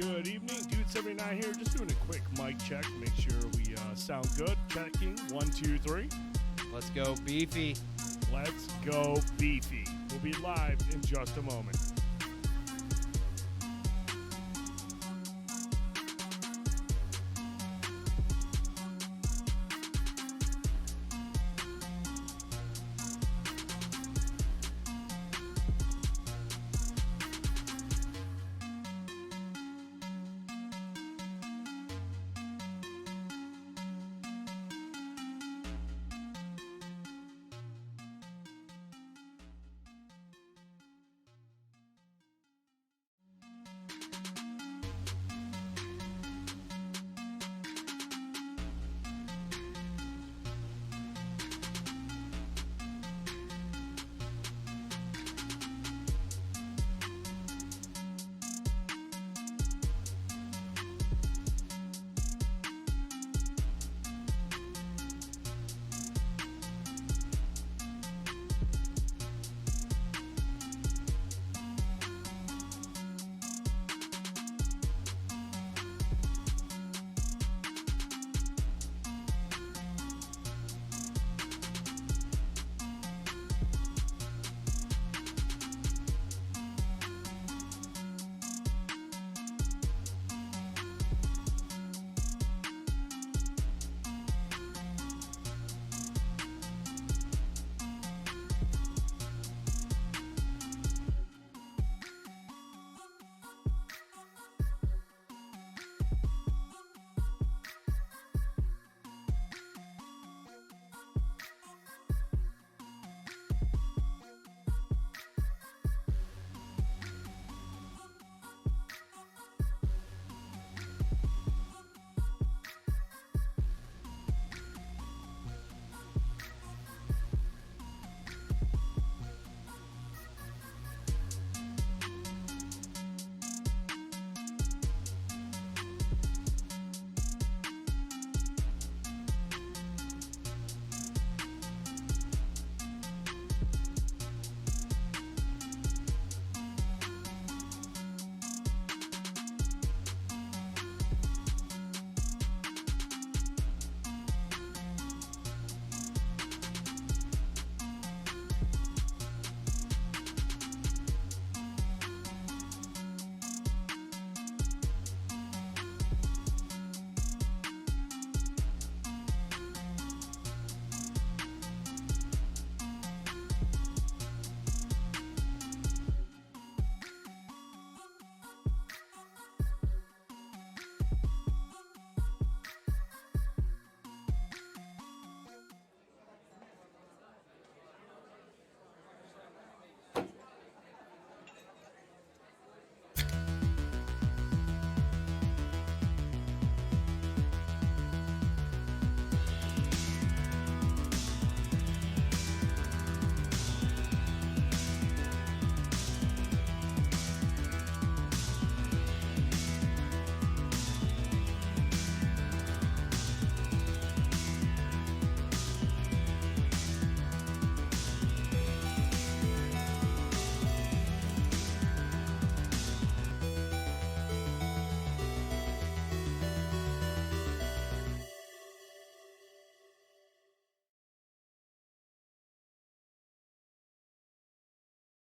Good evening, Dude79 here. Just doing a quick mic check, make sure we sound good. Checking, 1, 2, 3. Let's go, Beefy. Let's go, Beefy. We'll be live in just a moment.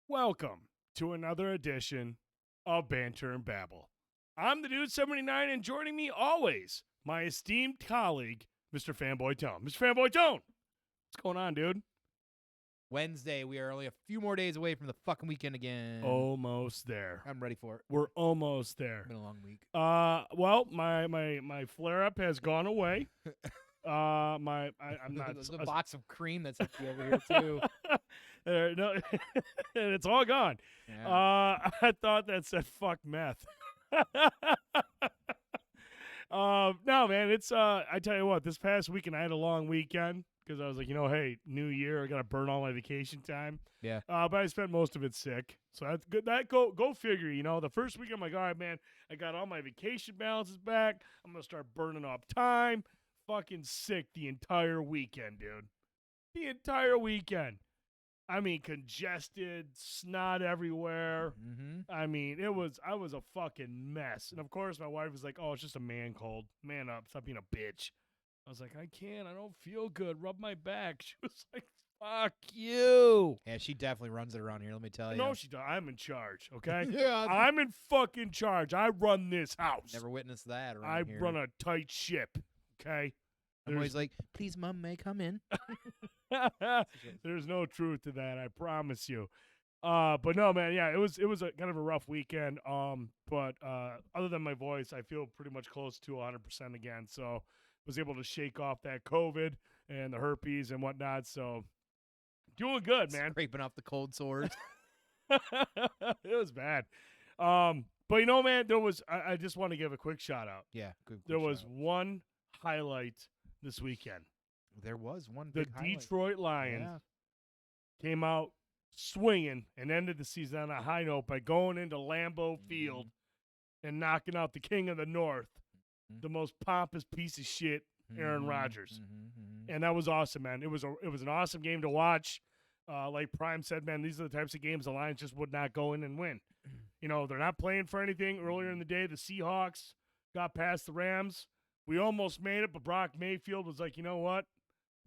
Welcome to another edition of Banter and Babble. I'm the Dude79, and joining me always, my esteemed colleague, Mr. Fanboytone. Mr. Fanboytone, what's going on, dude? Wednesday, we are only a few more days away from the fucking weekend again. Almost there. I'm ready for it. We're almost there. It's been a long week. Well, my flare up has gone away. I'm not. There's a box of cream that's empty over here too. No, and it's all gone. Yeah. I thought that said fuck meth. No, man, it's I tell you what, this past weekend I had a long weekend because I was like, hey, new year, I gotta burn all my vacation time. Yeah. But I spent most of it sick, so that's good. That go figure. The first week I'm like, all right, man, I got all my vacation balances back. I'm gonna start burning off time. Fucking sick the entire weekend, dude. The entire weekend. I mean, congested, snot everywhere. Mm-hmm. I mean, I was a fucking mess. And of course, my wife was like, "Oh, it's just a man cold. Man up. Stop being a bitch." I was like, "I can't. I don't feel good. Rub my back." She was like, "Fuck you." Yeah, she definitely runs it around here. Let me tell you. No, she does. I'm in charge. Okay. Yeah, I'm in fucking charge. I run this house. never witnessed that around I here. run a tight ship. Okay. I'm always like, please, Mom, may I come in? There's no truth to that, I promise you. But no, man, yeah, it was a kind of a rough weekend. But other than my voice, I feel pretty much close to 100% again. So was able to shake off that COVID and the herpes and whatnot. So doing good, man. Scraping off the cold sores. It was bad. But you know, man, I just want to give a quick shout out. Yeah, good. There was one highlight this weekend. There was one. The big highlight. Detroit Lions came out swinging and ended the season on a high note by going into Lambeau Field and knocking out the king of the North, the most pompous piece of shit, Aaron Rodgers. And that was awesome, man. It was an awesome game to watch. Like Prime said, man, these are the types of games the Lions just would not go in and win. You know, they're not playing for anything. Earlier in the day, the Seahawks got past the Rams. We almost made it, but Brock Mayfield was like, you know what?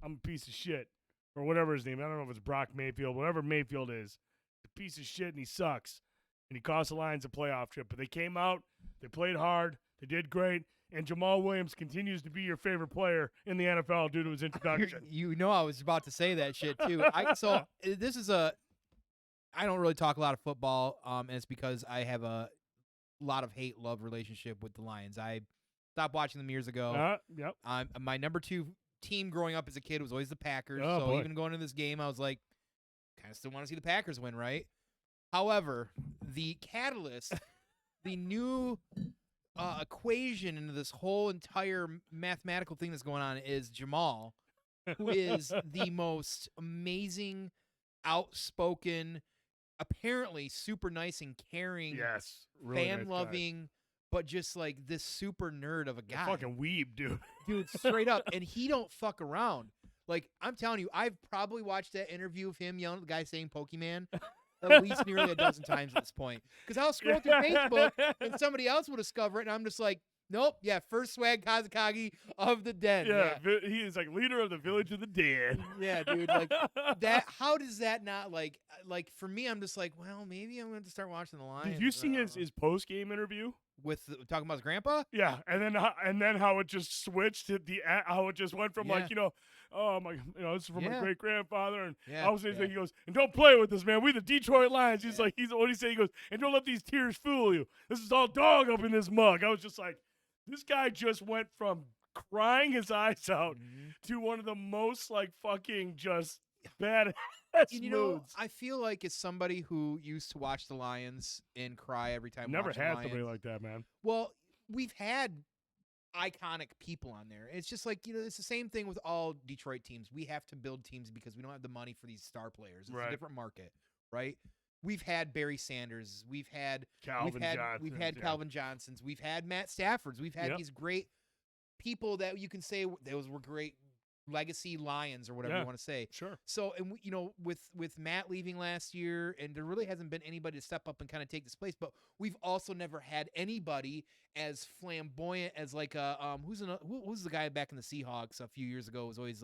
I'm a piece of shit. Or whatever his name. I don't know if it's Brock Mayfield. Whatever Mayfield is. He's a piece of shit, and he sucks. And he cost the Lions a playoff trip. But they came out. They played hard. They did great. And Jamal Williams continues to be your favorite player in the NFL due to his introduction. You know I was about to say that shit, too. This is I don't really talk a lot of football, and it's because I have a lot of hate-love relationship with the Lions. I stopped watching them years ago. Yep. My number 2 team growing up as a kid was always the Packers. Oh, so boy. even going into this game, I was like, kind of still want to see the Packers win, right? However, the catalyst, the new equation into this whole entire mathematical thing that's going on is Jamal, who is the most amazing, outspoken, apparently super nice and caring, Yes. Really nice guy. fan-loving, but just like this super nerd of a guy. Fucking weeb, dude. Dude, straight up. And he don't fuck around. Like, I'm telling you, I've probably watched that interview of him yelling at the guy saying Pokemon at least nearly a dozen times at this point. Because I'll scroll through Facebook and somebody else will discover it, and I'm just like, nope, yeah, first swag Kazakage of the den. Yeah, he is like leader of the village of the dead. Yeah, dude, like that. How does that not like for me? I'm just like, well, maybe I'm going to start watching the Lions. Did you see his post game interview? With talking about his grandpa? Yeah, and then how it just switched to how it just went from like, you know, oh my, you know, this is from my great grandfather, and I was saying, he goes, and don't play with this, man. We the Detroit Lions. He's like, what do he say? He goes, and don't let these tears fool you. This is all dog up in this mug. I was just like, this guy just went from crying his eyes out to one of the most like fucking just bad. You know, I feel like as somebody who used to watch the Lions and cry every time. Never had Lions, somebody like that, man. Well, we've had iconic people on there. It's just like, you know, it's the same thing with all Detroit teams. We have to build teams because we don't have the money for these star players. It's a different market, right? We've had Barry Sanders. We've had Calvin Johnsons. We've had Matt Staffords. We've had these great people that you can say those were great legacy Lions or whatever you want to say. Sure. So, and you know, with Matt leaving last year, and there really hasn't been anybody to step up and kind of take this place, but we've also never had anybody as flamboyant as like who's the guy back in the Seahawks a few years ago was always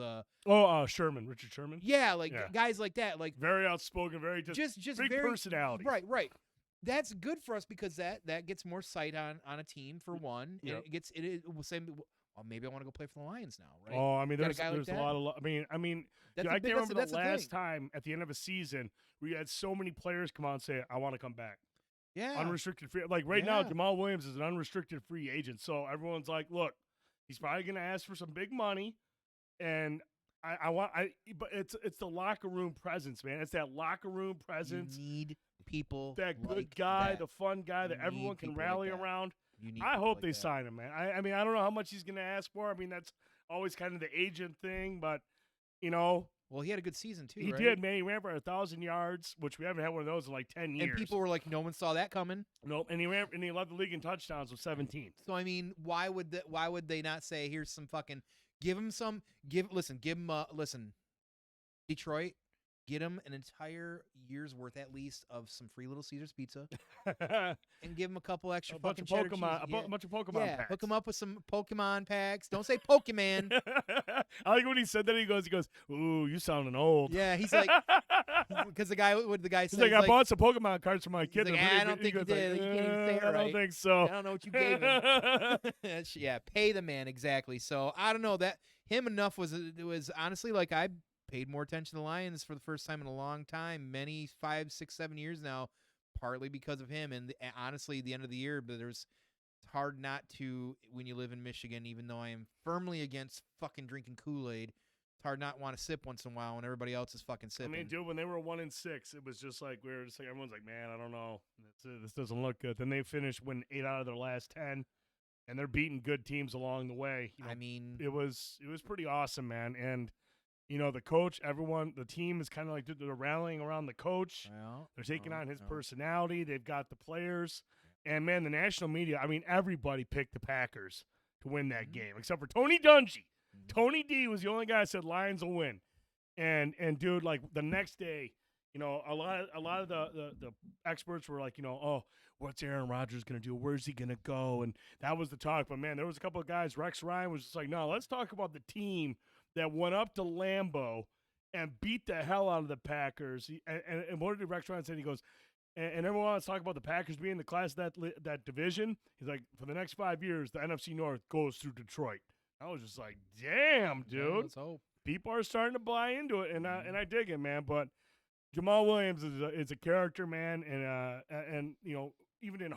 Sherman, Richard Sherman. Yeah, like guys like that, like very outspoken, very just big very personality. Right. That's good for us because that gets more sight on a team for one. And it will say, well, maybe I want to go play for the Lions now, right? Oh, I mean, there's a lot of. I mean, that's I can't remember the last thing. time at the end of a season we had so many players come out and say, "I want to come back." Yeah, unrestricted free. Like right now, Jamal Williams is an unrestricted free agent, so everyone's like, "Look, he's probably going to ask for some big money," and but it's the locker room presence, man. It's that locker room presence. You need people, that good like guy, that. the fun guy that everyone can rally around. I hope they sign him, man. I mean, I don't know how much he's going to ask for. I mean, that's always kind of the agent thing, but, you know. Well, he had a good season, too, He did, man. He ran for 1,000 yards, which we haven't had one of those in like 10 years. And people were like, no one saw that coming. Nope. And he led the league in touchdowns with 17. So, I mean, why would they not say, here's some fucking, listen, Detroit, get them an entire year's worth at least of some free Little Caesars pizza, and give them a couple extra fucking cheddar cheese. A bunch of Pokemon packs. Hook them up with some Pokemon packs. Don't say Pokemon. I like when he said that. He goes, "Ooh, you sounding old." Yeah, he's like, because the guy says, like, I bought some Pokemon cards for my kid. Like, I don't think you did. You can't even say it right. I don't think so. I don't know what you gave him. Yeah, pay the man exactly. So I don't know that him enough was honestly like I paid more attention to the Lions for the first time in a long time, many 5, 6, 7 years now, partly because of him. And honestly, the end of the year, but it's hard not to when you live in Michigan, even though I am firmly against fucking drinking Kool-Aid. It's hard not want to sip once in a while when everybody else is fucking sipping. I mean, dude, when they were 1-6, it was just like everyone's like, man, I don't know, this doesn't look good. Then they finished winning 8 out of their last 10, and they're beating good teams along the way. You know, I mean, it was pretty awesome, man. And the coach, everyone, the team is kind of like they're rallying around the coach. Well, they're taking on his personality. They've got the players, and man, the national media. I mean, everybody picked the Packers to win that game except for Tony Dungy. Tony D was the only guy that said Lions will win, and dude, like the next day, a lot of the experts were like, oh, what's Aaron Rodgers gonna do? Where's he gonna go? And that was the talk. But man, there was a couple of guys. Rex Ryan was just like, no, let's talk about the team that went up to Lambeau and beat the hell out of the Packers. And what did Rex Ryan say? He goes, and everyone wants to talk about the Packers being the class of that division. He's like, for the next 5 years, the NFC North goes through Detroit. I was just like, damn, dude. Let's hope. People are starting to buy into it, and I dig it, man. But Jamal Williams is a character, man, and even in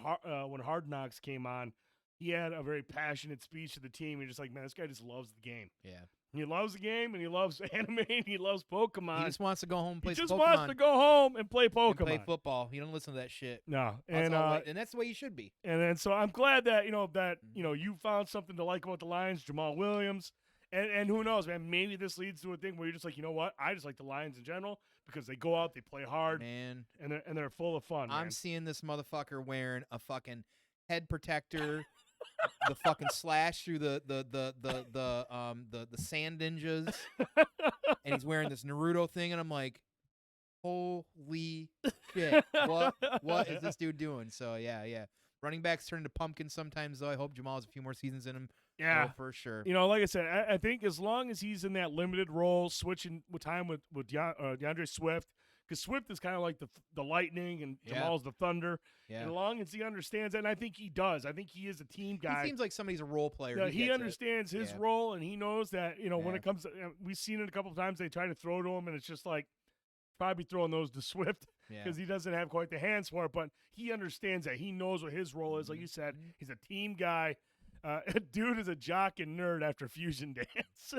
when Hard Knocks came on, he had a very passionate speech to the team. You're just like, man, this guy just loves the game. Yeah. He loves the game, and he loves anime, and he loves Pokemon. He just wants to go home and play Pokemon. He just wants to go home and play Pokemon. And play football. He don't listen to that shit. No. And that's the way you should be. And then so I'm glad that, you found something to like about the Lions, Jamal Williams. And who knows, man, maybe this leads to a thing where you're just like, you know what? I just like the Lions in general because they go out, they play hard, man, and they're full of fun. I'm seeing this motherfucker wearing a fucking head protector. The fucking slash through the sand ninjas, and he's wearing this Naruto thing, and I'm like, holy shit, what is this dude doing? So yeah, running backs turn into pumpkins sometimes, though. I hope Jamal has a few more seasons in him. Yeah, for sure. Like I said, I think as long as he's in that limited role, switching with time with DeAndre Swift. Because Swift is kind of like the lightning and Jamal's the thunder. Yeah. And as long as he understands that, and I think he does. I think he is a team guy. He seems like somebody's a role player. Yeah, he understands his role, and he knows that, when it comes to we've seen it a couple of times, they try to throw to him, and it's just like probably throwing those to Swift because he doesn't have quite the hands for it, but he understands that. He knows what his role is. Like you said, he's a team guy. Dude is a jock and nerd after Fusion Dance.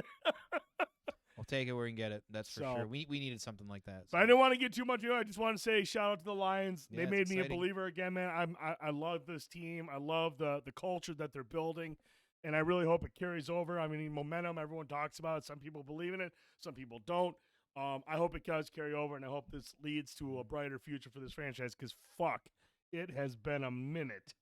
We'll take it where we can get it. That's for sure. We needed something like that. So. But I didn't want to get too much. I just want to say shout out to the Lions. Yeah, they made me exciting. A believer again, man. I love this team. I love the culture that they're building, and I really hope it carries over. I mean, momentum. Everyone talks about it. Some people believe in it. Some people don't. I hope it does carry over, and I hope this leads to a brighter future for this franchise. Because fuck, it has been a minute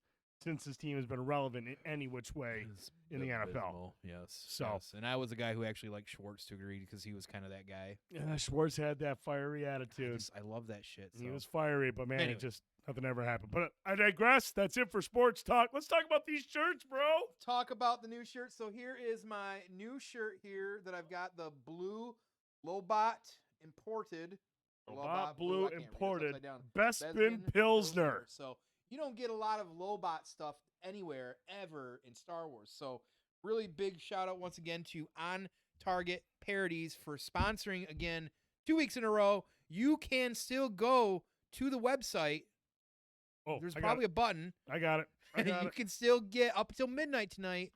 since this team has been relevant in any which way in the NFL. Yes. So, yes. And I was a guy who actually liked Schwartz to a degree because he was kind of that guy. Yeah, Schwartz had that fiery attitude. I love that shit. So. He was fiery, but man, anyway. it just nothing ever happened. But I digress. That's it for sports talk. Let's talk about these shirts, bro. Talk about the new shirt. So here is my new shirt here that I've got the blue Lobot imported. Lobot blue imported. Bespin Pilsner. So you don't get a lot of Lobot stuff anywhere ever in Star Wars. So really big shout out once again to On Target Parodies for sponsoring again 2 weeks in a row. You can still go to the website. Oh, there's probably a button. I got it. You can still get up until midnight tonight.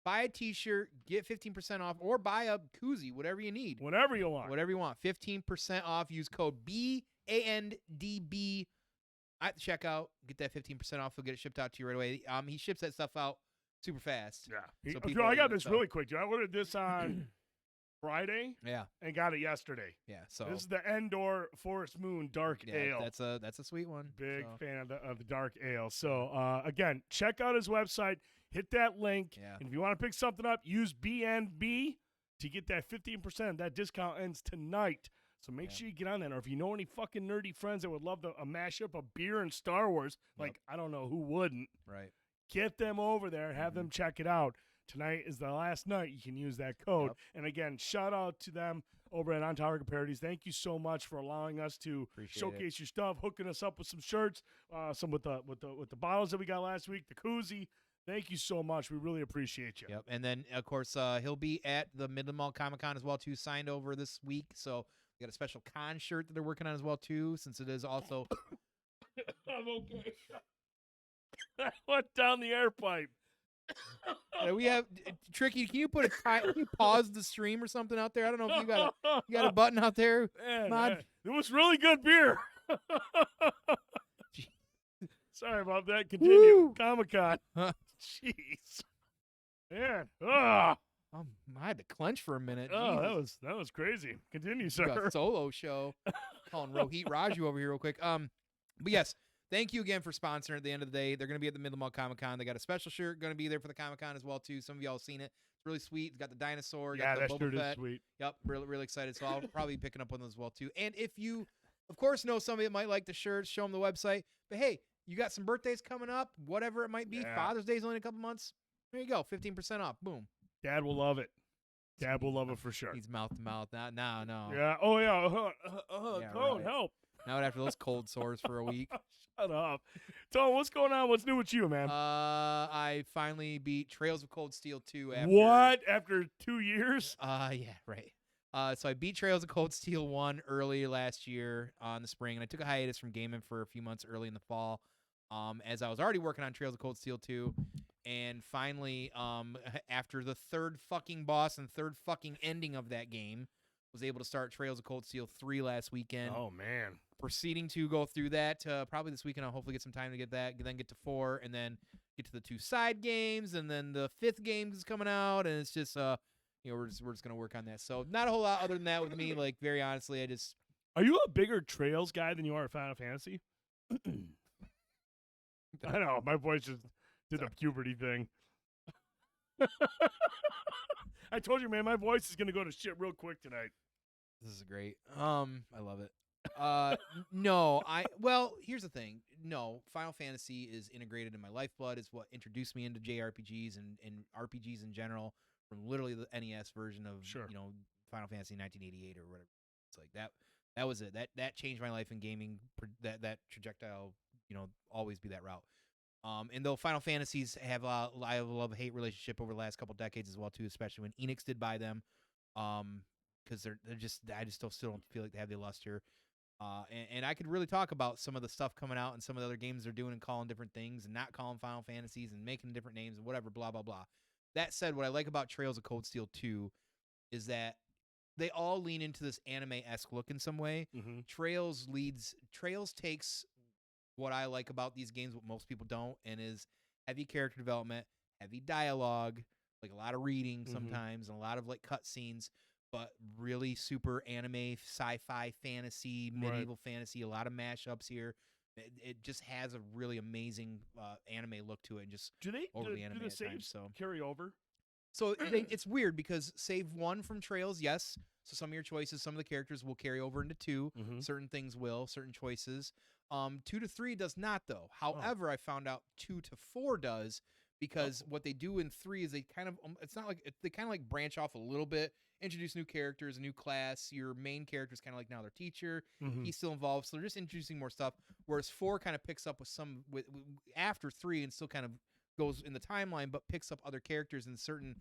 Buy a t-shirt, get 15% off, or buy a koozie, whatever you need. Whatever you want. 15% off. Use code BANDB at the checkout. Get that 15% off. He'll get it shipped out to you right away. He ships that stuff out super fast. Yeah. So I got this really quick, dude. I ordered this on Friday. Yeah. And got it yesterday. Yeah. So this is the Endor Forest Moon Dark Ale. That's a sweet one. Big fan of the dark ale. So again, check out his website. Hit that link. Yeah. And if you want to pick something up, use BNB to get that 15%. That discount ends tonight. So make sure you get on that. Or if you know any fucking nerdy friends that would love a mashup of beer and Star Wars, like I don't know who wouldn't. Right. Get them over there. Have them check it out. Tonight is the last night you can use that code. Yep. And again, shout out to them over at On Target Parodies. Thank you so much for allowing us to showcase your stuff, hooking us up with some shirts, some with the bottles that we got last week, the koozie. Thank you so much. We really appreciate you. Yep. And then of course he'll be at the Midland Mall Comic-Con as well too, signed over this week. So we got a special con shirt that they're working on as well too, since it is also I'm okay. I went down the air pipe. We have Tricky. Can you can you pause the stream or something out there? I don't know if you got a button out there. Man, it was really good beer. Sorry about that. Continue. Comic-Con. Jeez. Man. I had to clench for a minute. Oh, that was crazy. Continue, sir. Got a solo show. Calling Rohit Raju over here real quick. But yes, thank you again for sponsoring. At the end of the day, they're going to be at the Midland Mall Comic-Con. They got a special shirt going to be there for the Comic-Con as well too. Some of y'all have seen it. It's really sweet. It's got the dinosaur. Yeah, got the that Boba shirt Fett. is sweet. Yep, really excited. So I'll probably be picking up one of those as well too. And if you, of course, know somebody that might like the shirts, show them the website. But hey, you got some birthdays coming up, whatever it might be. Yeah. Father's Day's only in a couple months. There you go, 15% off. Boom. Dad will love it. Dad will love it for sure. He's mouth to mouth. No. Yeah. Oh, yeah. Yeah, Tone, right. help. Now after those cold sores for a week. Shut up. Tone, what's going on? What's new with you, man? I finally beat Trails of Cold Steel 2 after... What? After 2 years? Yeah, right. So I beat Trails of Cold Steel 1 early last year in the spring, and I took a hiatus from gaming for a few months early in the fall, as I was already working on Trails of Cold Steel 2. And finally, after the third fucking boss and third fucking ending of that game, was able to start Trails of Cold Steel 3 last weekend. Oh, man. Proceeding to go through that probably this weekend. I'll hopefully get some time to get that, then get to 4, and then get to the 2 side games, and then the 5th game is coming out, and it's just we're just gonna work on that. So not a whole lot other than that with me. Like, very honestly, Are you a bigger Trails guy than you are a Final Fantasy? I know my voice just did the puberty thing. I told you, man, my voice is gonna go to shit real quick tonight. This is great. I love it. No, here's the thing. No, Final Fantasy is integrated in my lifeblood. It's what introduced me into JRPGs and RPGs in general, from literally the NES version of Final Fantasy 1988 or whatever. It's like that. That was it. That changed my life in gaming. That trajectory, always be that route. And though Final Fantasies have a love-hate relationship over the last couple decades as well too, especially when Enix did buy them, because they're just I just still don't feel like they have the luster. And I could really talk about some of the stuff coming out and some of the other games they're doing and calling different things and not calling Final Fantasies and making different names and whatever, blah blah blah. That said, what I like about Trails of Cold Steel 2 is that they all lean into this anime-esque look in some way. Mm-hmm. Trails takes what I like about these games, what most people don't, and is heavy character development, heavy dialogue, like a lot of reading sometimes, and a lot of like cutscenes, but really super anime, sci-fi, fantasy, medieval fantasy, a lot of mashups here. It just has a really amazing anime look to it, and just overly anime do the at saves times. So carry over? So it's weird because save 1 from Trails, yes. So some of your choices, some of the characters will carry over into 2. Mm-hmm. Certain things will, certain choices. 2 to 3 does not, though. However, I found out 2 to 4 does, because what they do in 3 is they kind of they kind of like branch off a little bit, introduce new characters, a new class. Your main character is kind of like now their teacher. Mm-hmm. He's still involved, so they're just introducing more stuff. Whereas 4 kind of picks up with after 3 and still kind of goes in the timeline, but picks up other characters and certain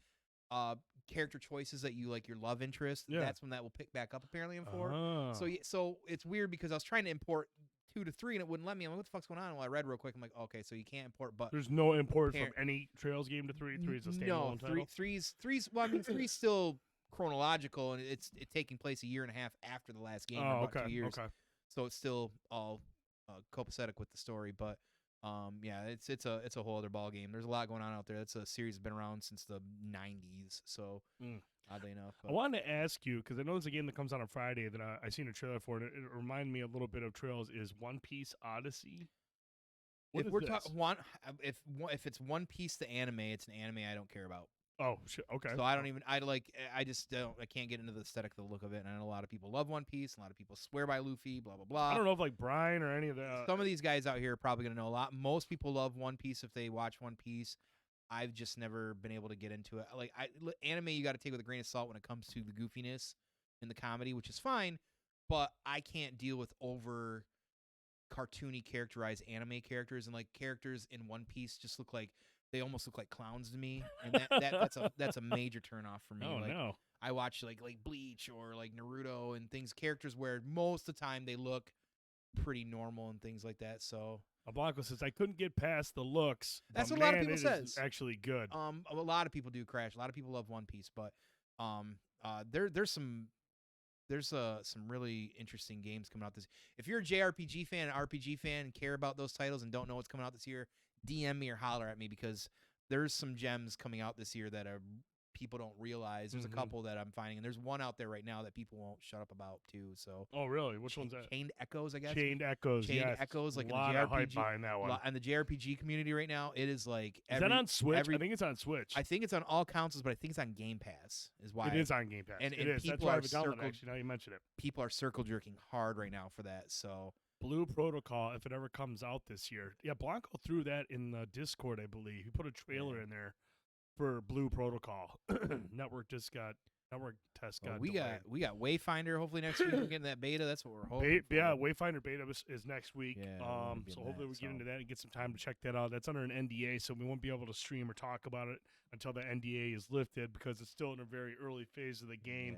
character choices that you like, your love interest. Yeah. That's when that will pick back up apparently in 4. Oh. So it's weird because I was trying to import 2 to 3 and it wouldn't let me. I'm like, what the fuck's going on? Well, I read real quick. I'm like, okay, so you can't import, but there's no import from any Trails game to 3. 3 is a standalone title. three's well, I mean, 3's still chronological, and it's taking place a year and a half after the last game, or about 2 years. Okay. So it's still all copacetic with the story, but yeah, it's a whole other ball game. There's a lot going on out there. That's a series that's been around since the 90s. So oddly enough, I wanted to ask you, because I know there's a game that comes out on Friday that I seen a trailer for, and it reminded me a little bit of Trails. Is One Piece Odyssey? If we're talking if it's One Piece the anime, it's an anime I don't care about. Oh shit. Okay. So I don't even. I just don't. I can't get into the aesthetic, the look of it. And I know a lot of people love One Piece. A lot of people swear by Luffy. Blah blah blah. I don't know if like Brian or any of the. Some of these guys out here are probably gonna know a lot. Most people love One Piece if they watch One Piece. I've just never been able to get into it. Like anime, you got to take with a grain of salt when it comes to the goofiness and the comedy, which is fine. But I can't deal with over cartoony characterized anime characters, and like characters in One Piece just look like they almost look like clowns to me, and that's a major turnoff for me. Oh like, no. I watch like Bleach or like Naruto and characters where most of the time they look pretty normal and things like that. So Blanco says I couldn't get past the looks. That's but what a lot of man, people it says. is actually good. A lot of people do crash. A lot of people love One Piece, but there's some really interesting games coming out this. If you're a JRPG fan, an RPG fan, and care about those titles and don't know what's coming out this year, DM me or holler at me because there's some gems coming out this year that are people don't realize. There's a couple that I'm finding, and there's one out there right now that people won't shut up about too. So. Oh really? Which one's that? Chained Echoes, I guess. Chained Echoes. Chained yes. Echoes, like a lot in the JRPG, of hype behind that one. And the JRPG community right now, it is like. Is that on Switch? I think it's on Switch. I think it's on all consoles, but I think it's on Game Pass. Is why it is on Game Pass. And it is. People That's why are I have it downloaded, actually. Now you mention it. People are circle jerking hard right now for that. So. Blue Protocol, if it ever comes out this year. Yeah, Blanco threw that in the Discord, I believe. He put a trailer in there for Blue Protocol. Network test got we delayed. got Wayfinder hopefully next week. We're getting that beta. That's what we're hoping for. Yeah, Wayfinder beta is next week. Yeah, so hopefully we get into that and get some time to check that out. That's under an NDA, so we won't be able to stream or talk about it until the NDA is lifted because it's still in a very early phase of the game.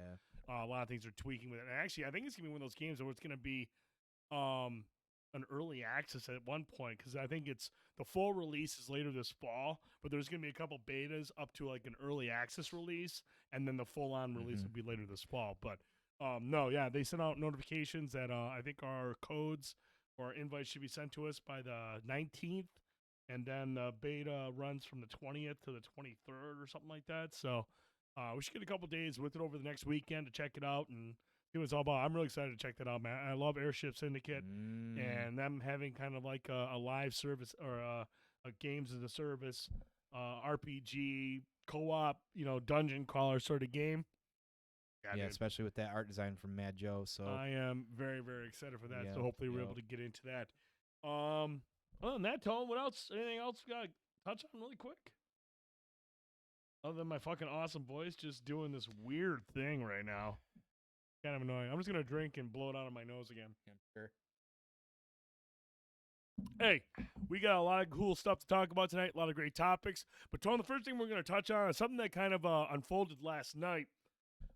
Yeah. A lot of things are tweaking with it. And actually, I think it's going to be one of those games where it's going to be an early access at one point because I think it's the full release is later this fall, but there's going to be a couple betas up to like an early access release, and then the full-on release will be later this fall. But no, yeah, they sent out notifications that I think our codes or invites should be sent to us by the 19th, and then the beta runs from the 20th to the 23rd or something like that. So we should get a couple days with it over the next weekend to check it out and see what it's all about. I'm really excited to check that out, man. I love Airship Syndicate and them having kind of like a live service or a games as a service, RPG, co-op, dungeon crawler sort of game. Yeah, especially with that art design from Mad Joe. So I am very, very excited for that. Yep, so hopefully we're able to get into that. Other than that, Tone, what else? Anything else we got to touch on really quick? Other than my fucking awesome voice just doing this weird thing right now. Kind of annoying. I'm just going to drink and blow it out of my nose again. Yeah, sure. Hey, we got a lot of cool stuff to talk about tonight, a lot of great topics. But, Tone, the first thing we're going to touch on is something that kind of unfolded last night.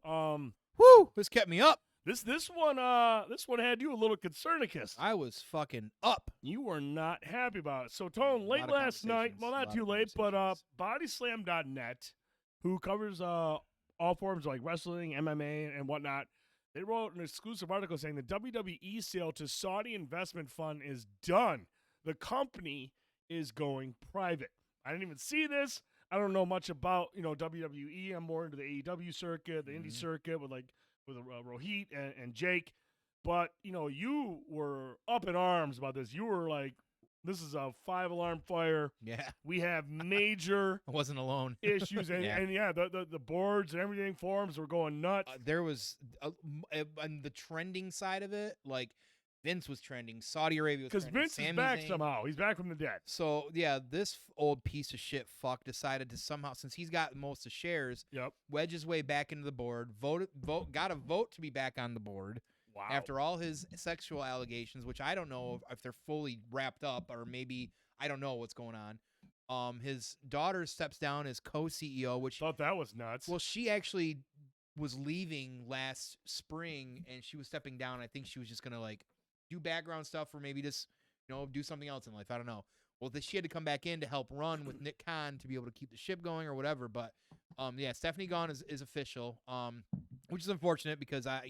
Woo! This kept me up. This one had you a little concernicus. I was fucking up. You were not happy about it. So, Tone, late last night, well, not too late, but Bodyslam.net, who covers all forms like wrestling, MMA, and whatnot, they wrote an exclusive article saying the WWE sale to Saudi investment fund is done. The company is going private. I didn't even see this. I don't know much about, WWE. I'm more into the AEW circuit, the indie circuit with Rohit and Jake. But, you were up in arms about this. You were like, this is a 5-alarm fire. Yeah. We have major I wasn't alone. issues. And the boards and everything, forums were going nuts. There was, on the trending side of it, like, Vince was trending. Saudi Arabia was trending. Because Vince is back somehow. He's back from the dead. So, yeah, this old piece of shit fuck decided to somehow, since he's got most of the shares, wedge his way back into the board, got a vote to be back on the board. Wow. After all his sexual allegations, which I don't know if they're fully wrapped up or maybe I don't know what's going on. His daughter steps down as co-CEO, which thought that was nuts. Well, she actually was leaving last spring and she was stepping down. I think she was just gonna like do background stuff or maybe just do something else in life. I don't know. Well, she had to come back in to help run with M3GAN to be able to keep the ship going or whatever. But Stephanie Gone is official. Which is unfortunate because her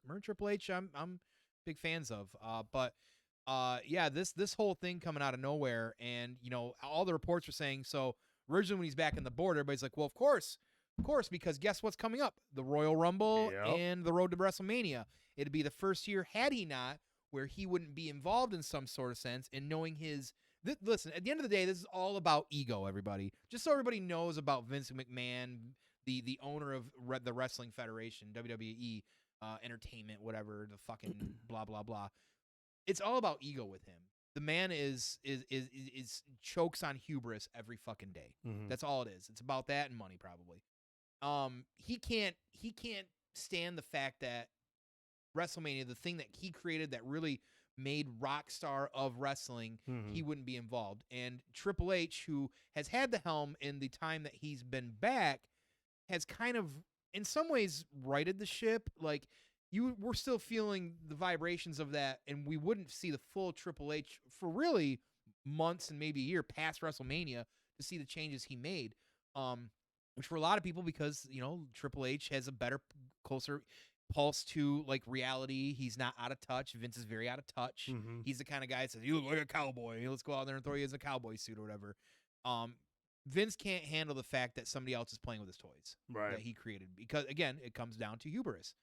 and Triple H I'm big fans of. This whole thing coming out of nowhere, and all the reports were saying so. Originally, when he's back in the board, everybody's like, well, of course, because guess what's coming up? The Royal Rumble and the road to WrestleMania. It'd be the first year, had he not, where he wouldn't be involved in some sort of sense, and knowing his Listen, at the end of the day, this is all about ego, everybody. Just so everybody knows about Vince McMahon, the owner of the Wrestling Federation, WWE, Entertainment, whatever, the fucking blah, blah, blah. It's all about ego with him. The man is chokes on hubris every fucking day. Mm-hmm. That's all it is. It's about that and money, probably. He can't stand the fact that WrestleMania, the thing that he created that really made Rockstar of wrestling, he wouldn't be involved. And Triple H, who has had the helm in the time that he's been back, has kind of, in some ways, righted the ship. Like, we're still feeling the vibrations of that, and we wouldn't see the full Triple H for really months and maybe a year past WrestleMania to see the changes he made. Which for a lot of people, because, Triple H has a better, closer pulse to like reality. He's not out of touch. Vince is very out of touch. Mm-hmm. He's the kind of guy that says, "You look like a cowboy. Let's go out there and throw you as a cowboy suit or whatever." Vince can't handle the fact that somebody else is playing with his toys that he created, because again, it comes down to hubris.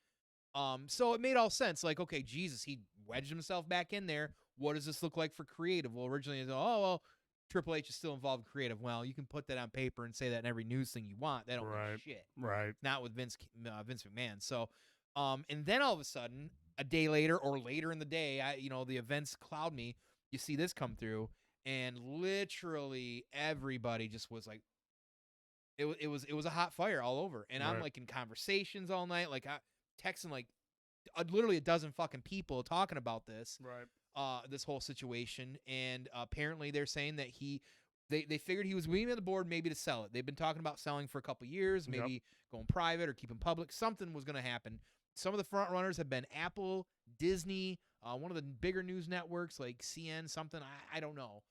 So it made all sense. Like, okay, Jesus, he wedged himself back in there. What does this look like for creative? Well, originally, Triple H is still involved in creative. Well, you can put that on paper and say that in every news thing you want. That don't mean shit. Right. Not with Vince McMahon. So, and then all of a sudden, a day later or later in the day, the events cloud me. You see this come through, and literally everybody just was like, it was a hot fire all over. And I'm like in conversations all night, like texting like literally a dozen fucking people talking about this. This whole situation, and apparently they're saying that they figured he was waiting at the board maybe to sell it. They've been talking about selling for a couple years, maybe going private or keeping public. Something was going to happen. Some of the front runners have been Apple, Disney, one of the bigger news networks like CN, something, I don't know.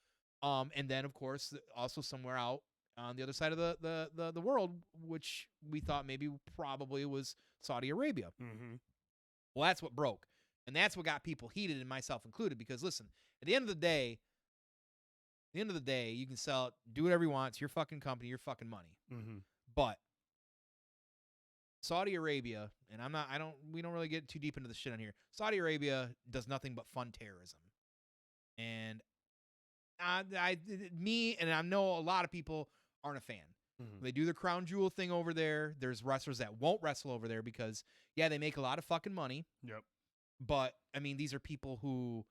And then of course also somewhere out on the other side of the world, which we thought maybe probably was Saudi Arabia. Mm-hmm. Well, that's what broke. And that's what got people heated, and myself included, because listen, at the end of the day, you can sell it, do whatever you want. It's your fucking company, your fucking money. Mm-hmm. But Saudi Arabia, and we don't really get too deep into the shit on here. Saudi Arabia does nothing but fund terrorism. And I know a lot of people aren't a fan. Mm-hmm. They do the crown jewel thing over there. There's wrestlers that won't wrestle over there because, they make a lot of fucking money. Yep. But I mean, these are people who,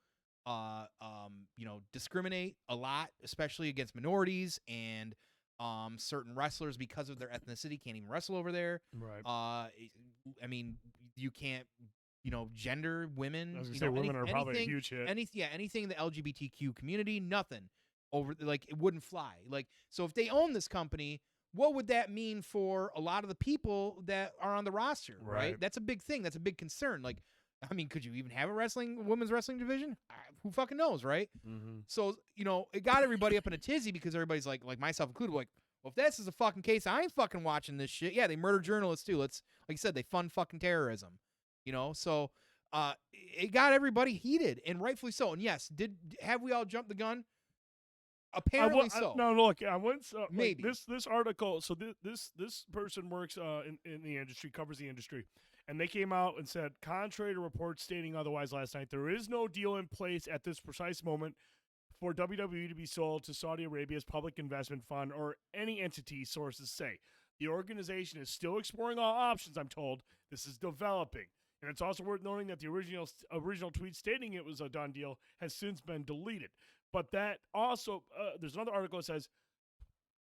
discriminate a lot, especially against minorities, and certain wrestlers because of their ethnicity can't even wrestle over there. Right. I mean, you can't, gender women. I was gonna say women are probably a huge hit. Anything in the LGBTQ community, nothing over. Like, it wouldn't fly. Like, so if they own this company, what would that mean for a lot of the people that are on the roster? Right. That's a big thing. That's a big concern. Like, I mean, could you even have a women's wrestling division? Who fucking knows, right? Mm-hmm. So, it got everybody up in a tizzy because everybody's like myself included, like, well, if this is a fucking case, I ain't fucking watching this shit. Yeah, they murder journalists too. Like you said, they fund fucking terrorism. So it got everybody heated, and rightfully so. And yes, have we all jumped the gun? Apparently so. No, look, I went maybe this article. So this person works in the industry, covers the industry. And they came out and said, contrary to reports stating otherwise last night, there is no deal in place at this precise moment for WWE to be sold to Saudi Arabia's public investment fund or any entity, sources say. The organization is still exploring all options, I'm told. This is developing. And it's also worth noting that the original tweet stating it was a done deal has since been deleted. But that also, there's another article that says,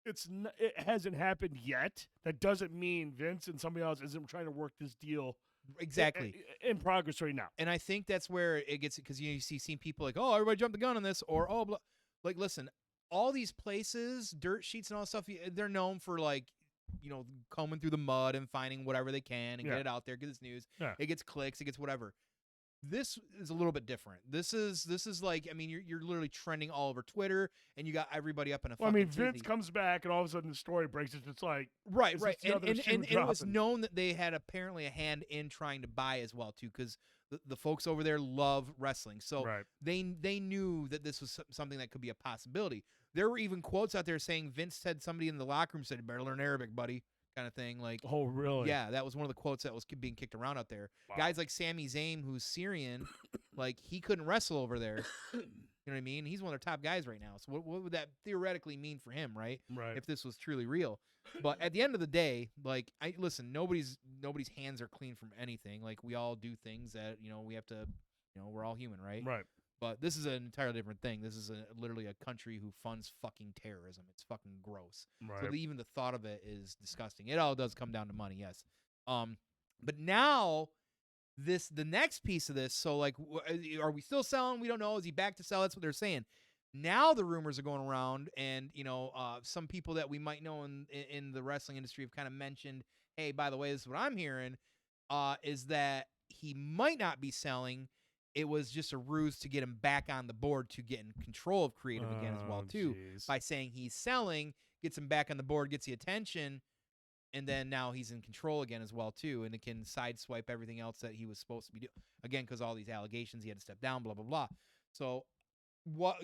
it hasn't happened yet. That doesn't mean Vince and somebody else isn't trying to work this deal exactly in progress right now. And I think that's where it gets, because you see people like, oh, everybody jumped the gun on this, or oh, blah. Like, listen, all these places, dirt sheets and all that stuff, they're known for like, combing through the mud and finding whatever they can and get it out there, get this news. Yeah. It gets clicks, it gets whatever. This is a little bit different. This is like, I mean, you're literally trending all over Twitter, and you got everybody up in a. Well, I mean, Vince comes back, and all of a sudden the story breaks. It's just like right, and it was known that they had apparently a hand in trying to buy as well too, because the folks over there love wrestling, so they knew that this was something that could be a possibility. There were even quotes out there saying Vince said somebody in the locker room said, "You better learn Arabic, buddy." Kind of thing. Like, oh, really? Yeah, that was one of the quotes that was being kicked around out there. Wow. Guys like Sami Zayn, who's Syrian, Like, he couldn't wrestle over there. You know what I mean? He's one of their top guys right now. So what would that theoretically mean for him, right? Right. If this was truly real. But at the end of the day, like, listen, nobody's hands are clean from anything. Like, we all do things that, we have to, we're all human, right? Right. But this is an entirely different thing. This is literally a country who funds fucking terrorism. It's fucking gross. Right. So even the thought of it is disgusting. It all does come down to money, yes. But now the next piece of this. So like, are we still selling? We don't know. Is he back to sell? That's what they're saying. Now the rumors are going around, and some people that we might know in the wrestling industry have kind of mentioned, hey, by the way, this is what I'm hearing, is that he might not be selling. It was just a ruse to get him back on the board to get in control of creative again as well too. Geez. By saying he's selling, gets him back on the board, gets the attention, and then now he's in control again as well too, and it can sideswipe everything else that he was supposed to be doing again because all these allegations he had to step down, blah blah blah. So what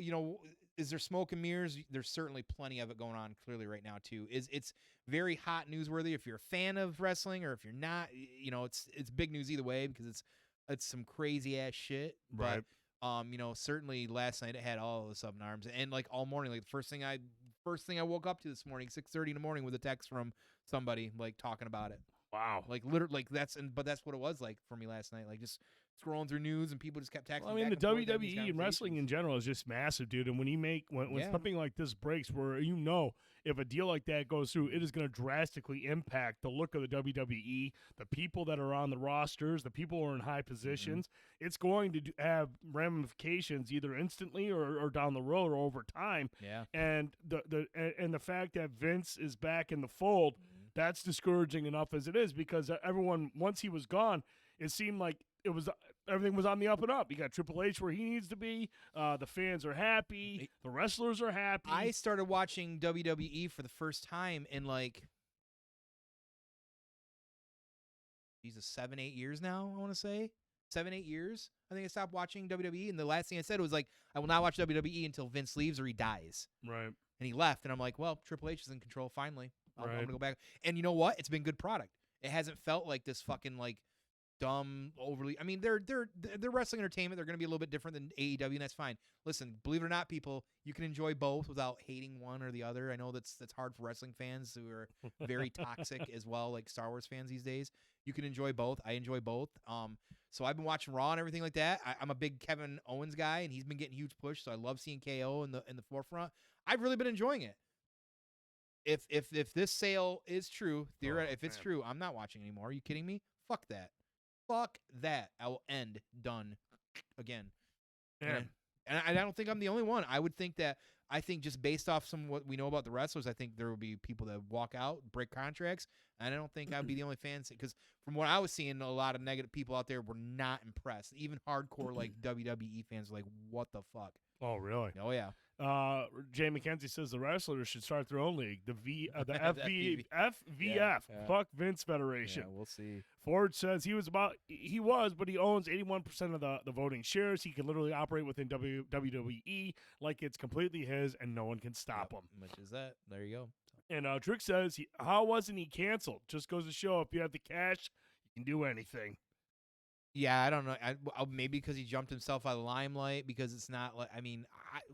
is there smoke and mirrors? There's certainly plenty of it going on clearly right now too. It's very hot newsworthy if you're a fan of wrestling, or if you're not, it's big news either way because it's some crazy ass shit. Right. But certainly last night it had all of this up in arms, and like all morning, like the first thing I woke up to this morning, 6:30 in the morning, with a text from somebody like talking about it. Wow. Like literally, like that's what it was like for me last night. Like just scrolling through news and people just kept texting. Well, I mean, the WWE and wrestling in general is just massive, dude. And when when something like this breaks, where if a deal like that goes through, it is going to drastically impact the look of the WWE, the people that are on the rosters, the people who are in high positions. Mm-hmm. It's going to have ramifications either instantly or down the road or over time. Yeah. And the fact that Vince is back in the fold, that's discouraging enough as it is, because everyone, once he was gone, it seemed like everything was on the up and up. You got Triple H where he needs to be. The fans are happy. The wrestlers are happy. I started watching WWE for the first time in 7-8 years now. I want to say 7-8 years. I think I stopped watching WWE, and the last thing I said was like, I will not watch WWE until Vince leaves or he dies. Right. And he left, and I'm like, well, Triple H is in control finally. I'm Right. gonna go back. And you know what? It's been good product. It hasn't felt like this fucking dumb, overly. I mean, they're wrestling entertainment. They're going to be a little bit different than AEW, and that's fine. Listen, believe it or not, people, you can enjoy both without hating one or the other. I know that's hard for wrestling fans who are very toxic as well, like Star Wars fans these days. You can enjoy both. I enjoy both. So I've been watching Raw and everything like that. I'm a big Kevin Owens guy, and he's been getting a huge push. So I love seeing KO in the forefront. I've really been enjoying it. If this sale is true, if it's true, I'm not watching anymore. Are you kidding me? Fuck that. Fuck that. I will end. Done. Again. Yeah. And I don't think I'm the only one. I think just based off some of what we know about the wrestlers, I think there will be people that walk out, break contracts, and I don't think I'd be the only fans, because from what I was seeing, a lot of negative people out there were not impressed. Even hardcore WWE fans were like, what the fuck? Oh, really? Oh, yeah. Jay McKenzie says the wrestlers should start their own league, the FVF. Yeah. Fuck Vince Federation. Yeah, we'll see. Ford says he was, but he owns 81% of the voting shares. He can literally operate within WWE like it's completely his, and no one can stop him. Which is that? There you go. And Trick says, how wasn't he canceled? Just goes to show, if you have the cash, you can do anything. Yeah, I don't know. Maybe because he jumped himself out of the limelight, because it's not like,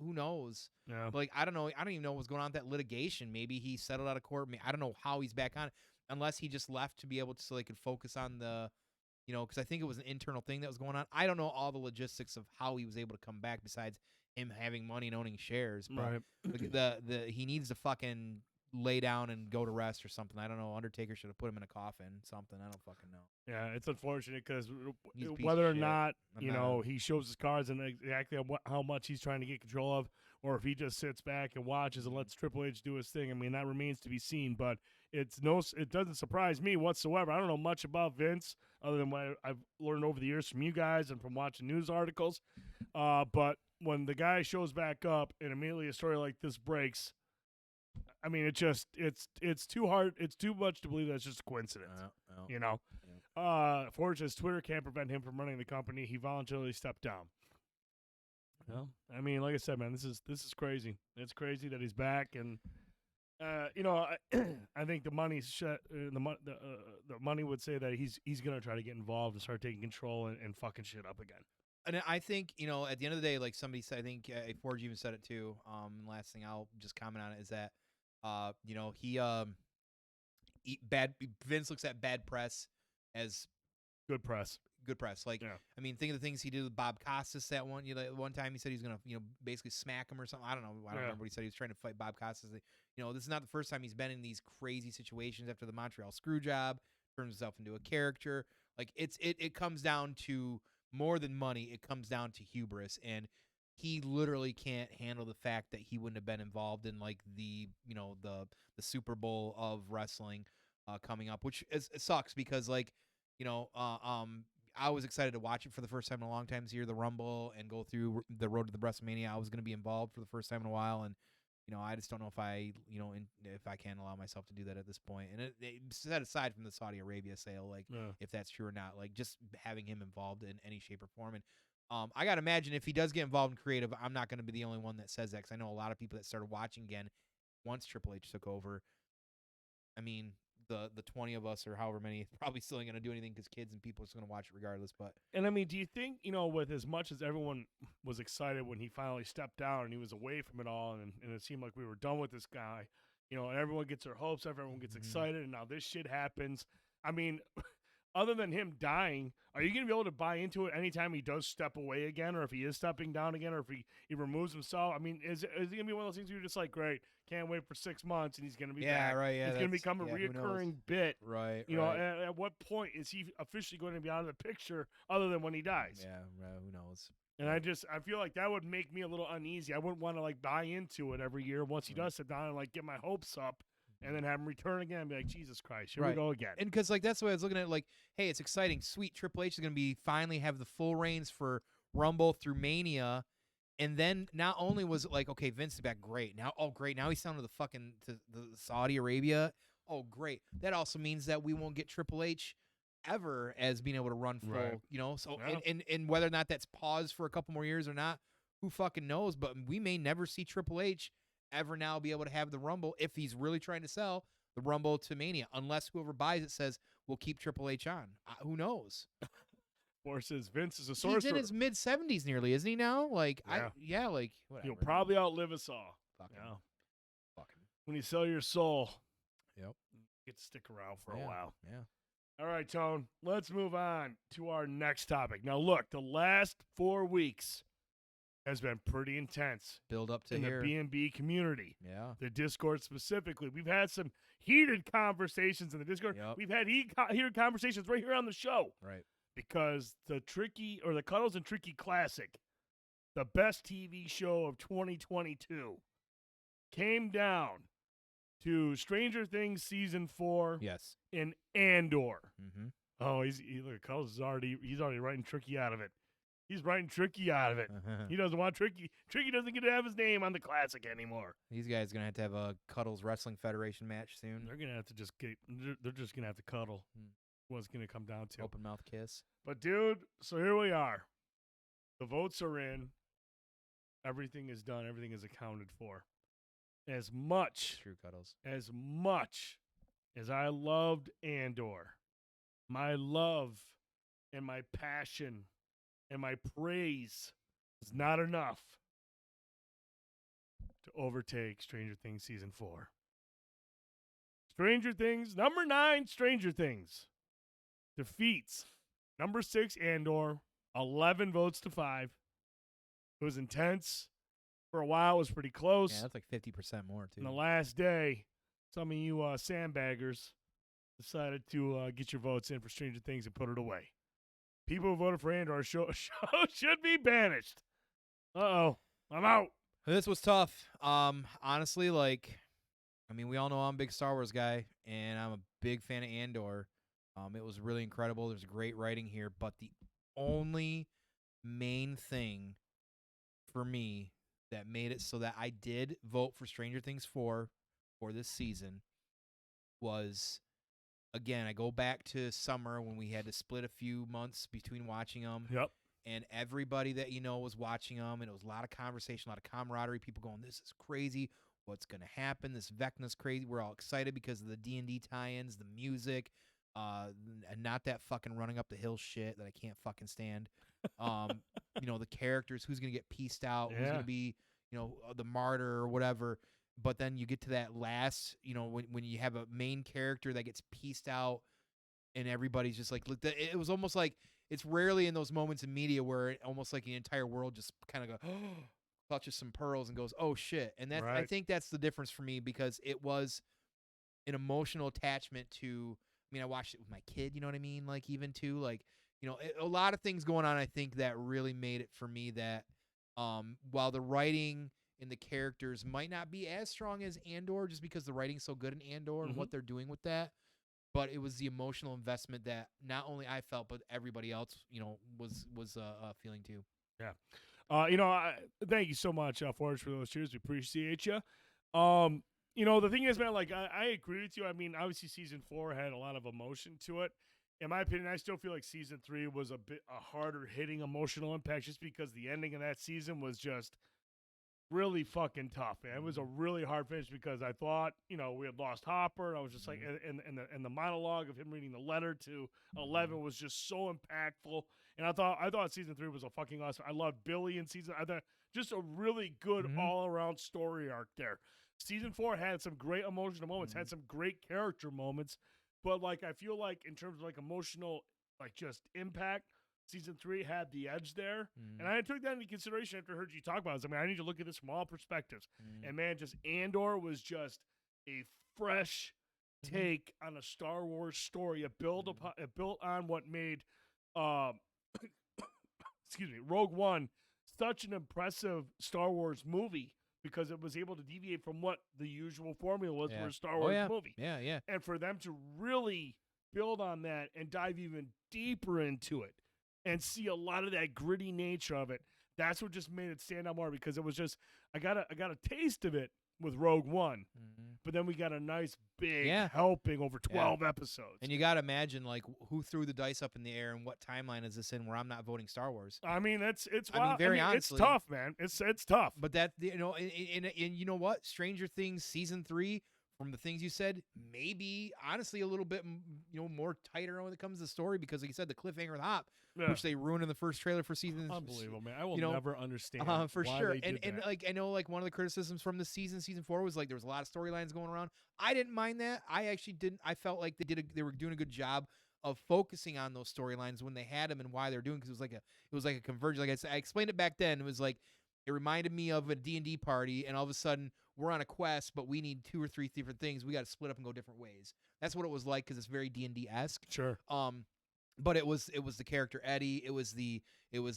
who knows? Yeah. I don't know. I don't even know what's going on with that litigation. Maybe he settled out of court. I don't know how he's back on, unless he just left to be able to, so they could focus on the, because I think it was an internal thing that was going on. I don't know all the logistics of how he was able to come back besides him having money and owning shares. But right. He needs to fucking lay down and go to rest or something. I don't know. Undertaker should have put him in a coffin, something. I don't fucking know. Yeah, it's unfortunate because whether or not, he shows his cards and exactly how much he's trying to get control of, or if he just sits back and watches and lets Triple H do his thing, that remains to be seen. But it doesn't surprise me whatsoever. I don't know much about Vince other than what I've learned over the years from you guys and from watching news articles. But when the guy shows back up and immediately a story like this breaks, it's too hard. It's too much to believe that's just a coincidence. Yeah. Ford says Twitter can't prevent him from running the company. He voluntarily stepped down. Well, like I said, man, this is crazy. It's crazy that he's back, and I think the money's the money would say that he's gonna try to get involved and start taking control and fucking shit up again. And I think, at the end of the day, like somebody said, I think Forge even said it too. Last thing I'll just comment on it is that, Vince looks at bad press as Good press. good press. Like, Yeah. I mean, think of the things he did with Bob Costas that one time he said he was gonna, basically smack him or something. I don't know. I don't remember what he said. He was trying to fight Bob Costas. This is not the first time he's been in these crazy situations after the Montreal screw job, turns himself into a character. Like it comes down to more than money. It comes down to hubris, and he literally can't handle the fact that he wouldn't have been involved in like the Super Bowl of wrestling coming up, which it sucks because like I was excited to watch it for the first time in a long time this year, the Rumble, and go through the road to the WrestleMania. I was going to be involved for the first time in a while, and I just don't know if I can allow myself to do that at this point. And it set aside from the Saudi Arabia sale, like if that's true or not, like just having him involved in any shape or form. And I got to imagine if he does get involved in creative, I'm not going to be the only one that says that, because I know a lot of people that started watching again once Triple H took over. I mean, the 20 of us or however many probably still ain't going to do anything because kids and people are just going to watch it regardless. But And I mean, do you think, with as much as everyone was excited when he finally stepped down and he was away from it all, and it seemed like we were done with this guy, and everyone gets their hopes up, everyone gets excited, and now this shit happens. I mean, other than him dying, are you going to be able to buy into it anytime he does step away again, or if he is stepping down again, or if he removes himself? I mean, is it going to be one of those things where you're just like, great, can't wait for 6 months, and he's going to be back. Right, yeah. It's going to become a reoccurring bit. Right, At what point is he officially going to be out of the picture other than when he dies? Yeah, who knows? And I feel like that would make me a little uneasy. I wouldn't want to like buy into it every year once he does sit down and like get my hopes up, and then have him return again and be like, Jesus Christ, here we go again. And because like that's the way I was looking at it, like, hey, it's exciting, sweet. Triple H is going to be finally have the full reins for Rumble through Mania, and then not only was it like, okay, Vince is back, great. Now he's down to the Saudi Arabia. Oh, great. That also means that we won't get Triple H ever as being able to run full, Right. So and whether or not that's paused for a couple more years or not, who fucking knows? But we may never see Triple H ever now be able to have the Rumble if he's really trying to sell the Rumble to Mania, unless whoever buys it says we'll keep Triple H on. Who knows? Or says Vince is a sorcerer. He's in his mid-70s nearly, isn't he now? Like, like whatever. He'll probably outlive us all. Fucking. When you sell your soul, yep, you get to stick around for a while. Yeah. All right, Tone, let's move on to our next topic. Now, look, the last 4 weeks has been pretty intense. Build up to in here. the B&B community. Yeah. The Discord specifically. We've had some heated conversations in the Discord. Yep. We've had heated conversations right here on the show. Right. Because the Cuddles and Tricky Classic, the best TV show of 2022, came down to Stranger Things Season 4 Yes. in Andor. Mm-hmm. Oh, look, Cuddles is already writing Tricky out of it. He's writing Tricky out of it. He doesn't want Tricky. Tricky doesn't get to have his name on the classic anymore. These guys are going to have a Cuddles Wrestling Federation match soon. They're going to have to they're just going to have to cuddle. What's going to come down to. Open mouth kiss. But, dude, so here we are. The votes are in. Everything is done. Everything is accounted for. As much as I loved Andor, my love and my passion and my praise is not enough to overtake Stranger Things Season 4. Stranger Things, number 9, Stranger Things, defeats number 6, Andor, 11 votes to 5. It was intense. For a while, it was pretty close. Yeah, that's like 50% more, too. And the last day, some of you sandbaggers decided to get your votes in for Stranger Things and put it away. People who voted for Andor show should be banished. Uh-oh. I'm out. This was tough. Honestly, we all know I'm a big Star Wars guy, and I'm a big fan of Andor. It was really incredible. There's great writing here, but the only main thing for me that made it so that I did vote for Stranger Things 4 for this season was, again, I go back to summer when we had to split a few months between watching them. Yep. And everybody that was watching them, and it was a lot of conversation, a lot of camaraderie, people going, this is crazy. What's going to happen? This Vecna's crazy. We're all excited because of the D&D tie-ins, the music, and not that fucking running up the hill shit that I can't fucking stand. The characters, who's gonna get pieced out, who's Yeah. gonna be, the martyr or whatever. But then you get to that last, when you have a main character that gets pieced out, and everybody's just like, it was almost like, it's rarely in those moments in media where almost like the entire world just kind of go, clutches some pearls and goes, oh shit. And I Right. think that's the difference for me, because it was an emotional attachment to. I mean, I watched it with my kid. You know what I mean? Like, even too, like, a lot of things going on. I think that really made it for me that, while the writing and the characters might not be as strong as Andor, just because the writing's so good in Andor and what they're doing with that, but it was the emotional investment that not only I felt, but everybody else, was feeling too. Yeah. Thank you so much, Forrest, for those cheers. We appreciate you. The thing is, man, like, I agree with you. I mean, obviously, season 4 had a lot of emotion to it. In my opinion, I still feel like season 3 was a harder hitting emotional impact, just because the ending of that season was just really fucking tough, man. It was a really hard finish, because I thought, we had lost Hopper, and I was just like, and the monologue of him reading the letter to 11 was just so impactful. And I thought season 3 was a fucking awesome. I loved Billy in season. I thought just a really good all around story arc there. Season 4 had some great emotional moments, had some great character moments, but like, I feel like in terms of like emotional, like, just impact, season 3 had the edge there. And I took that into consideration after I heard you talk about it. I mean, I need to look at this from all perspectives. And man, just Andor was just a fresh take on a Star Wars story. It built on what made excuse me, Rogue One such an impressive Star Wars movie, because it was able to deviate from what the usual formula was for a Star Wars movie. Yeah, yeah. And for them to really build on that and dive even deeper into it and see a lot of that gritty nature of it, that's what just made it stand out more, because it was just, I got a taste of it with Rogue One, but then we got a nice big helping over 12 episodes. And you got to imagine, like, who threw the dice up in the air, and what timeline is this in where I'm not voting Star Wars? I mean, it's very honestly, it's tough, man. It's tough. But that, and you know what? Stranger Things season 3, from the things you said, maybe honestly a little bit, more tighter when it comes to the story, because like you said, the cliffhanger with Hop, which they ruined in the first trailer for season. Unbelievable, man. I will never understand for why sure. They did and that. like, I know, like, one of the criticisms from the season 4 was like there was a lot of storylines going around. I didn't mind that. I actually didn't. I felt like they were doing a good job of focusing on those storylines when they had them and why they're doing, because it was like a convergence. Like I said, I explained it back then. It was like, it reminded me of a D&D party, and all of a sudden we're on a quest, but we need 2 or 3 different things. We got to split up and go different ways. That's what it was like, because it's very D&D-esque. Sure. But it was the character Eddie. It was the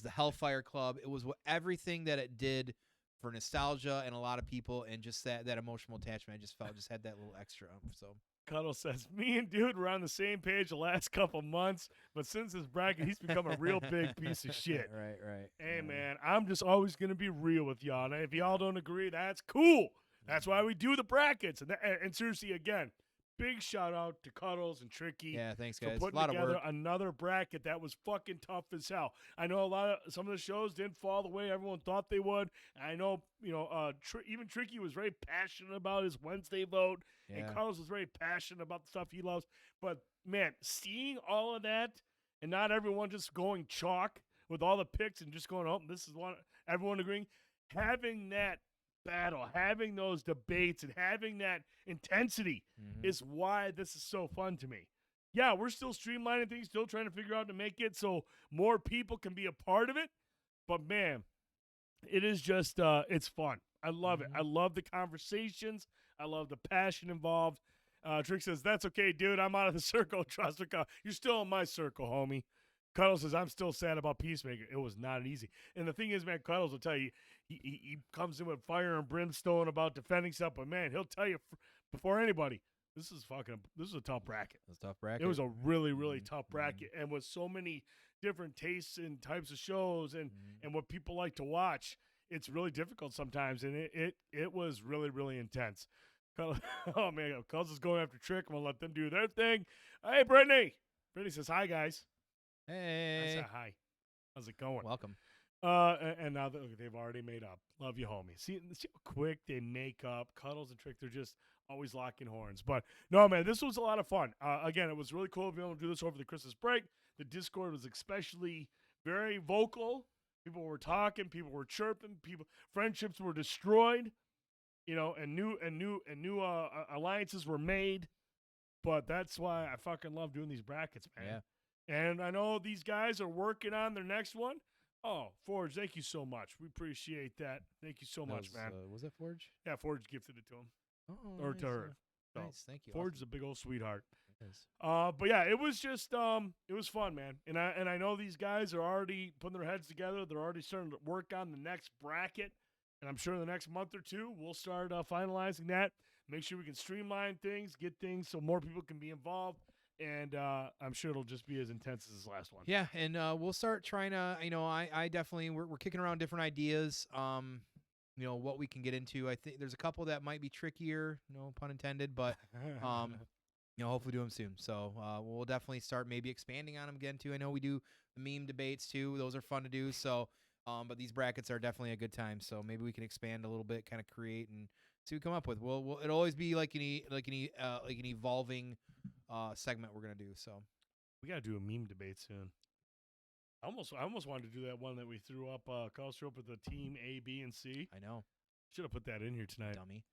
Hellfire Club. It was everything that it did for nostalgia and a lot of people, and just that emotional attachment. I just felt just had that little extra. So Cuddles says, me and Dude were on the same page the last couple months, but since this bracket, he's become a real big piece of shit. Right. Hey, man, I'm just always going to be real with y'all. And if y'all don't agree, that's cool. That's why we do the brackets. And seriously, again, big shout out to Cuddles and Tricky. Yeah, thanks, for guys. putting A lot together of work. another bracket that was fucking tough as hell. I know some of the shows didn't fall the way everyone thought they would. And I know, even Tricky was very passionate about his Wednesday vote, and Cuddles was very passionate about the stuff he loves. But man, seeing all of that and not everyone just going chalk with all the picks and just going, oh, this is one, everyone agreeing, having that battle, having those debates, and having that intensity is why this is so fun to me. Yeah, we're still streamlining things, still trying to figure out to make it so more people can be a part of it. But man, it is just, it's fun. I love it. I love the conversations. I love the passion involved. Trick says, that's okay, dude. I'm out of the circle. Trust me. You're still in my circle, homie. Cuddles says, I'm still sad about Peacemaker. It was not easy. And the thing is, man, Cuddles will tell you, he comes in with fire and brimstone about defending stuff, but man, he'll tell you before anybody, this is a tough bracket. It was a tough bracket. It was a really, really tough bracket. And with so many different tastes and types of shows and what people like to watch, it's really difficult sometimes. And it was really, really intense. Oh, man, Cuddles is going after Trick. I'm going to let them do their thing. Hey, Brittany. Brittany says, hi, guys. Hey. I said hi. How's it going? Welcome. And now they've already made up. Love you, homie. See how quick they make up. Cuddles and Trick, they're just always locking horns. But no, man, this was a lot of fun. Again, it was really cool to be able to do this over the Christmas break. The Discord was especially very vocal. People were talking. People were chirping. Friendships were destroyed. And new alliances were made. But that's why I fucking love doing these brackets, man. Yeah. And I know these guys are working on their next one. Oh, Forge, thank you so much. We appreciate that. Thank you so much, man. Was that Forge? Yeah, Forge gifted it to him. Oh, Or nice, to her. So, nice, thank you. Forge is a big old sweetheart. Yes. But yeah, it was just it was fun, man. And I know these guys are already putting their heads together. They're already starting to work on the next bracket. And I'm sure in the next month or two, we'll start finalizing that. Make sure we can streamline things, get things so more people can be involved. And I'm sure it'll just be as intense as this last one. Yeah, and we'll start trying to, I definitely, we're kicking around different ideas, what we can get into. I think there's a couple that might be trickier, no pun intended, but, hopefully do them soon. So we'll definitely start maybe expanding on them again, too. I know we do the meme debates, too. Those are fun to do. So, but these brackets are definitely a good time. So maybe we can expand a little bit, kind of create and see what we come up with. It'll always be like an evolving segment we're gonna do. So we gotta do a meme debate soon. I almost wanted to do that one that we threw up. Carl threw up with the team A, B, and C. I know. Should have put that in here tonight. Dummy.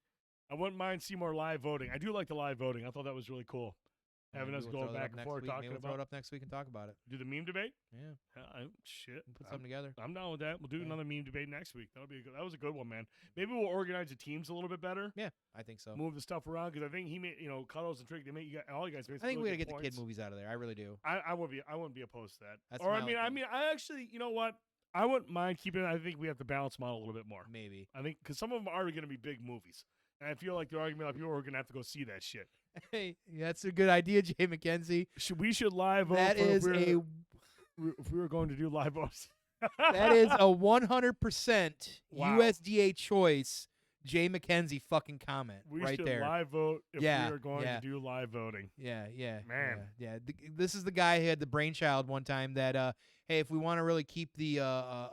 I wouldn't mind see more live voting. I do like the live voting. I thought that was really cool. Having us go back and forth talking about. Throw it up next week and talk about it. Do the meme debate? Yeah. Shit. Put something together. I'm down with that. We'll do another meme debate next week. That was a good one, man. Maybe we'll organize the teams a little bit better. Yeah, I think so. Move the stuff around because I think he made Cuddles and Trick. They make all you guys. I think we gotta get the kid movies out of there. I really do. I wouldn't be opposed to that. That's I actually, you know what? I wouldn't mind keeping it. I think we have to balance them out a little bit more. Maybe. I think because some of them are going to be big movies. And I feel like there are going to be people who are going to have to go see that shit. Hey, that's a good idea, Jay McKenzie. We should live vote. That is if we were going to do live votes. That is a 100% Wow. USDA choice. Jay McKenzie fucking comment We right should there. live vote if Yeah, we are going yeah. to do live voting. Yeah, Man. yeah. This is the guy who had the brainchild one time that, hey, if we want to really keep the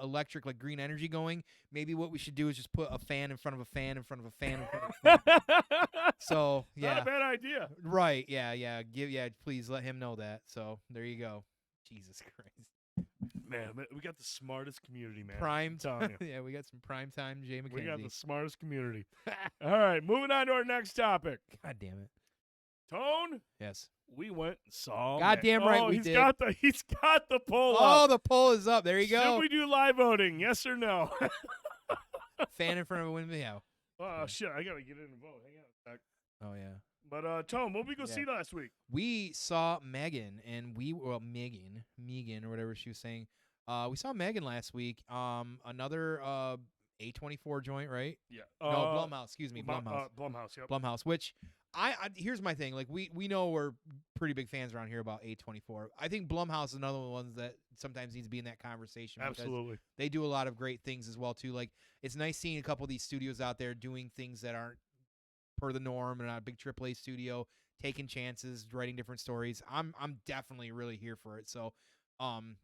electric, like green energy going, maybe what we should do is just put a fan in front of a fan in front of a fan in front of a fan. So, yeah. Not a bad idea. Right, yeah. Please let him know that. So, there you go. Jesus Christ. Man, we got the smartest community, man. Prime time. Yeah, we got some prime time Jay McKenzie. We got the smartest community. All right, moving on to our next topic. God damn it. Tone? Yes. We went and saw. Goddamn right we he's did. He's got the poll Oh, up. the poll is up. There you go. Should we do live voting? Yes or no? Fan in front of a window. Yeah. Oh, shit. I got to get in and vote. Hang on a sec. Oh, yeah. But, Tone, what did we go see last week? We saw Megan, and Megan, or whatever she was saying. We saw Megan last week. Another A24 joint, right? Yeah. No, Blumhouse. Excuse me, Blumhouse. Blumhouse, yep. Blumhouse, which I here's my thing. Like we know we're pretty big fans around here about A24. I think Blumhouse is another one of the ones that sometimes needs to be in that conversation. Absolutely. They do a lot of great things as well too. Like it's nice seeing a couple of these studios out there doing things that aren't per the norm and not a big AAA studio, taking chances, writing different stories. I'm definitely really here for it. So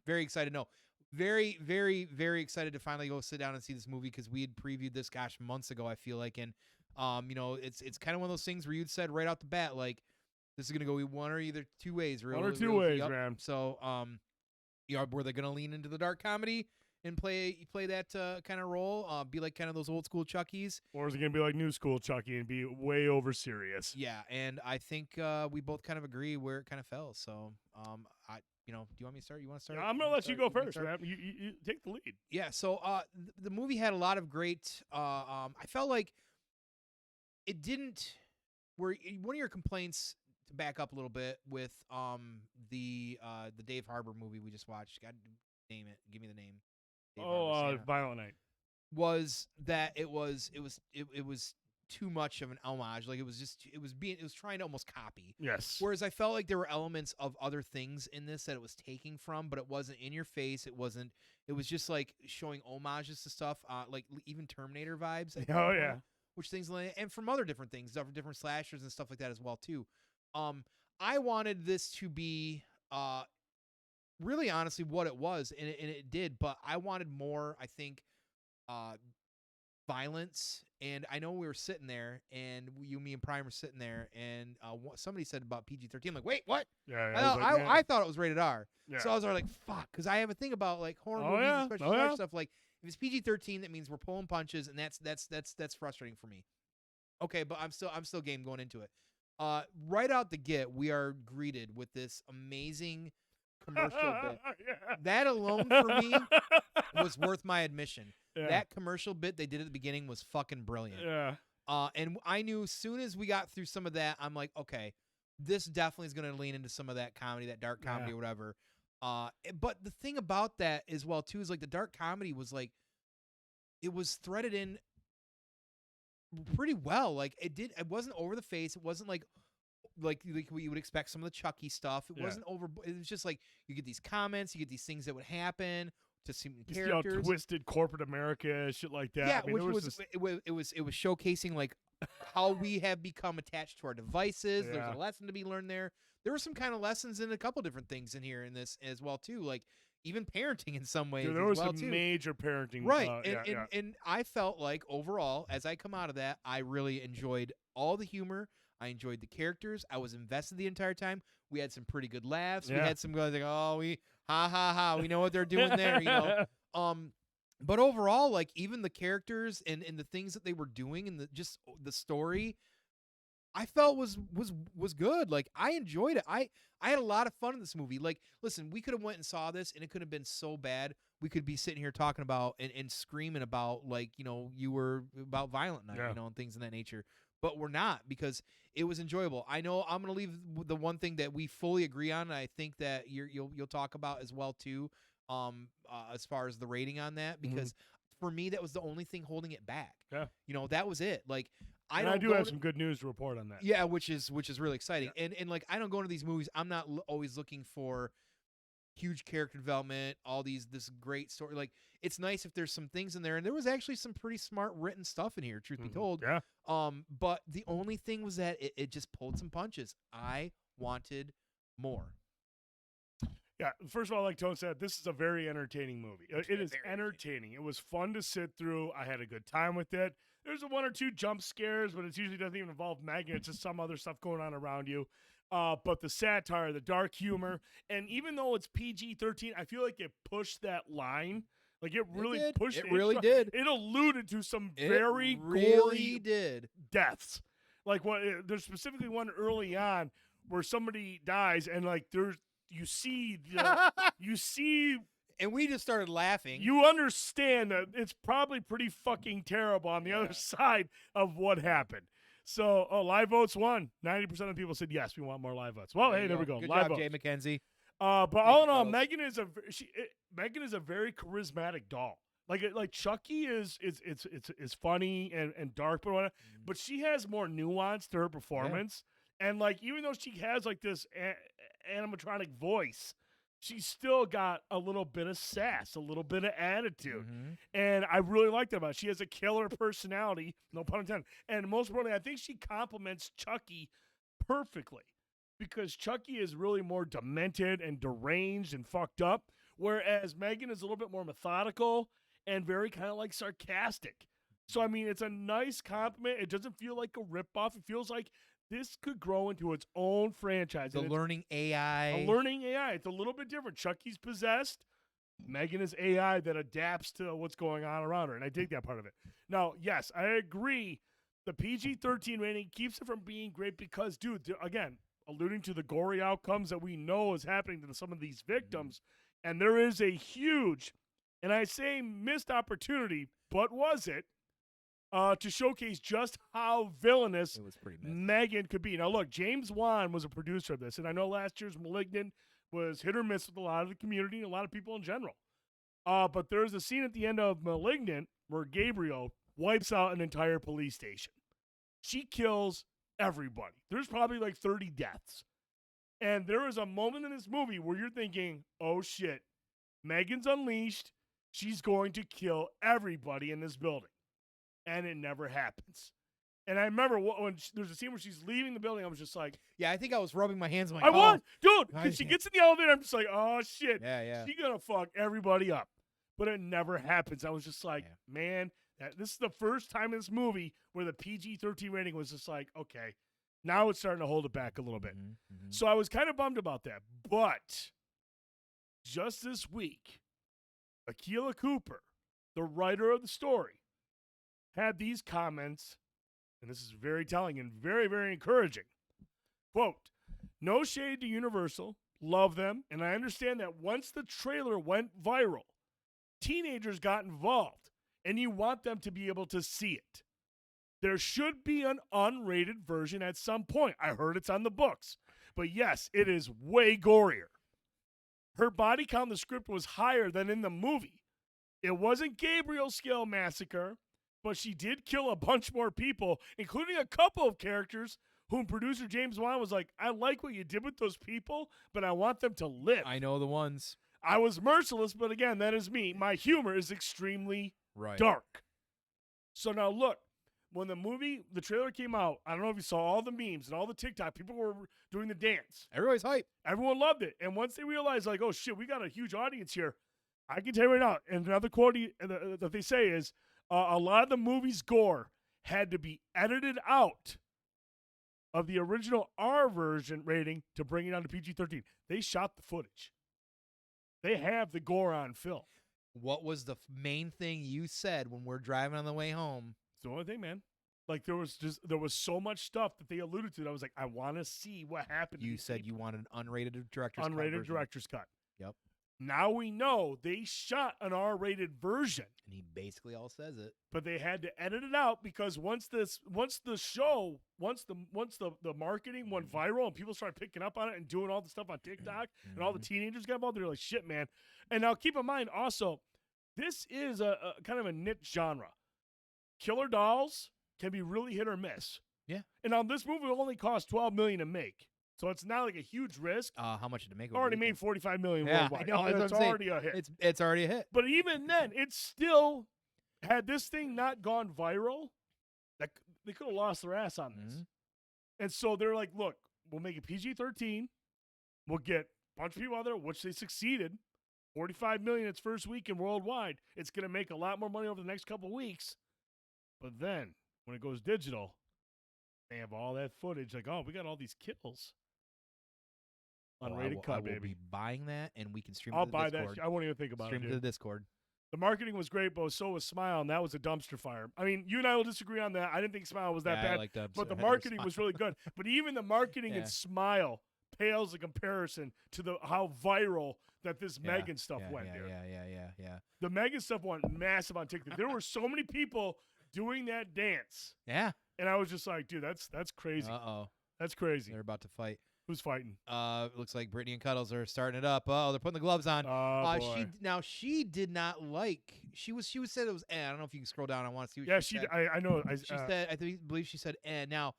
very excited. No. Very, very, very excited to finally go sit down and see this movie because we had previewed this, months ago, I feel like. And, it's kind of one of those things where you'd said right out the bat, like, this is going to go one or either two ways. One or two ways, yep. man. So, were they going to lean into the dark comedy and play that kind of role, be like kind of those old school Chuckies? Or is it going to be like new school Chucky and be way over serious? Yeah, and I think we both kind of agree where it kind of fell. So, do you want me to start? You want to start? Yeah, I'm going to let you go first, man. You take the lead. Yeah, so the movie had a lot of great I felt like it didn't one of your complaints, to back up a little bit, with the Dave Harbour movie we just watched. God, name it. Give me the name. Violent Night. Was that it was too much of an homage. Like it was trying to almost copy. Yes. Whereas I felt like there were elements of other things in this that it was taking from, but it wasn't in your face. It was just like showing homages to stuff, like even Terminator vibes. Oh yeah. Which things, and from other different things, different slashers and stuff like that as well too. I wanted this to be really honestly what it was, and it did, but I wanted more, I think, violence. And I know we were sitting there, and me, and Prime were sitting there, and somebody said about PG-13. I'm like, wait, what? Yeah. I thought it was rated R. Yeah. So I was like, fuck, because I have a thing about like horror movies and special effects stuff. Like, if it's PG-13, that means we're pulling punches, and that's frustrating for me. Okay, but I'm still game going into it. Right out the gate, we are greeted with this amazing commercial bit. That alone for me was worth my admission. Yeah. That commercial bit they did at the beginning was fucking brilliant. Yeah. And I knew as soon as we got through some of that, I'm like, okay, this definitely is going to lean into some of that comedy, that dark comedy or whatever. But the thing about that as well too is like the dark comedy was like, it was threaded in pretty well. Like it wasn't over the face. It wasn't like we would expect some of the Chucky stuff. It wasn't over. It was just like you get these comments, you get these things that would happen to see characters. You see how twisted corporate America, shit like that. Yeah, I mean, it was showcasing like how we have become attached to our devices. Yeah. There's a lesson to be learned there. There were some kind of lessons in a couple different things in here in this as well too, like even parenting in some ways. There was some major parenting, right? And I felt like overall, as I come out of that, I really enjoyed all the humor. I enjoyed the characters. I was invested the entire time. We had some pretty good laughs. Yeah. We had some guys like, oh, we ha ha ha. We know what they're doing there, you know. But overall, like even the characters and the things that they were doing and the story, I felt was good. Like I enjoyed it. I had a lot of fun in this movie. Like, listen, we could have went and saw this and it could have been so bad. We could be sitting here talking about and screaming about like, you know, you were about Violent Night, you know, and things of that nature. But we're not, because it was enjoyable. I know I'm going to leave the one thing that we fully agree on, and I think that you'll talk about as well too, as far as the rating on that, because for me that was the only thing holding it back. Yeah, you know, that was it. Like I do have some good news to report on that. Yeah, which is really exciting. Yeah. And like I don't go into these movies. I'm not always looking for huge character development, this great story. Like it's nice if there's some things in there, and there was actually some pretty smart written stuff in here, truth be told. Yeah. But the only thing was that it just pulled some punches. I wanted more. Yeah, first of all, like Tone said, this is a very entertaining movie. It is entertaining. It was fun to sit through. I had a good time with it. There's one or two jump scares, but it usually doesn't even involve M3GAN. It's just some other stuff going on around you. But the satire, the dark humor, and even though it's PG-13, I feel like it pushed that line. Like it really pushed it. It really did. It alluded to some very gory deaths. Like there's specifically one early on where somebody dies, and like you see, and we just started laughing. You understand that it's probably pretty fucking terrible on the other side of what happened. So, live votes won. 90% of people said yes, we want more live votes. Well, there we go. Good live job, votes. Jay McKenzie. But all in all, M3GAN is a very charismatic doll. Like Chucky is funny and dark, but she has more nuance to her performance. Yeah. And like even though she has like this animatronic voice, she's still got a little bit of sass, a little bit of attitude. And I really like that about her. She has a killer personality, no pun intended. And most importantly, I think she complements Chucky perfectly, because Chucky is really more demented and deranged and fucked up, whereas M3GAN is a little bit more methodical and very kind of like sarcastic. So, I mean, it's a nice compliment. It doesn't feel like a ripoff. It feels like this could grow into its own franchise. The learning AI. A learning AI. It's a little bit different. Chucky's possessed. M3GAN is AI that adapts to what's going on around her, and I dig that part of it. Now, yes, I agree. The PG-13 rating keeps it from being great because, dude, again, alluding to the gory outcomes that we know is happening to some of these victims, and there is a huge, and I say missed opportunity, but was it, to showcase just how villainous M3GAN could be. Now, look, James Wan was a producer of this, and I know last year's Malignant was hit or miss with a lot of the community and a lot of people in general. But there's a scene at the end of Malignant where Gabriel wipes out an entire police station. She kills everybody. There's probably like 30 deaths. And there is a moment in this movie where you're thinking, oh shit, M3GAN's unleashed. She's going to kill everybody in this building. And it never happens. And I remember when there's a scene where she's leaving the building, I was just like... Yeah, I think I was rubbing my hands. I was! Dude, because she gets in the elevator, I'm just like, oh, shit. Yeah. She's going to fuck everybody up. But it never happens. I was just like, man, This is the first time in this movie where the PG-13 rating was just like, okay, now it's starting to hold it back a little bit. So I was kind of bummed about that. But just this week, Akilah Cooper, the writer of the story, had these comments, and this is very telling and very, very encouraging. Quote, "No shade to Universal, love them, and I understand that once the trailer went viral, teenagers got involved, and you want them to be able to see it. There should be an unrated version at some point. I heard it's on the books. But yes, it is way gorier. Her body count in the script was higher than in the movie. It wasn't Gabriel scale massacre, but she did kill a bunch more people, including a couple of characters whom producer James Wan was like, I like what you did with those people, but I want them to live. I know the ones. I was merciless, but again, that is me. My humor is extremely dark. So now look, when the trailer came out, I don't know if you saw all the memes and all the TikTok, people were doing the dance. Everybody's hype. Everyone loved it. And once they realized, like, oh shit, we got a huge audience here, I can tell you right now, and another quote that they say is, a lot of the movie's gore had to be edited out of the original R version rating to bring it down to PG-13. They shot the footage. They have the gore on film. What was the main thing you said when we're driving on the way home? It's the only thing, man. Like, there was so much stuff that they alluded to that I was like, I want to see what happened. You said you wanted an unrated director's cut. Unrated director's cut. Yep. Now we know they shot an R-rated version. And he basically all says it. But they had to edit it out because once the marketing went viral and people started picking up on it and doing all the stuff on TikTok and all the teenagers got involved, they're like, shit, man. And now keep in mind also, this is a kind of a niche genre. Killer dolls can be really hit or miss. Yeah. And now this movie only cost $12 million to make. So it's not like a huge risk. How much did it make? Already made $45 million yeah, worldwide. I know, it's already a hit. It's already a hit. But even then, it's still, had this thing not gone viral, they could have lost their ass on this. And so they're like, look, we'll make it PG-13. We'll get a bunch of people out there, which they succeeded. $45 million its first weekend worldwide. It's going to make a lot more money over the next couple of weeks. But then, when it goes digital, they have all that footage. Like, oh, we got all these kills. Unrated cut, baby. I will be buying that, and we can stream I'll it to the buy Discord. that. I won't even think about stream it. Stream to the Discord. The marketing was great, but so was Smile, and that was a dumpster fire. I mean, you and I will disagree on that. I didn't think Smile was that bad, but the marketing was really good. But even the marketing in Smile pales in comparison to how viral that this M3GAN stuff went, dude. Yeah. The M3GAN stuff went massive on TikTok. There were so many people doing that dance. Yeah. And I was just like, dude, that's crazy. Uh-oh. That's crazy. They're about to fight. Who's fighting? Looks like Brittany and Cuddles are starting it up. Oh, they're putting the gloves on. Oh, boy. She did not like. She said it was. I don't know if you can scroll down. I want to see what yeah, she said. I know. She said. I believe she said. Now,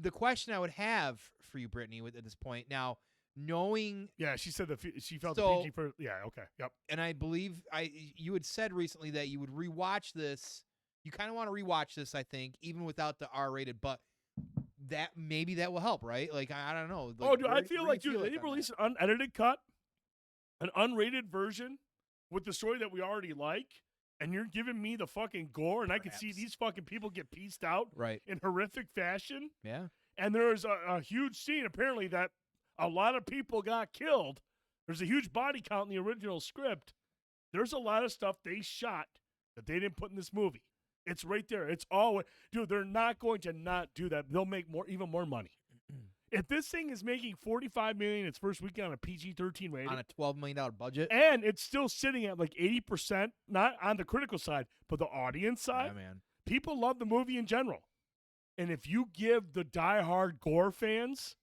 the question I would have for you, Brittany, at this point now, knowing. Yeah, she said that she felt the PG first. Yeah. Okay. Yep. And I believe you had said recently that you would rewatch this. You kind of want to rewatch this, I think, even without the R-rated, but. That maybe that will help, right? Like I don't know. Like, dude, I feel like they release an unedited cut, an unrated version with the story that we already like, and you're giving me the fucking gore, and I can see these fucking people get pieced out in horrific fashion. Yeah. And there's a huge scene apparently that a lot of people got killed. There's a huge body count in the original script. There's a lot of stuff they shot that they didn't put in this movie. It's right there. It's all, dude. They're not going to not do that. They'll make even more money. If this thing is making $45 million its first weekend on a PG-13 rating, on a $12 million budget, and it's still sitting at like 80%, not on the critical side, but the audience side. Yeah, man. People love the movie in general, and if you give the diehard gore fans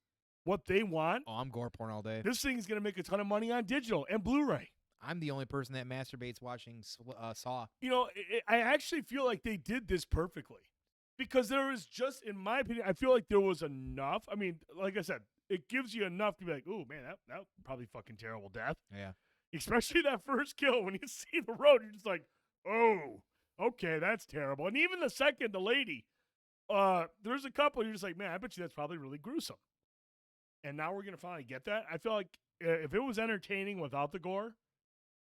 what they want, I'm gore porn all day. This thing is going to make a ton of money on digital and Blu-ray. I'm the only person that masturbates watching Saw. You know, I actually feel like they did this perfectly because there is just, in my opinion, I feel like there was enough. I mean, like I said, it gives you enough to be like, oh, man, that probably fucking terrible death. Yeah. Especially that first kill when you see the road, you're just like, oh, okay, that's terrible. And even the second, the lady, there's a couple, you're just like, man, I bet you that's probably really gruesome. And now we're going to finally get that. I feel like if it was entertaining without the gore,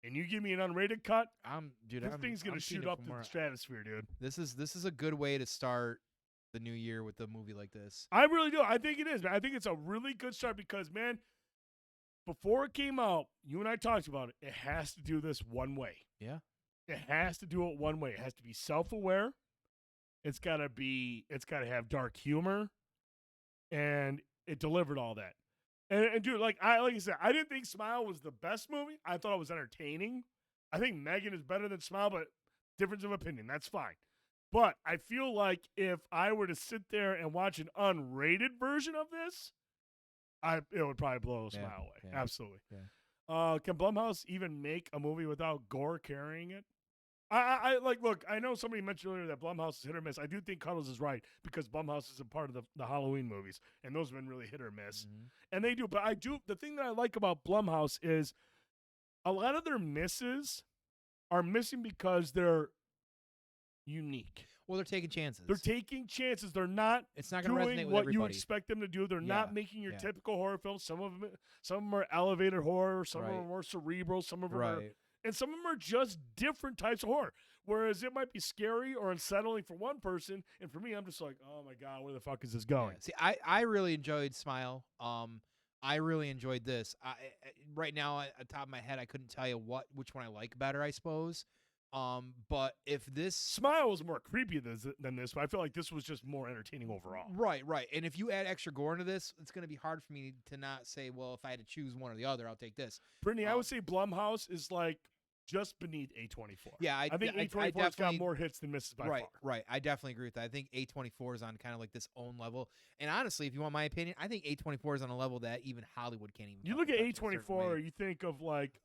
and you give me an unrated cut, Dude, this thing's gonna shoot up to the stratosphere, dude. This is a good way to start the new year with a movie like this. I really do. I think it is, man. I think it's a really good start because, man, before it came out, you and I talked about it. It has to do this one way. Yeah. It has to do it one way. It has to be self-aware. It's gotta have dark humor, and it delivered all that. And dude, like I said, I didn't think Smile was the best movie. I thought it was entertaining. I think M3GAN is better than Smile, but difference of opinion. That's fine. But I feel like if I were to sit there and watch an unrated version of this, it would probably blow Smile away. Yeah. Absolutely. Yeah. Can Blumhouse even make a movie without gore carrying it? I look, I know somebody mentioned earlier that Blumhouse is hit or miss. I do think Cuddles is right because Blumhouse is a part of the Halloween movies, and those have been really hit or miss. Mm-hmm. And they do, but the thing that I like about Blumhouse is a lot of their misses are missing because they're unique. Well, they're taking chances. They're taking chances. They're not. It's not going to resonate doing with what everybody. you expect them to do. They're not making your typical horror films. Some of them are elevated horror. Some of them are more cerebral. Some of them are, and some of them are just different types of horror. Whereas it might be scary or unsettling for one person, and for me, I'm just like, oh my god, where the fuck is this going? Yeah. See, I really enjoyed Smile. I really enjoyed this. Right now, at the top of my head, I couldn't tell you which one I like better. I suppose. But if this Smile was more creepy than this, but I feel like this was just more entertaining overall. Right. And if you add extra gore into this, it's going to be hard for me to not say, well, if I had to choose one or the other, I'll take this. Brittany, I would say Blumhouse is like just beneath A24. Yeah, I think A24's got more hits than misses by far. Right. I definitely agree with that. I think A24 is on kind of like this own level. And honestly, if you want my opinion, I think A24 is on a level that even Hollywood can't even. You look at A24, you think of like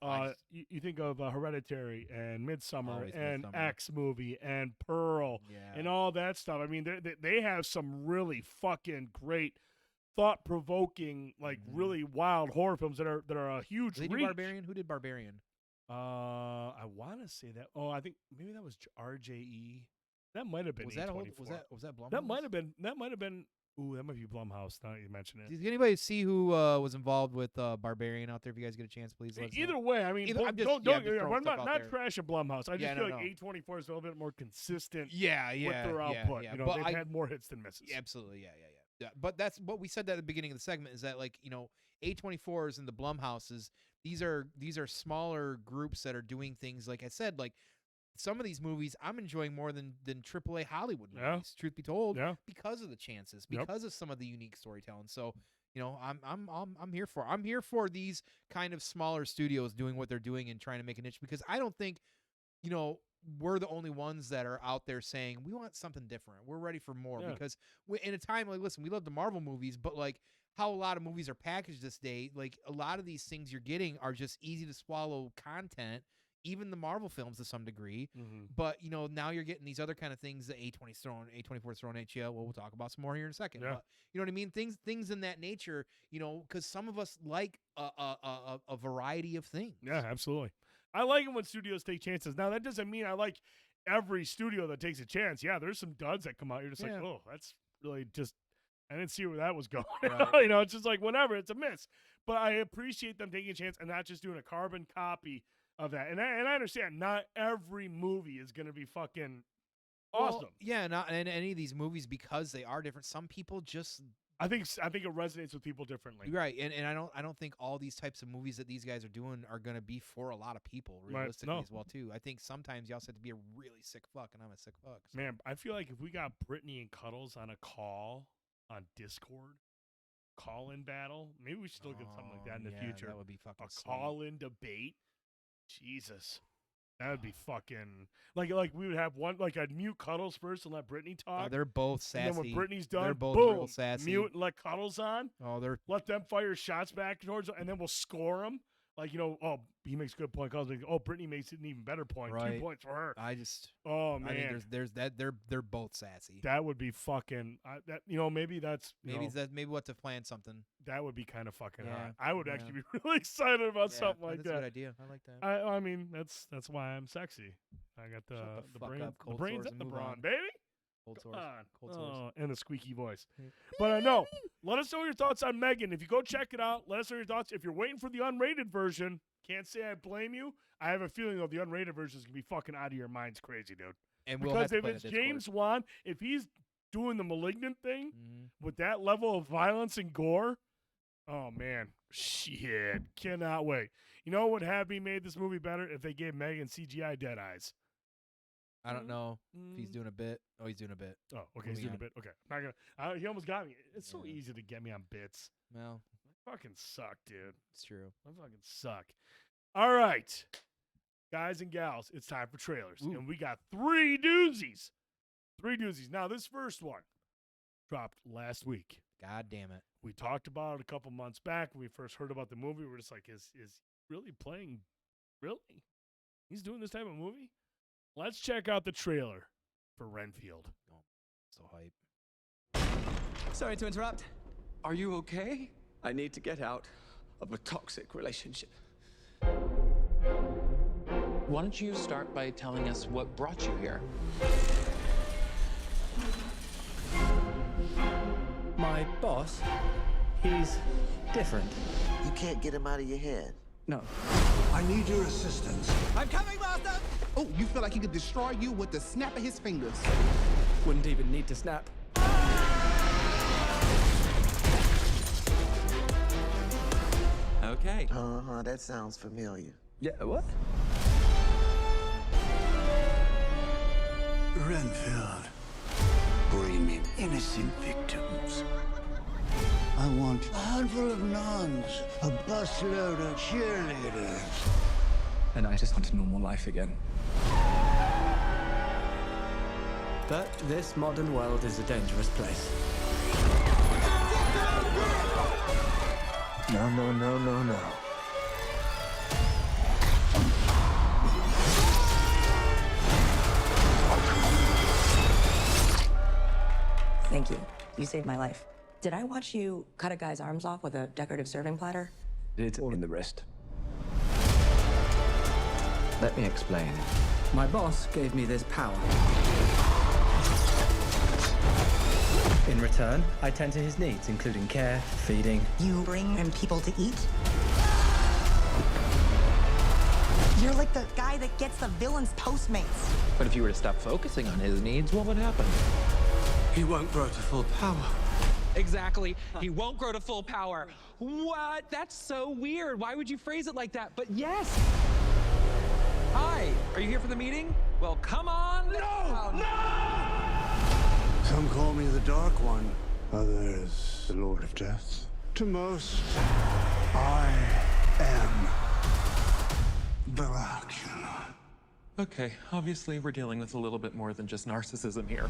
you think of Hereditary and Midsommar and X movie and Pearl and all that stuff. I mean, they have some really fucking great, thought-provoking, like really wild horror films that are a huge reach. Barbarian? Who did Barbarian? I want to say that. Oh, I think maybe that was RJE. That might have been. Was that Blumhouse? That might have been. Ooh, that might be Blumhouse. Now that you mention it. Did anybody see who was involved with Barbarian out there? If you guys get a chance, please. Let us Either know. way, I mean, I'm not trashing Blumhouse. I just feel like A24 is a little bit more consistent. With their output. You know, they've had more hits than misses. Absolutely, yeah. But that's what we said at the beginning of the segment is that, like, you know, A24s and the Blumhouses. These are smaller groups that are doing things, like I said, like some of these movies I'm enjoying more than AAA Hollywood movies, truth be told, because of the chances, because of some of the unique storytelling. So, you know, I'm here for these kind of smaller studios doing what they're doing and trying to make a niche, because I don't think, you know, we're the only ones that are out there saying we want something different. We're ready for more because in a time like, listen, we love the Marvel movies, but like how a lot of movies are packaged this day, like a lot of these things you're getting are just easy to swallow content, even the Marvel films to some degree. But, you know, now you're getting these other kind of things that A24's throwing, HBO. Well, we'll talk about some more here in a second. But, you know what I mean? Things in that nature, you know, because some of us like a variety of things. Yeah, absolutely. I like it when studios take chances. Now, that doesn't mean I like every studio that takes a chance. Yeah, there's some duds that come out. You're just like, oh, that's really just, I didn't see where that was going. You know, it's just like, whatever, it's a miss. But I appreciate them taking a chance and not just doing a carbon copy of that. And I understand not every movie is going to be fucking awesome. Well, yeah, not in any of these movies, because they are different. Some people just... I think it resonates with people differently. Right, and I don't think all these types of movies that these guys are doing are going to be for a lot of people realistically as well too. I think sometimes you also have to be a really sick fuck, and I'm a sick fuck. So. Man, I feel like if we got Brittany and Cuddles on a call on Discord, call-in battle, maybe we should look at something like that in the future. That would be fucking a call-in debate. Jesus. That would be fucking like we would have one, like I'd mute Cuddles first and let Brittany talk. They're both sassy. And then when Brittany's done, they're both boom, real sassy. Mute and let Cuddles on. Let them fire shots back towards, and then we'll score them. Like, you know, oh, he makes a good point. Cuddles makes, oh, Brittany makes it an even better point. 2 points for her. Oh man, I think there's that they're both sassy. That would be fucking. That, you know, maybe that's maybe what to plan something. That would be kind of fucking hot. I would actually be really excited about something like that. That's a good idea. I like that. I mean, that's why I'm sexy. I got the brains and the brawn, baby. Cold Come sores. on. Cold sores. And a squeaky voice. But no, let us know your thoughts on M3GAN. If you go check it out, let us know your thoughts. If you're waiting for the unrated version, can't say I blame you. I have a feeling though the unrated version is gonna be fucking out of your minds crazy, dude. And we'll Because have to if play it's the Discord. James Wan, if he's doing the Malignant thing Mhm. with that level of violence and gore, oh man, shit, cannot wait. You know what would have me made this movie better if they gave M3GAN CGI dead eyes. I don't know if he's doing a bit. Oh, he's doing a bit. Oh, okay, he's Moving doing a on. bit. Okay, I'm not gonna. He almost got me. It's so Yeah. easy to get me on bits. Well, I fucking suck, dude. it's true. I fucking suck. All right, guys and gals, it's time for trailers, Ooh. and we got 3 doozies. 3 doozies. Now, this first one dropped last week. God damn it. We talked about it a couple months back when we first heard about the movie. We were just like, is really playing? Really? He's doing this type of movie? Let's check out the trailer for Renfield. Oh, so hype. Sorry to interrupt. Are you okay? I need to get out of a toxic relationship. Why don't you start by telling us what brought you here? My boss, he's different. You can't get him out of your head. No. I need your assistance. I'm coming, Master! Oh, you feel like he could destroy you with the snap of his fingers. Wouldn't even need to snap. Okay. That sounds familiar. Yeah, what? Renfield, bring me innocent victims. I want a handful of nuns, a busload of cheerleaders. And I just want a normal life again. But this modern world is a dangerous place. No, no, no, no, no. Thank you. You saved my life. Did I watch you cut a guy's arms off with a decorative serving platter? It's all in the wrist. Let me explain. My boss gave me this power. In return, I tend to his needs, including care, feeding. You bring him people to eat? You're like the guy that gets the villain's Postmates. But if you were to stop focusing on his needs, what would happen? He won't grow to full power. Exactly. He won't grow to full power. What? That's so weird. Why would you phrase it like that? But yes. Hi. Are you here for the meeting? Well, come on. No! Some call me the Dark One, others the Lord of Death. To most, I am Dracula. Okay, obviously we're dealing with a little bit more than just narcissism here.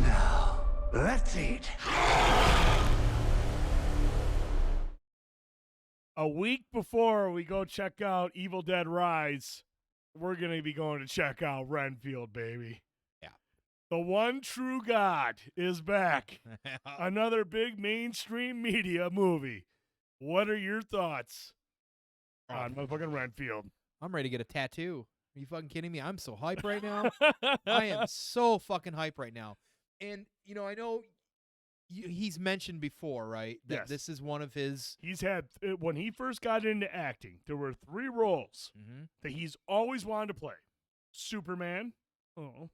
Now, let's eat. A week before we go check out Evil Dead Rise, we're going to be going to check out Renfield, baby. Yeah. The one true God is back. Another big mainstream media movie. What are your thoughts on motherfucking Renfield? I'm ready to get a tattoo. Are you fucking kidding me? I'm so hype right now. I am so fucking hype right now. And, you know, I know he's mentioned before, right? That Yes. this is one of his. He's had, when he first got into acting, there were 3 roles that he's always wanted to play. Superman. Oh.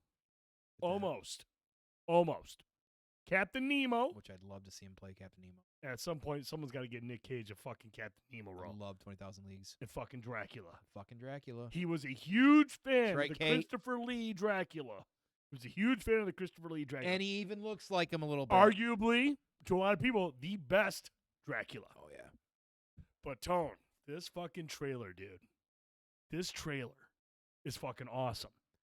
Almost. Captain Nemo. Which I'd love to see him play Captain Nemo. At some point, someone's got to get Nick Cage a fucking Captain Nemo role. I love 20,000 Leagues. And fucking Dracula. Fucking Dracula. He was a huge fan That's right, of the Kate. Christopher Lee Dracula. He was a huge fan of the Christopher Lee Dracula. And he even looks like him a little bit. Arguably, to a lot of people, the best Dracula. Oh, yeah. But Tone, this fucking trailer, dude. This trailer is fucking awesome.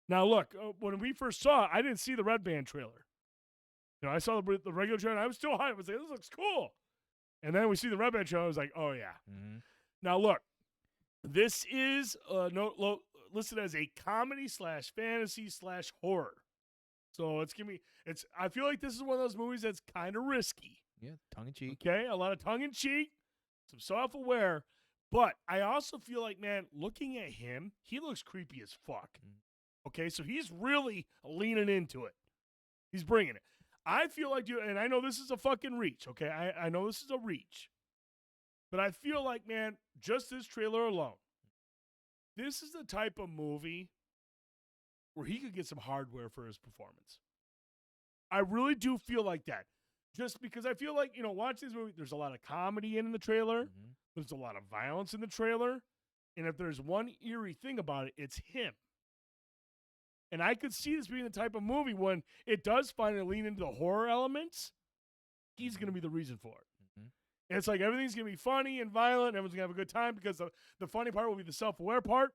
Now, look, when we first saw it, I didn't see the Red Band trailer. You know, I saw the regular trailer, and I was still hyped. I was like, this looks cool. And then we see the Red Band trailer, I was like, oh, yeah. Mm-hmm. Now, look, this is listed as a comedy / fantasy / horror. So I feel like this is one of those movies that's kind of risky. Yeah, tongue in cheek. Okay, a lot of tongue in cheek, some self-aware. But I also feel like, man, looking at him, he looks creepy as fuck. Okay, so he's really leaning into it. He's bringing it. I feel like, dude, and I know this is a fucking reach, okay? I know this is a reach. But I feel like, man, just this trailer alone, this is the type of movie where he could get some hardware for his performance. I really do feel like that. Just because I feel like, watch this movie, there's a lot of comedy in the trailer. Mm-hmm. There's a lot of violence in the trailer. And if there's one eerie thing about it, it's him. And I could see this being the type of movie when it does finally lean into the horror elements, he's going to be the reason for it. Mm-hmm. And it's like everything's going to be funny and violent, and everyone's going to have a good time because the funny part will be the self-aware part.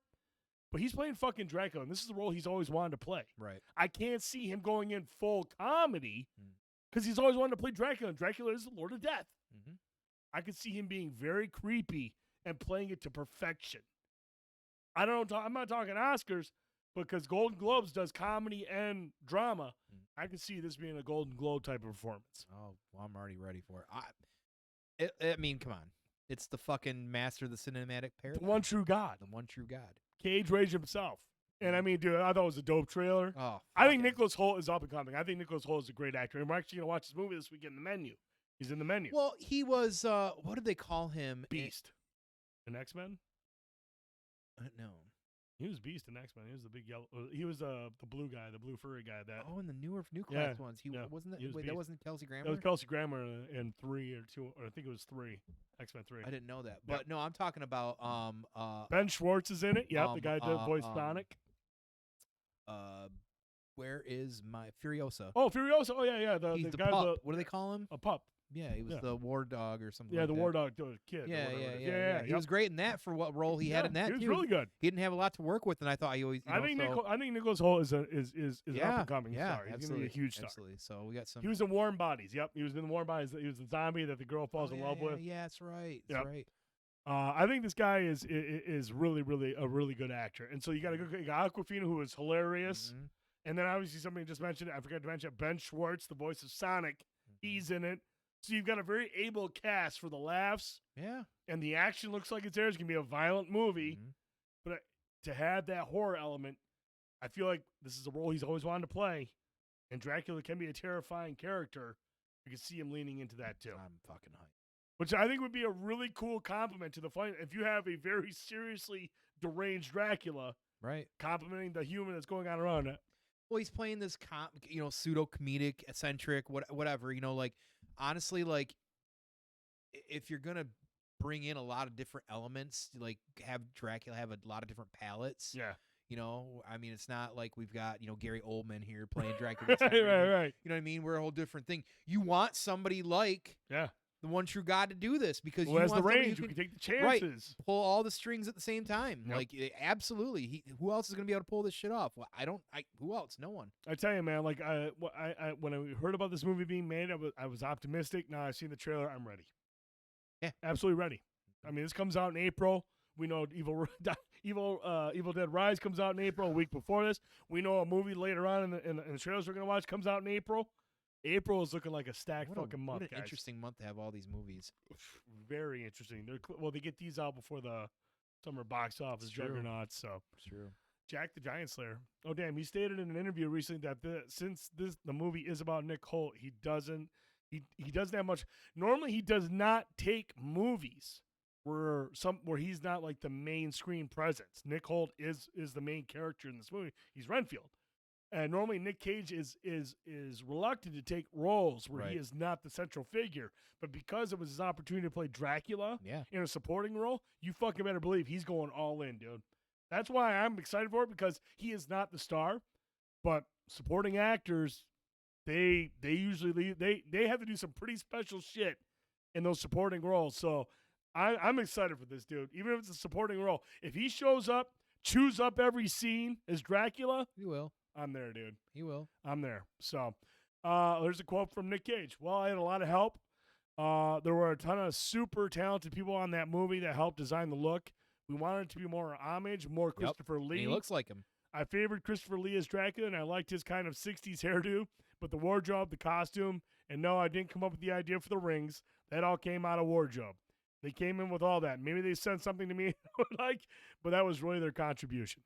But he's playing fucking Dracula, and this is the role he's always wanted to play. Right. I can't see him going in full comedy because he's always wanted to play Dracula, and Dracula is the Lord of Death. Mm-hmm. I could see him being very creepy and playing it to perfection. I don't know. I'm not talking Oscars, because Golden Globes does comedy and drama. I could see this being a Golden Globe type of performance. Oh, well, I'm already ready for it. I mean, come on. It's the fucking master of the cinematic paradigm. The one true God. The one true God. Cage Rage himself. And I mean, dude, I thought it was a dope trailer. Oh, I think Nicholas Hoult is up and coming. I think Nicholas Hoult is a great actor. And we're actually going to watch this movie this weekend in the menu. He's in the menu. Well, he was, what did they call him? Beast. In X-Men? No. He was Beast in X-Men. He was the big yellow. He was the blue guy, the blue furry guy. That. Oh, in the new class ones. Wasn't that? He was Wait, Beast. that wasn't Kelsey Grammer. That was Kelsey Grammer in 3 or 2, or I think it was 3. X-Men 3. I didn't know that, but no, I'm talking about Ben Schwartz is in it. Yep, the guy that voiced Sonic. Where is my Furiosa? Oh, Furiosa. Oh yeah. He's the the guy. pup. What do they call him? A pup. Yeah, he was the war dog or something. Yeah, like the that. war dog kid. Yeah. He was great in that for what role he had in that. He was too. really good. He didn't have a lot to work with, and I thought he always. I think Nicholas Hoult is up and coming. Yeah, star. He's gonna be a huge star. Absolutely. So we got some. He was in Warm Bodies. Yep, he was in Warm Bodies. He was the zombie that the girl falls in love with. Yeah, that's right. That's right. I think this guy is really, really a really good actor. And so you got Awkwafina, who is hilarious. Mm-hmm. And then obviously somebody just mentioned it. I forgot to mention Ben Schwartz, the voice of Sonic. He's in it. So you've got a very able cast for the laughs. Yeah. And the action looks like it's there. It's going to be a violent movie. Mm-hmm. But to have that horror element, I feel like this is a role he's always wanted to play. And Dracula can be a terrifying character. You can see him leaning into that too. I'm fucking hyped. Which I think would be a really cool compliment to the fight. If you have a very seriously deranged Dracula, right, complimenting the human that's going on around it. Well, he's playing this, pseudo comedic, eccentric, whatever. Like, honestly, like, if you're gonna bring in a lot of different elements, like have Dracula have a lot of different palettes. Yeah. I mean, it's not like we've got, Gary Oldman here playing Dracula. right. You know what I mean? We're a whole different thing. You want somebody like the one true God to do this because you has want the somebody range. who You can take the chances. Right, pull all the strings at the same time. Yep. Like, absolutely. Who else is going to be able to pull this shit off? Well, who else? No one. I tell you, man, like when I heard about this movie being made, I was optimistic. Now I've seen the trailer. I'm ready. Yeah. Absolutely ready. I mean, this comes out in April. We know Evil Dead Rise comes out in April, a week before this. We know a movie later on in the trailers we're going to watch comes out in April. April is looking like a stacked fucking month, What an guys. interesting month to have all these movies. Very interesting. They get these out before the summer box office juggernauts. So It's true. Jack the Giant Slayer. Oh damn! He stated in an interview recently that since the movie is about Nick Hoult, he doesn't have much. Normally, he does not take movies where he's not like the main screen presence. Nick Hoult is the main character in this movie. He's Renfield. And normally Nick Cage is reluctant to take roles where he is not the central figure. But because it was his opportunity to play Dracula in a supporting role, you fucking better believe he's going all in, dude. That's why I'm excited for it, because he is not the star. But supporting actors, they usually they have to do some pretty special shit in those supporting roles. So I'm excited for this dude. Even if it's a supporting role. If he shows up, chews up every scene as Dracula, He will. I'm there, dude. He will. I'm there. So there's a quote from Nick Cage. Well, I had a lot of help. There were a ton of super talented people on that movie that helped design the look. We wanted it to be more homage, more Christopher Lee. And he looks like him. I favored Christopher Lee as Dracula, and I liked his kind of 60s hairdo. But the wardrobe, the costume, and no, I didn't come up with the idea for the rings. That all came out of wardrobe. They came in with all that. Maybe they sent something to me but that was really their contribution.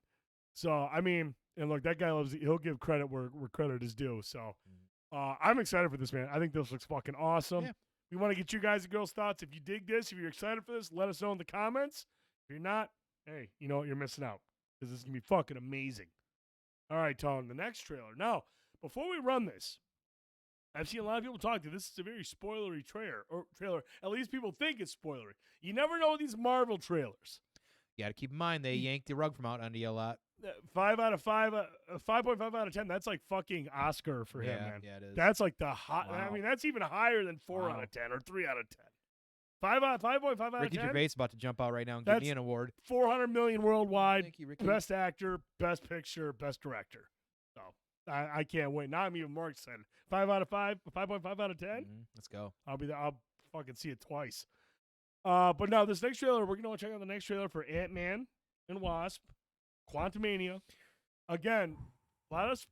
So I mean, and look, that guy loves. He'll give credit where credit is due. So I'm excited for this, man. I think this looks fucking awesome. Yeah. We want to get you guys and girls' thoughts. If you dig this, if you're excited for this, let us know in the comments. If you're not, hey, you know what? You're missing out because this is gonna be fucking amazing. All right, Tone, the next trailer. Now, before we run this, I've seen a lot of people talk to this is a very spoilery trailer. At least people think it's spoilery. You never know with these Marvel trailers. You got to keep in mind they yanked the rug from out under you a lot. 5 out of 5, 5.5 out of 10. That's like fucking Oscar for him, man. Yeah, it is. That's like the hot. Wow. I mean, that's even higher than 4 out of 10 or 3 out of 10. 5.5 out of 10. Ricky Gervais about to jump out right now and give me an award. 400 million worldwide. Thank you, Ricky. Best actor, best picture, best director. So I can't wait. Now I'm even more excited. 5 out of 5, 5.5 out of 10. Let's go. I'll be there. I'll fucking see it twice. But now this next trailer, we're gonna check out the next trailer for Ant-Man and Wasp, Quantumania. Again, a lot of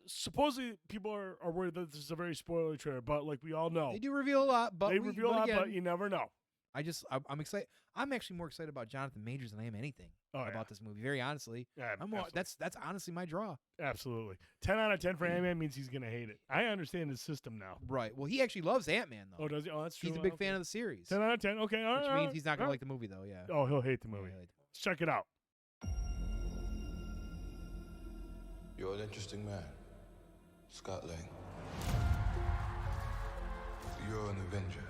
supposedly people are worried that this is a very spoilery trailer, but like we all know, They do reveal a lot, but but you never know. I'm excited. I'm actually more excited about Jonathan Majors than I am anything about this movie. Very honestly, Yeah, that's honestly my draw. Absolutely. 10 out of 10 for Ant-Man means he's gonna hate it. I understand his system now. Right. Well, he actually loves Ant-Man though. Oh, does he? Oh, that's true. He's a big fan of the series. 10 out of 10. Okay, all right. Which all means right, he's not gonna all like the movie though. Yeah. right. Oh, he'll hate the movie. he'll hate the Let's check it out. You're an interesting man, Scott Lang. You're an Avenger.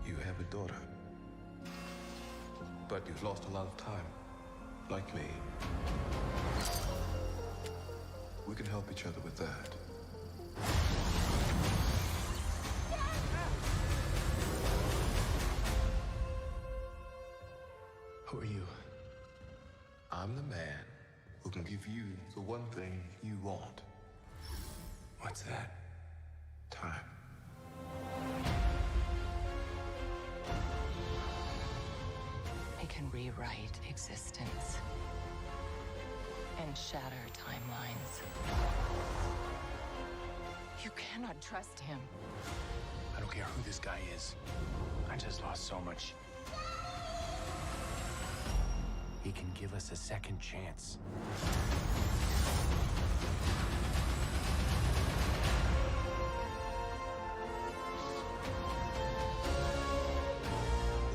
You have a daughter. But you've lost a lot of time, like me. We can help each other with that. Who are you? I'm the man who can give you the one thing you want. What's that? Time. I can rewrite existence and shatter timelines. You cannot trust him. I don't care who this guy is. I just lost so much. He can give us a second chance.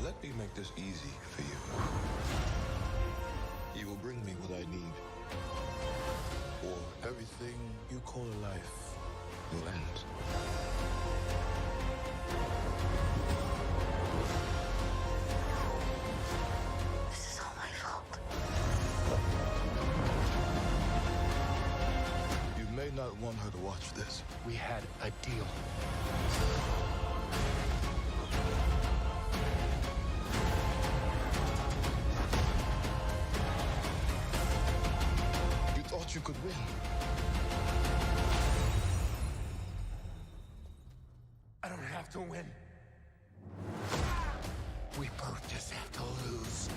Let me make this easy for you. You will bring me what I need. Or everything you call a life will end. This is all my fault. You may not want her to watch this. We had a deal. You thought you could win. I don't have to win. We both just have to lose.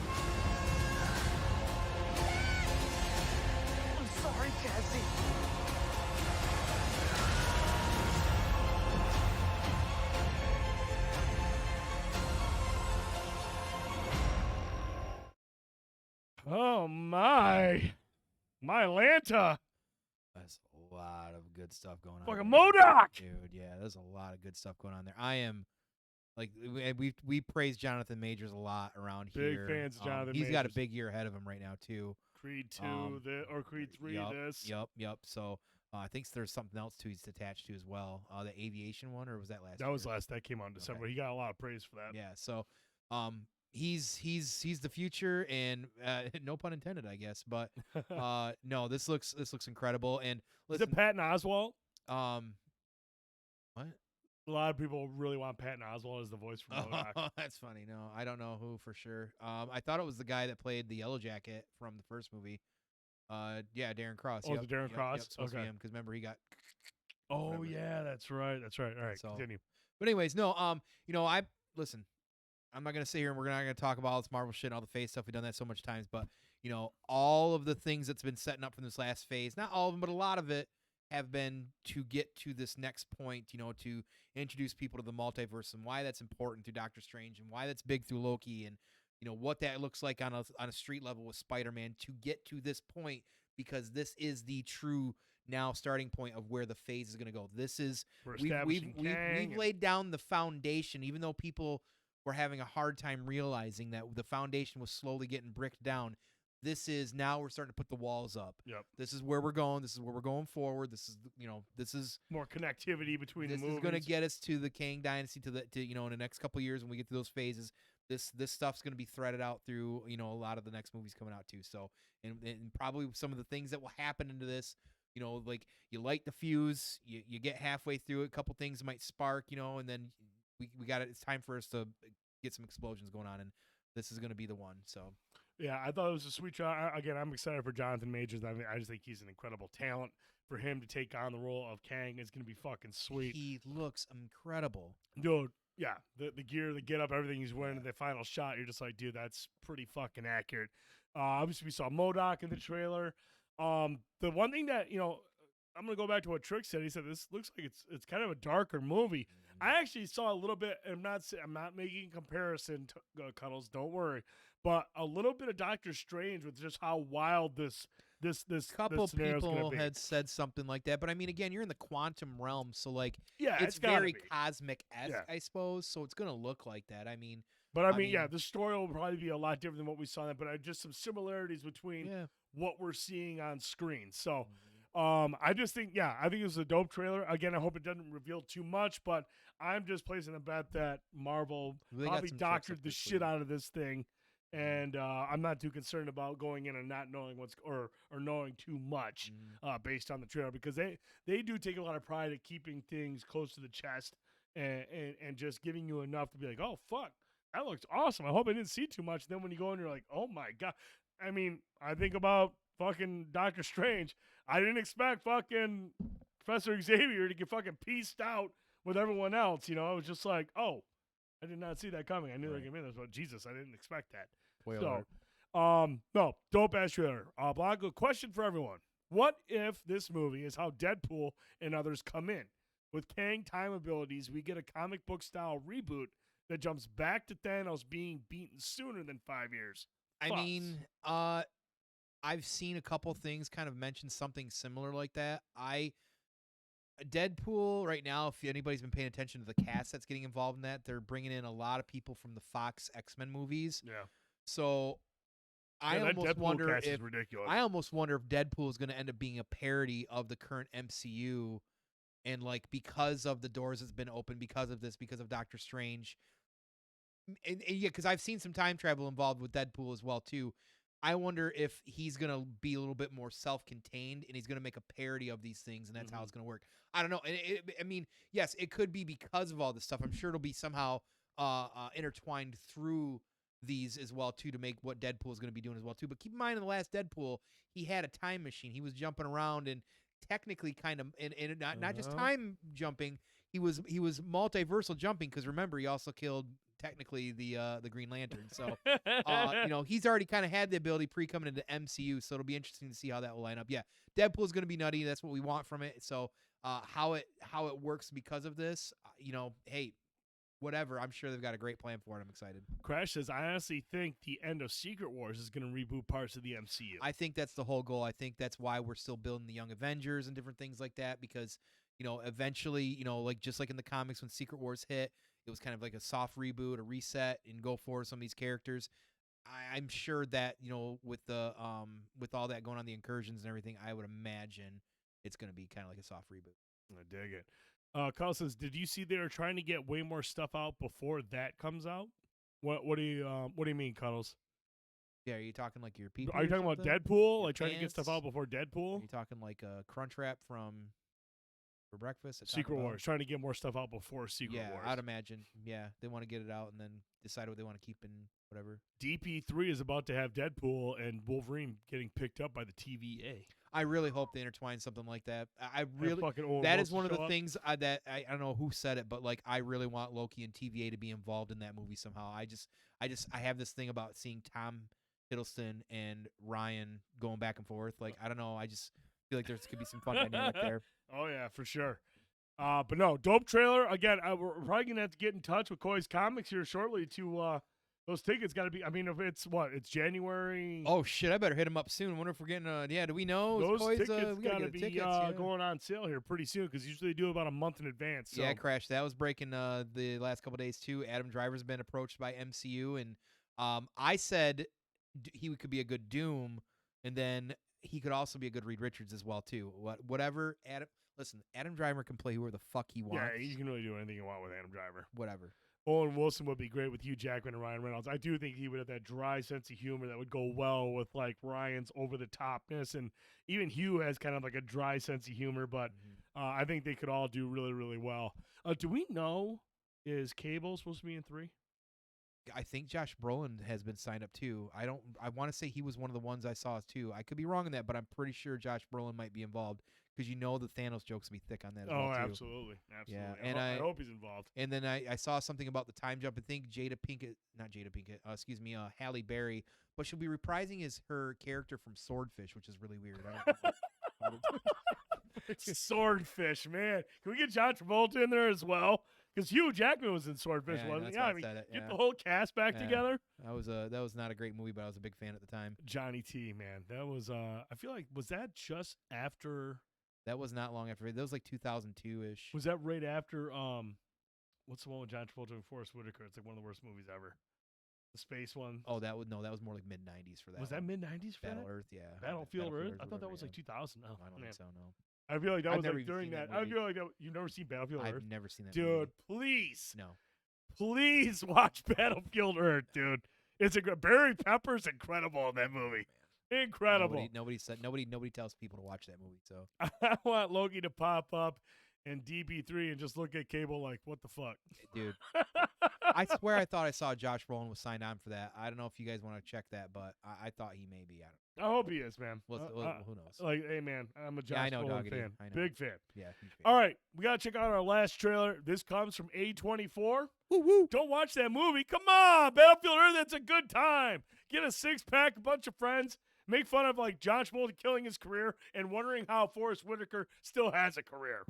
I'm sorry, Cassie. Oh my Lanta. That's a lot of good stuff going on. Fucking there. MODOK! Dude, yeah, there's a lot of good stuff going on there. I am like we praise Jonathan Majors a lot around Big here. fans of Jonathan He's got a Majors. big year ahead of him right now too. Creed 2 or Creed 3 this. Yep. So I think there's something else too he's attached to as well. The aviation one, or was that last? That year? was last. That came out in December. Okay. He got a lot of praise for that. Yeah. So he's the future, and no pun intended, I guess. But no, this looks incredible. And Is listen, it Patton Oswalt? what? A lot of people really want Patton Oswalt as the voice for MODOK. Oh, that's funny. No, I don't know who for sure. I thought it was the guy that played the Yellow Jacket from the first movie. Yeah, Darren Cross. Oh, is it Darren Cross? Supposed to be Okay. him because remember he got. Oh Remember. yeah, that's right. That's right. All right, So- continue. But anyways, no. I listen. I'm not gonna sit here and we're not gonna talk about all this Marvel shit and all the phase stuff. We've done that so much times, but all of the things that's been setting up from this last phase, not all of them, but a lot of it, have been to get to this next point. To introduce people to the multiverse and why that's important through Doctor Strange and why that's big through Loki and what that looks like on a street level with Spider-Man to get to this point, because this is the true now starting point of where the phase is going to go. This is we've laid down the foundation, even though people were having a hard time realizing that the foundation was slowly getting bricked down. This is now we're starting to put the walls up. Yep. This is where we're going. This is where we're going forward. This is more connectivity between the movies. This is going to get us to the Kang Dynasty in the next couple of years when we get to those phases. This stuff's going to be threaded out through a lot of the next movies coming out too. So and probably some of the things that will happen into this. Like you light the fuse, you get halfway through it, a couple things might spark, and then we got it. It's time for us to get some explosions going on, and this is going to be the one. So. Yeah, I thought it was a sweet shot. Again, I'm excited for Jonathan Majors. I just think he's an incredible talent. For him to take on the role of Kang is going to be fucking sweet. He looks incredible. Dude, yeah. The gear, the get up, everything he's wearing in the final shot, you're just like, dude, that's pretty fucking accurate. Obviously, we saw MODOK in the trailer. The one thing that, I'm going to go back to what Trick said. He said, this looks like it's kind of a darker movie. I actually saw a little bit, and I'm not making a comparison to Cuddles, don't worry, but a little bit of Doctor Strange with just how wild this couple people be. had said something like that, but I mean, again, you're in the quantum realm, so like, yeah, it's very cosmic-esque, I suppose. So it's gonna look like that. I mean, the story will probably be a lot different than what we saw in that, but just some similarities between what we're seeing on screen. So, I just think, I think it was a dope trailer. Again, I hope it doesn't reveal too much, but I'm just placing a bet that Marvel probably doctored the shit out of this thing. And I'm not too concerned about going in and not knowing or knowing too much based on the trailer, because they do take a lot of pride at keeping things close to the chest and just giving you enough to be like, oh, fuck, that looks awesome. I hope I didn't see too much. Then when you go in, you're like, oh, my God. I mean, I think about fucking Doctor Strange. I didn't expect fucking Professor Xavier to get fucking pieced out with everyone else. I was just like, oh, I did not see that coming. I knew they were going to be this, but Jesus, I didn't expect that. No, dope ass trailer. Blanco, question for everyone. What if this movie is how Deadpool and others come in? With Kang time abilities, we get a comic book style reboot that jumps back to Thanos being beaten sooner than 5 years. I mean, I've seen a couple things kind of mention something similar like that. Deadpool right now, if anybody's been paying attention to the cast that's getting involved in that, they're bringing in a lot of people from the Fox X-Men movies. Yeah. So I almost wonder if Deadpool is going to end up being a parody of the current MCU, and like because of the doors that's been opened, because of this, because of Doctor Strange, and because I've seen some time travel involved with Deadpool as well too. I wonder if he's going to be a little bit more self-contained and he's going to make a parody of these things, and that's how it's going to work. I don't know. I mean, yes, it could be because of all this stuff. I'm sure it'll be somehow intertwined through these as well, too, to make what Deadpool is going to be doing as well, too. But keep in mind, in the last Deadpool, he had a time machine. He was jumping around and technically kind of, and not just time jumping, he was multiversal jumping, because remember, he also killed technically the Green Lantern. So he's already kind of had the ability coming into MCU, so it'll be interesting to see how that will line up. Yeah, Deadpool is going to be nutty. That's what we want from it. So how it works because of this, hey, whatever. I'm sure they've got a great plan for it. I'm excited. Crash says, I honestly think the end of Secret Wars is going to reboot parts of the MCU. I think that's the whole goal. I think that's why we're still building the Young Avengers and different things like that, because eventually, like just like in the comics when Secret Wars hit, it was kind of like a soft reboot, a reset, and go for some of these characters. I'm sure that with all that going on, the incursions and everything, I would imagine it's going to be kind of like a soft reboot. I dig it. Carl says, did you see they were trying to get way more stuff out before that comes out? What do you mean, Cuddles? Yeah, are you talking like your people? Are you talking about Deadpool? Like trying to get stuff out before Deadpool? Are you talking like a Crunchwrap for breakfast? Secret Wars, trying to get more stuff out before Secret Wars. Yeah, I'd imagine. Yeah, they want to get it out and then decide what they want to keep in whatever. DP3 is about to have Deadpool and Wolverine getting picked up by the TVA. I really hope they intertwine something like that. That is one of the things that I don't know who said it, but like I really want Loki and TVA to be involved in that movie somehow. I have this thing about seeing Tom Hiddleston and Ryan going back and forth. Like I don't know, I just feel like there could be some fun dynamic there. Oh yeah, for sure. But no, dope trailer. Again, we're probably gonna have to get in touch with Koi's Comics here shortly to Those tickets got to be. I mean, if it's what? It's January. Oh shit! I better hit him up soon. I wonder if we're getting. Do we know? Those Boys, tickets we got to get be tickets, yeah. going on sale here pretty soon because usually they do about a month in advance. So. Yeah, Crash. That was breaking the last couple days too. Adam Driver's been approached by MCU, and I said he could be a good Doom, and then he could also be a good Reed Richards as well too. Whatever. Adam Driver can play whoever the fuck he wants. Yeah, you can really do anything you want with Adam Driver. Whatever. Owen Wilson would be great with Hugh Jackman and Ryan Reynolds. I do think he would have that dry sense of humor that would go well with like Ryan's over the topness, and even Hugh has kind of like a dry sense of humor. But I think they could all do really, really well. Do we know, is Cable supposed to be in 3? I think Josh Brolin has been signed up too. I want to say he was one of the ones I saw too. I could be wrong on that, but I'm pretty sure Josh Brolin might be involved because the Thanos jokes will be thick on that as well too. Absolutely. Yeah, and I hope he's involved. And then I saw something about the time jump. I think Halle Berry, but she'll be reprising her character from Swordfish, which is really weird. Swordfish, man. Can we get John Travolta in there as well? Because Hugh Jackman was in Swordfish, wasn't he? Yeah, I mean, get the whole cast back together. That was not a great movie, but I was a big fan at the time. Johnny T, man. That was I feel like, was that just after? That was not long after. That was like 2002-ish. Was that right after what's the one with John Travolta and Forrest Whitaker? It's like one of the worst movies ever. The space one. Oh, that was more like mid-90s for that. Was that mid-90s for Battle that? Earth, yeah. Battlefield Earth? I thought that was like 2000. No, I don't think so, no. I feel like that I've was never like even during seen that. that I movie. feel like you've never seen Battlefield Earth? I've never seen that dude, movie. Please. No. Please watch Battlefield Earth, dude. It's Barry Pepper's incredible in that movie. Incredible. Nobody tells people to watch that movie. So I want Loki to pop up in DB3 and just look at Cable like, what the fuck, dude? I swear I thought I saw Josh Brolin was signed on for that. I don't know if you guys want to check that, but I thought he may be. I hope he is, man. Who knows? Like, hey, man, I'm a Josh Brolin fan. I know. Big fan. Yeah. Huge fan. All right, we got to check out our last trailer. This comes from A24. Woo-woo. Don't watch that movie. Come on, Battlefield Earth, it's a good time. Get a six-pack, a bunch of friends. Make fun of, like, Josh Brolin killing his career and wondering how Forrest Whitaker still has a career.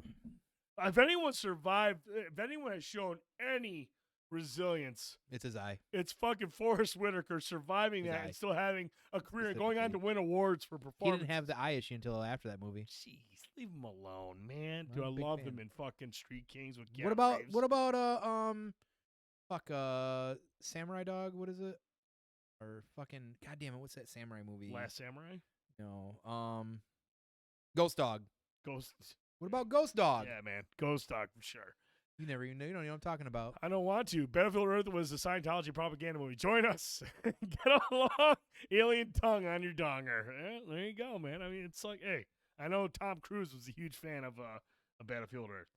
If anyone survived, if anyone has shown any resilience, it's his eye. It's fucking Forrest Whitaker surviving that and still having a career and going on to win awards for performance. He didn't have the eye issue until after that movie. Jeez, leave him alone, man. Dude, I love him in fucking Street Kings with Keanu Reeves. What about Samurai Dog? What is it? Or fucking goddamn it, what's that samurai movie? Last Samurai? No. Ghost Dog. Ghost. What about Ghost Dog? Yeah, man. Ghost Dog for sure. You don't know what I'm talking about. I don't want to. Battlefield Earth was a Scientology propaganda movie. Join us. Get along. Alien tongue on your donger. There you go, man. I mean, it's like, hey, I know Tom Cruise was a huge fan of Battlefield Earth.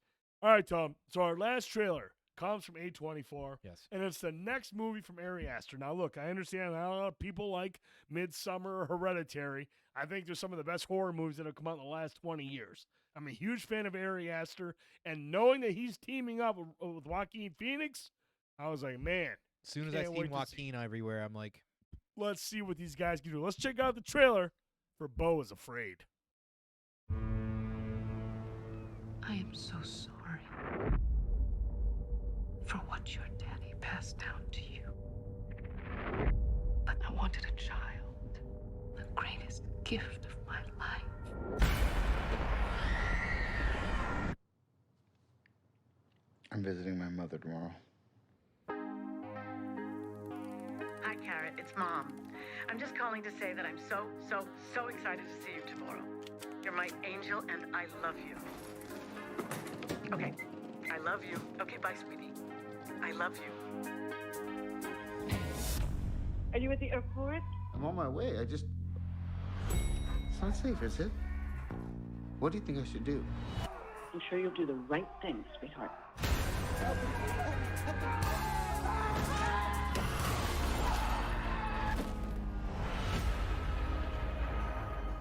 All right, Tom. So our last trailer comes from A24. Yes. And it's the next movie from Ari Aster. Now, look, I understand not a lot of people like Midsommar or Hereditary. I think they're some of the best horror movies that have come out in the last 20 years. I'm a huge fan of Ari Aster, and knowing that he's teaming up with Joaquin Phoenix, I was like, man. As soon as I see Joaquin everywhere, I'm like, let's see what these guys can do. Let's check out the trailer for Beau is Afraid. I am so sorry for what your daddy passed down to you. But I wanted a child, the greatest gift of my life. I'm visiting my mother tomorrow. Hi, Carrot. It's Mom. I'm just calling to say that I'm so excited to see you tomorrow. You're my angel, and I love you. Okay, I love you. Okay, bye, sweetie. I love you. Are you at the airport? I'm on my way. It's not safe, is it? What do you think I should do? I'm sure you'll do the right thing, sweetheart.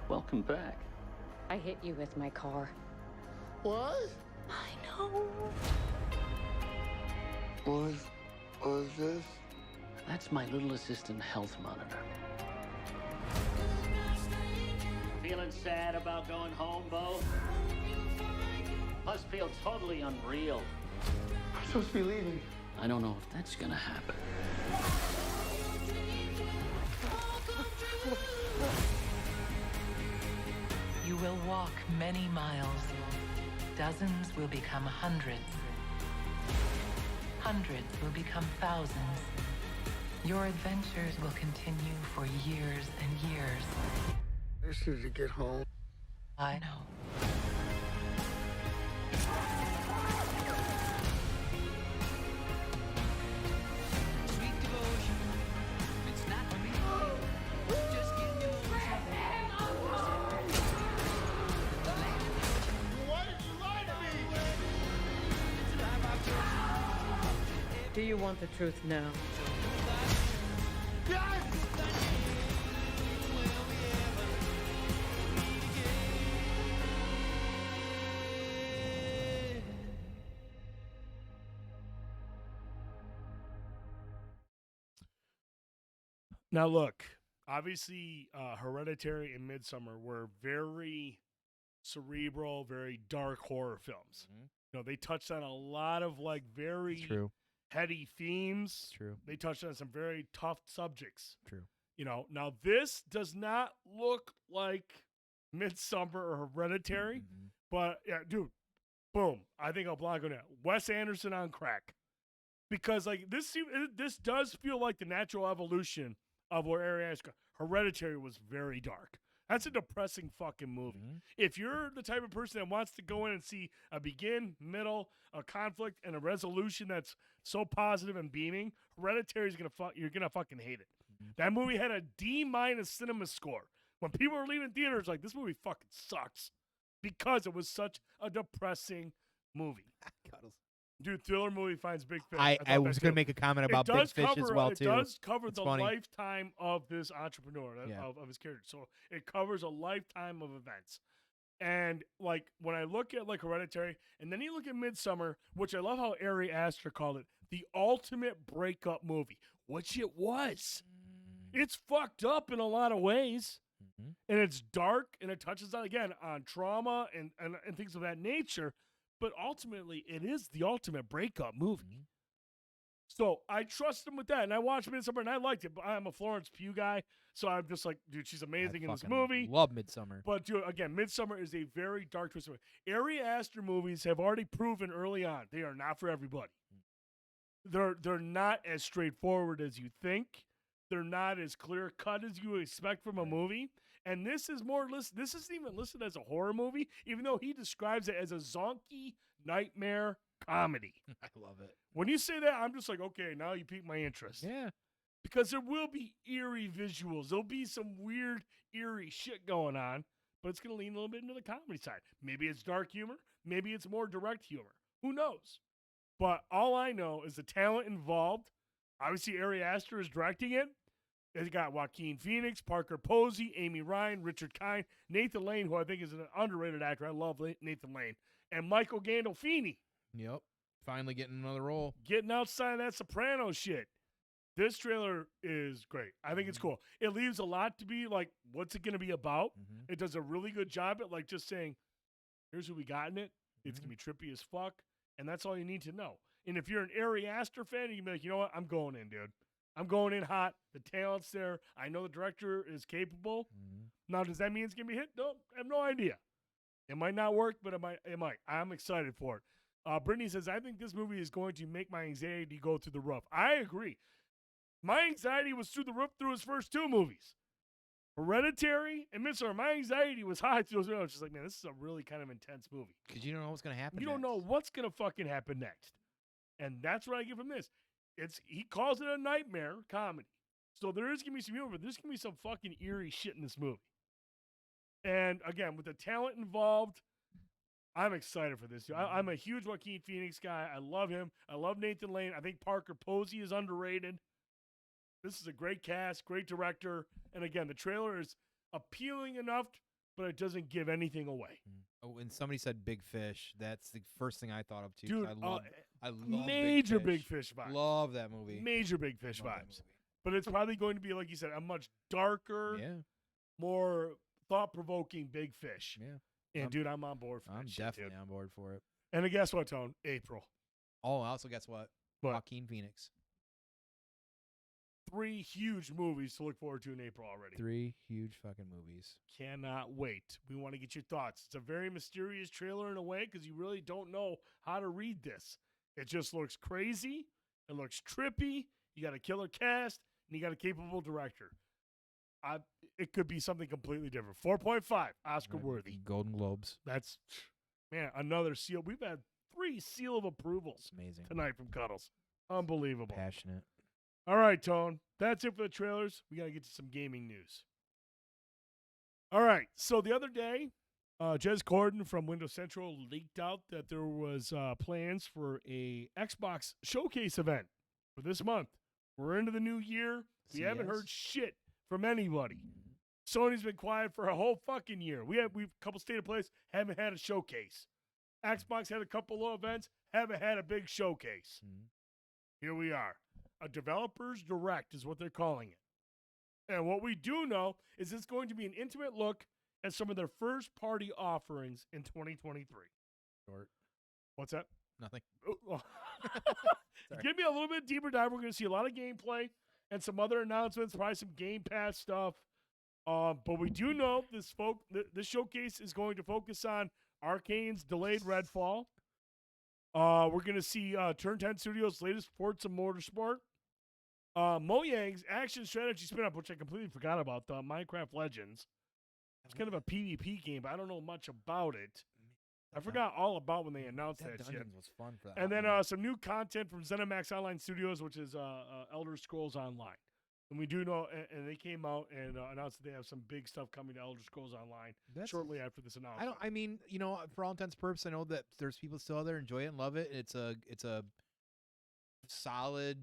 Welcome back. I hit you with my car. What? I know. What was this? That's my little assistant health monitor. Feeling sad about going home, Beau? Must feel totally unreal. I'm supposed to be leaving. I don't know if that's gonna happen. You will walk many miles. Dozens will become hundreds. Hundreds will become thousands. Your adventures will continue for years and years. As soon as you get home. I know. Do you want the truth now? Now, look, obviously, Hereditary and Midsommar were very cerebral, very dark horror films. You know, they touched on a lot of like very heady themes. True. They touched on some very tough subjects. True. You know, now this does not look like Midsommar or Hereditary, but yeah, dude, boom. I think I'll block on that. Wes Anderson on crack. Because like this does feel like the natural evolution of where Ari Aster. Hereditary was very dark. That's a depressing fucking movie. If you're the type of person that wants to go in and see a begin, middle, a conflict, and a resolution that's so positive and beaming, Hereditary is you're gonna fucking hate it. That movie had a D- cinema score. When people were leaving theaters, like, this movie fucking sucks because it was such a depressing movie. Cuddles. Dude, thriller movie finds Big Fish. I was going to make a comment about Big Fish as well, too. It does cover it's the funny. lifetime of this entrepreneur, of his character. So it covers a lifetime of events. And, like, when I look at, like, Hereditary, and then you look at Midsommar, which I love how Ari Aster called it, the ultimate breakup movie, which it was. It's fucked up in a lot of ways. And it's dark, and it touches on, again, on trauma and things of that nature. But ultimately, it is the ultimate breakup movie. So I trust him with that. And I watched Midsommar, and I liked it. But I'm a Florence Pugh guy, so I'm just like, dude, she's amazing in this movie. Love Midsommar. But, dude, again, Midsommar is a very dark twist. Ari Aster movies have already proven early on they are not for everybody. They're not as straightforward as you think. They're not as clear-cut as you expect from a movie. And this is more listed. This isn't even listed as a horror movie, even though he describes it as a zonky nightmare comedy. I love it. When you say that, I'm just like, okay, now you pique my interest. Yeah. Because there will be eerie visuals. There'll be some weird, eerie shit going on, but it's going to lean a little bit into the comedy side. Maybe it's dark humor. Maybe it's more direct humor. Who knows? But all I know is the talent involved. Obviously, Ari Aster is directing it. It's got Joaquin Phoenix, Parker Posey, Amy Ryan, Richard Kind, Nathan Lane, who I think is an underrated actor. I love Nathan Lane. And Michael Gandolfini. Yep. Finally getting another role. Getting outside of that Soprano shit. This trailer is great. I think it's cool. It leaves a lot to be like, what's it going to be about? It does a really good job at like just saying, here's who we got in it. It's going to be trippy as fuck. And that's all you need to know. And if you're an Ari Aster fan, you can be like, you know what? I'm going in, dude. I'm going in hot. The talent's there. I know the director is capable. Now, does that mean it's going to be hit? No, I have no idea. It might not work, but it might. I'm excited for it. Brittany says, I think this movie is going to make my anxiety go through the roof. I agree. My anxiety was through the roof through his first two movies. Hereditary and Midsommar. My anxiety was high through those. I was just like, man, this is a really kind of intense movie. Because you don't know what's going to happen You next. don't know what's going to fucking happen next. And that's what I give him this. He calls it a nightmare comedy. So there is going to be some humor, but there's going to be some fucking eerie shit in this movie. And again, with the talent involved, I'm excited for this. I'm a huge Joaquin Phoenix guy. I love him. I love Nathan Lane. I think Parker Posey is underrated. This is a great cast, great director. And again, the trailer is appealing enough, but it doesn't give anything away. Oh, and somebody said Big Fish. That's the first thing I thought of, too. Dude, I love major Big Fish vibes. Love that movie. Major Big Fish vibes. But it's probably going to be, like you said, a much darker, more thought-provoking Big Fish. Yeah. And, dude, I'm on board for that I'm shit, definitely dude. on board for it. And guess what, Tone? April. Oh, also, guess what? Joaquin Phoenix. 3 huge movies to look forward to in April already. 3 huge fucking movies. Cannot wait. We want to get your thoughts. It's a very mysterious trailer in a way because you really don't know how to read this. It just looks crazy. It looks trippy. You got a killer cast, and you got a capable director. It could be something completely different. 4.5, Oscar worthy. Golden Globes. That's, man, another seal. We've had 3 seal of approvals amazing tonight from Cuddles. Unbelievable. Passionate. All right, Tone. That's it for the trailers. We got to get to some gaming news. All right. So the other day, Jez Corden from Windows Central leaked out that there was plans for a Xbox showcase event for this month. We're into the new year. We haven't heard shit from anybody. Sony's been quiet for a whole fucking year. We've a couple state of plays, haven't had a showcase. Xbox had a couple of events, haven't had a big showcase. Here we are. A developer's direct is what they're calling it. And what we do know is it's going to be an intimate look at some of their first-party offerings in 2023. Short. What's that? Nothing. Give me a little bit deeper dive. We're going to see a lot of gameplay and some other announcements, probably some Game Pass stuff. But we do know this showcase is going to focus on Arcane's delayed Redfall. We're going to see Turn 10 Studios' latest Forza Motorsport. Mojang's action strategy spin-off, which I completely forgot about, the Minecraft Legends. It's kind of a PvP game, but I don't know much about it. I forgot all about when they announced that shit. Dungeons was fun for that. And then some new content from ZeniMax Online Studios, which is Elder Scrolls Online. And we do know, and they came out and announced that they have some big stuff coming to Elder Scrolls Online shortly after this announcement. I mean, for all intents and purposes, I know that there's people still out there enjoy it and love it. It's a solid,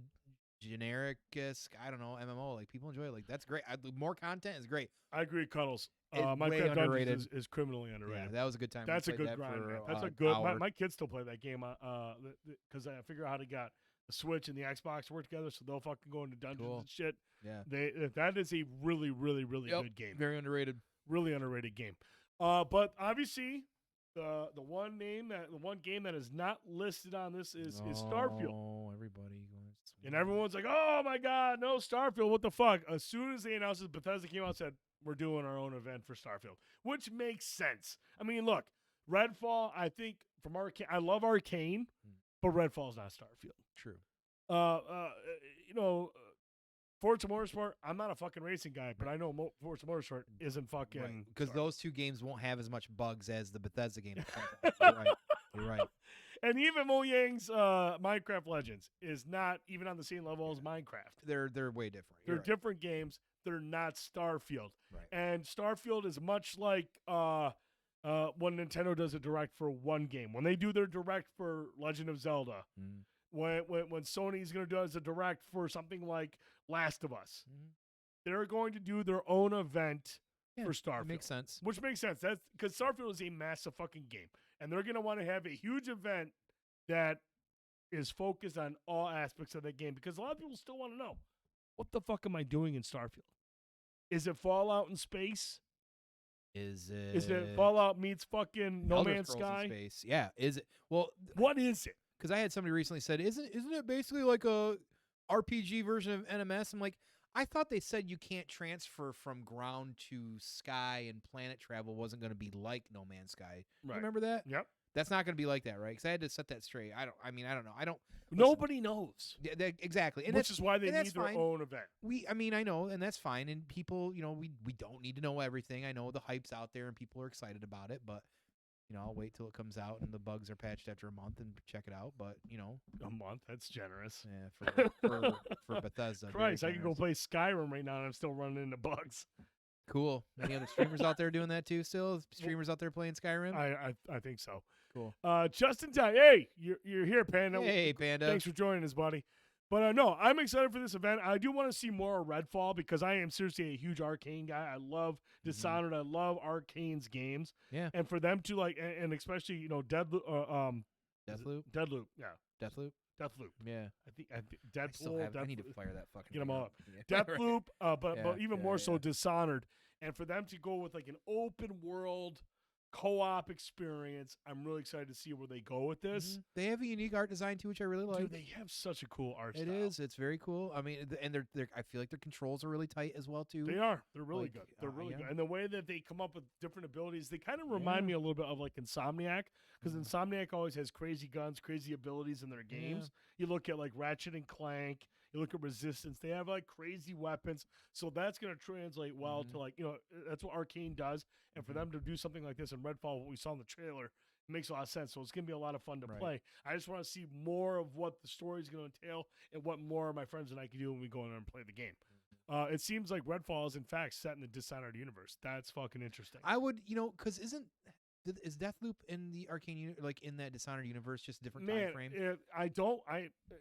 generic-esque, I don't know, MMO. Like, people enjoy it. Like, that's great. More content is great. I agree, Cuddles. Minecraft Dungeons is criminally underrated. Yeah, that was a good time. That's a good grind, man. That's a good. My kids still play that game because I figure out how to get the Switch and the Xbox to work together, so they'll fucking go into dungeons and shit. Yeah, that is a really, really, really good game. Very underrated. Really underrated game. But obviously, the one game that is not listed on this is Starfield. Oh, everybody. And everyone's like, "Oh my God, no Starfield! What the fuck?" As soon as they announced it, Bethesda came out and said, "We're doing our own event for Starfield," which makes sense. I mean, look, Redfall. I think from Arcane, I love Arcane, but Redfall is not Starfield. True. Forza Motorsport. I'm not a fucking racing guy, but I know Forza Motorsport isn't fucking because those two games won't have as much bugs as the Bethesda game. You're right. And even Mojang's Minecraft Legends is not even on the same level as Minecraft. They're way different. They're different games. They're not Starfield. Right. And Starfield is much like when Nintendo does a direct for one game. When they do their direct for Legend of Zelda. When Sony's going to do as a direct for something like Last of Us. They're going to do their own event for Starfield. Makes sense. Which makes sense. That's because Starfield is a massive fucking game. And they're going to want to have a huge event that is focused on all aspects of that game. Because a lot of people still want to know, what the fuck am I doing in Starfield? Is it Fallout in space? Is it Fallout meets fucking No Man's Sky? In space? Yeah. Is it? Well, what is it? Because I had somebody recently said, isn't it basically like a RPG version of NMS? I'm like, I thought they said you can't transfer from ground to sky and planet travel wasn't going to be like No Man's Sky. Right. You remember that? Yep. That's not going to be like that, right? Because I had to set that straight. I don't know. Nobody knows. Exactly. And which is why they need their own event. I know, and that's fine. And people, we don't need to know everything. I know the hype's out there and people are excited about it, but I'll wait till it comes out and the bugs are patched after a month and check it out. But a month, that's generous. Yeah, for Bethesda. Christ, I can go play Skyrim right now and I'm still running into bugs. Cool. Any other streamers out there doing that too? Still, streamers out there playing Skyrim? I think so. Cool. Justin Ty, hey, you're here, Panda. Hey, Panda. Thanks for joining us, buddy. But no, I'm excited for this event. I do want to see more Redfall because I am seriously a huge Arcane guy. I love Dishonored. I love Arcane's games. Yeah. And for them to and especially Deathloop. Deathloop. Yeah. Deathloop. Yeah. I think Deadpool. I need to fire that fucking. Get them all up. Yeah. Deathloop. But even more so Dishonored, and for them to go with like an open world co-op experience. I'm really excited to see where they go with this. They have a unique art design too, which I really like. Dude, they have such a cool art It style. is. It's very cool. I mean, and they're I feel like their controls are really tight as well too. They are. They're really Like, good. They're really yeah. good. And the way that they come up with different abilities, they kind of remind me a little bit of like Insomniac, because Insomniac always has crazy guns, crazy abilities in their games. You look at like Ratchet and Clank, you look at Resistance, they have like crazy weapons. So that's going to translate well to like, that's what Arcane does. And for them to do something like this in Redfall, what we saw in the trailer, it makes a lot of sense. So it's going to be a lot of fun to play. I just want to see more of what the story is going to entail and what more my friends and I can do when we go in there and play the game. It seems like Redfall is in fact set in the Dishonored universe. That's fucking interesting. I would, because is Deathloop in the Arcane like in that Dishonored universe just different time frame?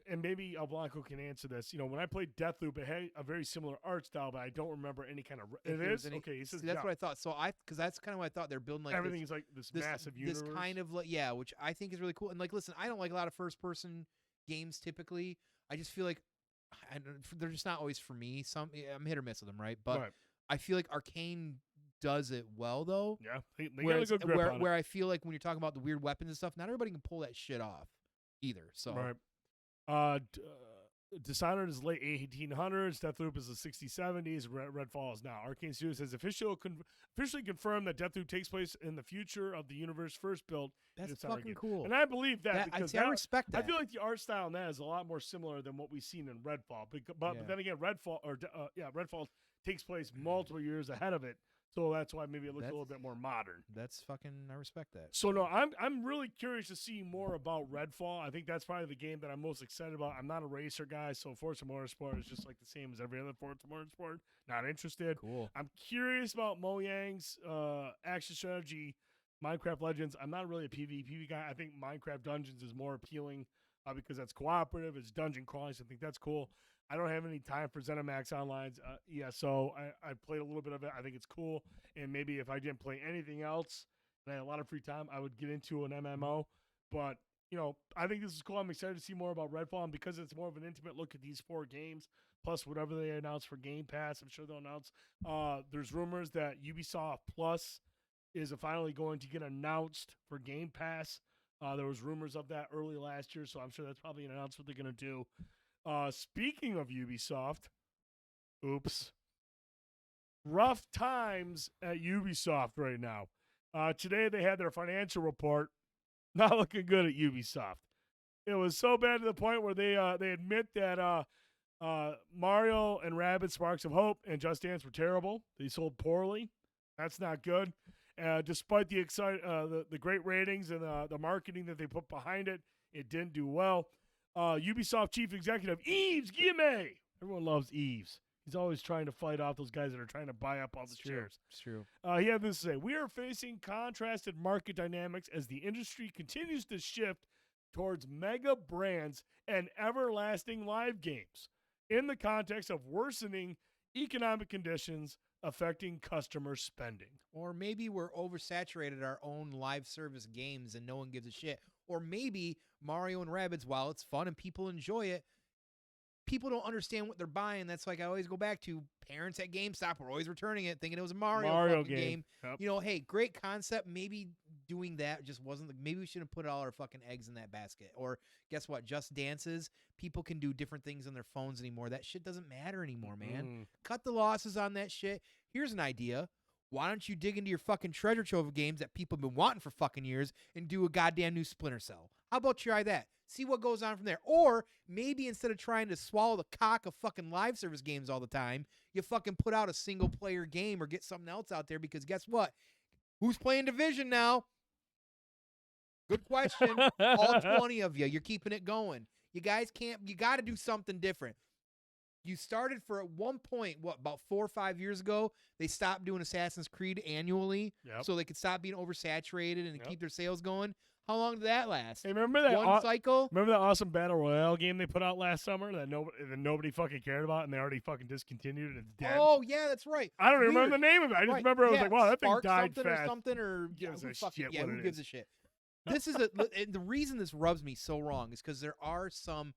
And maybe El Blanco can answer this. When I played Deathloop, it had a very similar art style, but I don't remember any kind of. It is okay. He says that's what I thought. So because that's kind of what I thought they're building like everything is like this massive universe. This kind of like which I think is really cool. And like, listen, I don't like a lot of first person games typically. I just feel like they're just not always for me. I'm hit or miss with them, right? But I feel like Arcane does it well though. Yeah, they got a good grip on it. Where I feel like when you're talking about the weird weapons and stuff, not everybody can pull that shit off either. So Dishonored is late 1800s. Deathloop is the 60s, 70s. Redfall is now. Arcane Studios has officially confirmed that Deathloop takes place in the future of the universe first built. That's fucking cool. And I believe that because I respect that. I feel like the art style in that is a lot more similar than what we've seen in Redfall. But then again, Redfall takes place multiple years ahead of it. So that's why maybe it looks a little bit more modern. I respect that. So no, I'm really curious to see more about Redfall. I think that's probably the game that I'm most excited about. I'm not a racer guy, so Forza Motorsport is just like the same as every other Forza Motorsport. Not interested. Cool. I'm curious about Mojang's action strategy, Minecraft Legends. I'm not really a PvP guy. I think Minecraft Dungeons is more appealing because that's cooperative. It's dungeon crawling, so I think that's cool. I don't have any time for ZeniMax Online's ESO. I played a little bit of it. I think it's cool. And maybe if I didn't play anything else and I had a lot of free time, I would get into an MMO. But, I think this is cool. I'm excited to see more about Redfall. And because it's more of an intimate look at these 4 games, plus whatever they announce for Game Pass, I'm sure they'll announce. There's rumors that Ubisoft Plus is finally going to get announced for Game Pass. There was rumors of that early last year, so I'm sure that's probably an announcement they're going to do. Speaking of Ubisoft, rough times at Ubisoft right now. Today they had their financial report. Not looking good at Ubisoft. It was so bad to the point where they admit that Mario and Rabbids Sparks of Hope and Just Dance were terrible. They sold poorly. That's not good. Despite the great ratings and the marketing that they put behind it, it didn't do well. Ubisoft Chief Executive Yves Guillemot. Everyone loves Yves. He's always trying to fight off those guys that are trying to buy up all the shares. It's true. He had this to say: "We are facing contrasted market dynamics as the industry continues to shift towards mega brands and everlasting live games in the context of worsening economic conditions affecting customer spending." Or maybe we're oversaturated our own live service games and no one gives a shit. Or maybe Mario and Rabbids, while it's fun and people enjoy it, people don't understand what they're buying. That's like I always go back to parents at GameStop were always returning it, thinking it was a Mario game. Yep. Hey, great concept. Maybe doing that just wasn't. Maybe we shouldn't put all our fucking eggs in that basket. Or guess what? Just Dances. People can do different things on their phones anymore. That shit doesn't matter anymore, man. Cut the losses on that shit. Here's an idea. Why don't you dig into your fucking treasure trove of games that people have been wanting for fucking years and do a goddamn new Splinter Cell? How about try that? See what goes on from there. Or maybe instead of trying to swallow the cock of fucking live service games all the time, you fucking put out a single player game or get something else out there, because guess what? Who's playing Division now? Good question. All 20 of you. You're keeping it going. You guys you got to do something different. You started for at one point, about 4 or 5 years ago, they stopped doing Assassin's Creed annually so they could stop being oversaturated and keep their sales going. How long did that last? Hey, remember that one cycle? Remember that awesome Battle Royale game they put out last summer that nobody fucking cared about, and they already fucking discontinued it? It's dead. Oh, yeah, that's right. I don't even remember the name of it. I just remember I was like, wow, that thing died something fast. Or something or Who gives a shit yeah, what who it gives is? a shit? This is and the reason this rubs me so wrong is because there are some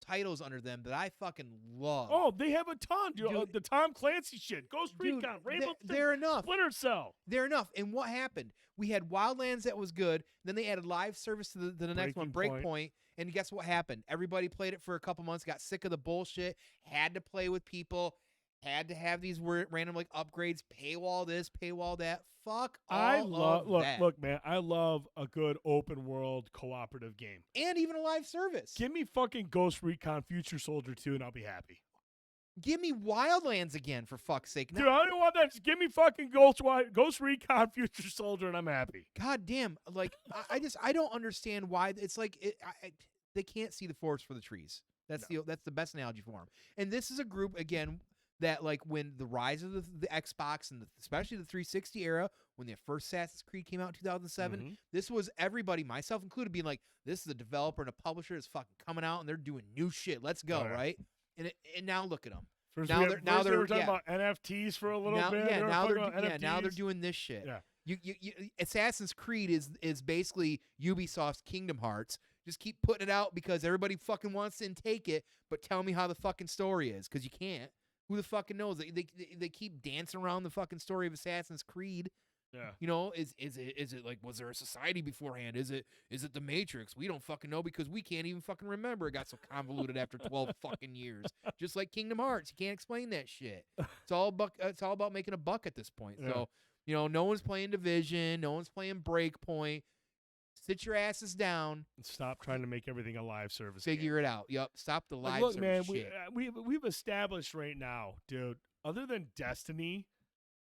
titles under them that I fucking love. Oh, they have a ton. Dude, the Tom Clancy shit, Ghost Recon, Rainbow Six, they're enough. Splinter Cell. They're enough. And what happened? We had Wildlands that was good. Then they added live service to the next one, Breakpoint. And guess what happened? Everybody played it for a couple months, got sick of the bullshit, had to play with people, had to have these random like upgrades, paywall this, paywall that. Fuck all of that. Look, man, I love a good open world cooperative game. And even a live service. Give me fucking Ghost Recon Future Soldier 2 and I'll be happy. Give me Wildlands again, for fuck's sake. Dude, I don't want that. Just give me fucking Ghost Recon Future Soldier and I'm happy. God damn. Like, I don't understand why. It's like, they can't see the forest for the trees. That's the best analogy for them. And this is a group, again, that like when the rise of the Xbox and especially the 360 era, when the first Assassin's Creed came out in 2007, this was everybody, myself included, being like, this is a developer and a publisher that's fucking coming out and they're doing new shit. Let's go, right? And now look at them. They were talking about NFTs for a little bit. Now they're doing this shit. Yeah. You Assassin's Creed is basically Ubisoft's Kingdom Hearts. Just keep putting it out because everybody fucking wants to take it, but tell me how the fucking story is, because you can't. Who the fucking knows? They keep dancing around the fucking story of Assassin's Creed. Yeah. You know, is it like, was there a society beforehand? Is it the Matrix? We don't fucking know because we can't even fucking remember. It got so convoluted after 12 fucking years. Just like Kingdom Hearts, you can't explain that shit. It's all about making a buck at this point. Yeah. So, you know, no one's playing Division, no one's playing Breakpoint. Sit your asses down and stop trying to make everything a live service. Figure it out. Yep. Stop the live look, service man, shit. We've established right now, dude, other than Destiny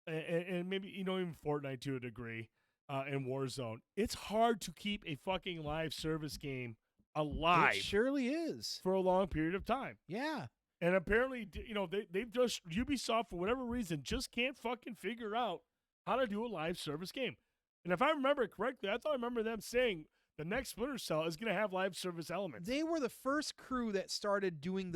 and maybe, you know, even Fortnite to a degree, and Warzone, it's hard to keep a fucking live service game alive. It surely is. For a long period of time. Yeah. And apparently, you know, they've just, Ubisoft, for whatever reason, just can't fucking figure out how to do a live service game. And if I remember correctly, I remember them saying the next Splinter Cell is going to have live service elements. They were the first crew that started doing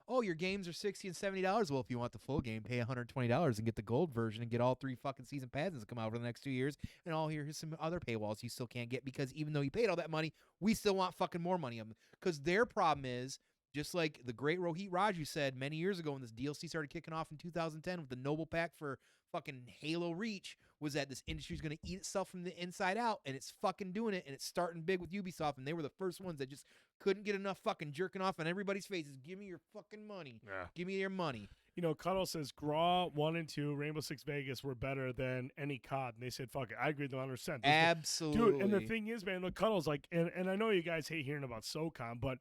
your games are $60 and $70. Well, if you want the full game, pay $120 and get the gold version and get all 3 fucking season passes that come out over the next 2 years. And here's some other paywalls you still can't get because even though you paid all that money, we still want fucking more money. Because their problem is, just like the great Rohit Raju said many years ago when this DLC started kicking off in 2010 with the Noble Pack for fucking Halo Reach, was that this industry is going to eat itself from the inside out, and it's fucking doing it, and it's starting big with Ubisoft, and they were the first ones that just couldn't get enough fucking jerking off on everybody's faces. Give me your fucking money. Yeah. Give me your money. You know, Cuddles says Graw 1 and 2, Rainbow Six Vegas were better than any COD, and they said, fuck it. I agree with them 100%. Absolutely. Dude, and the thing is, man, look, Cuddles, like, and I know you guys hate hearing about SOCOM, but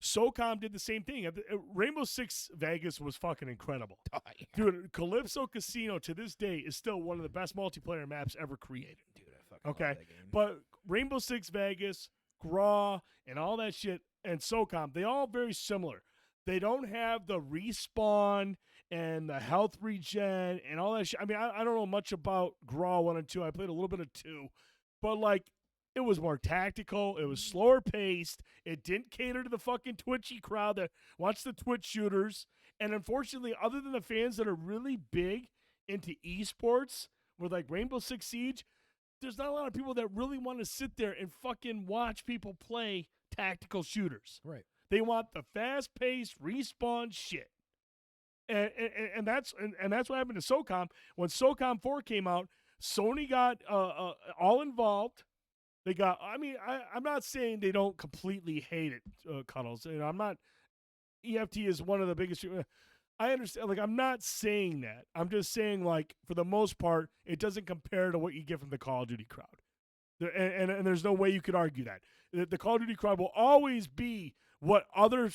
SOCOM did the same thing. Rainbow Six Vegas was fucking incredible. Oh, yeah. Dude, Calypso Casino to this day is still one of the best multiplayer maps ever created. Dude, I fucking love that game. But Rainbow Six Vegas, Graw, and all that shit, and SOCOM, they all very similar. They don't have the respawn and the health regen and all that shit. I mean, I don't know much about Graw 1 and 2. I played a little bit of 2. But, like, it was more tactical. It was slower paced. It didn't cater to the fucking twitchy crowd that watch the Twitch shooters. And unfortunately, other than the fans that are really big into esports with like Rainbow Six Siege, there's not a lot of people that really want to sit there and fucking watch people play tactical shooters. Right. They want the fast-paced respawn shit. And that's what happened to SOCOM. When SOCOM 4 came out, Sony got all involved. They got, I mean, I'm not saying they don't completely hate it, Cuddles. You know, I'm not, EFT is one of the biggest, I understand, like, I'm not saying that. I'm just saying, like, for the most part, it doesn't compare to what you get from the Call of Duty crowd. And there's no way you could argue that. The Call of Duty crowd will always be what other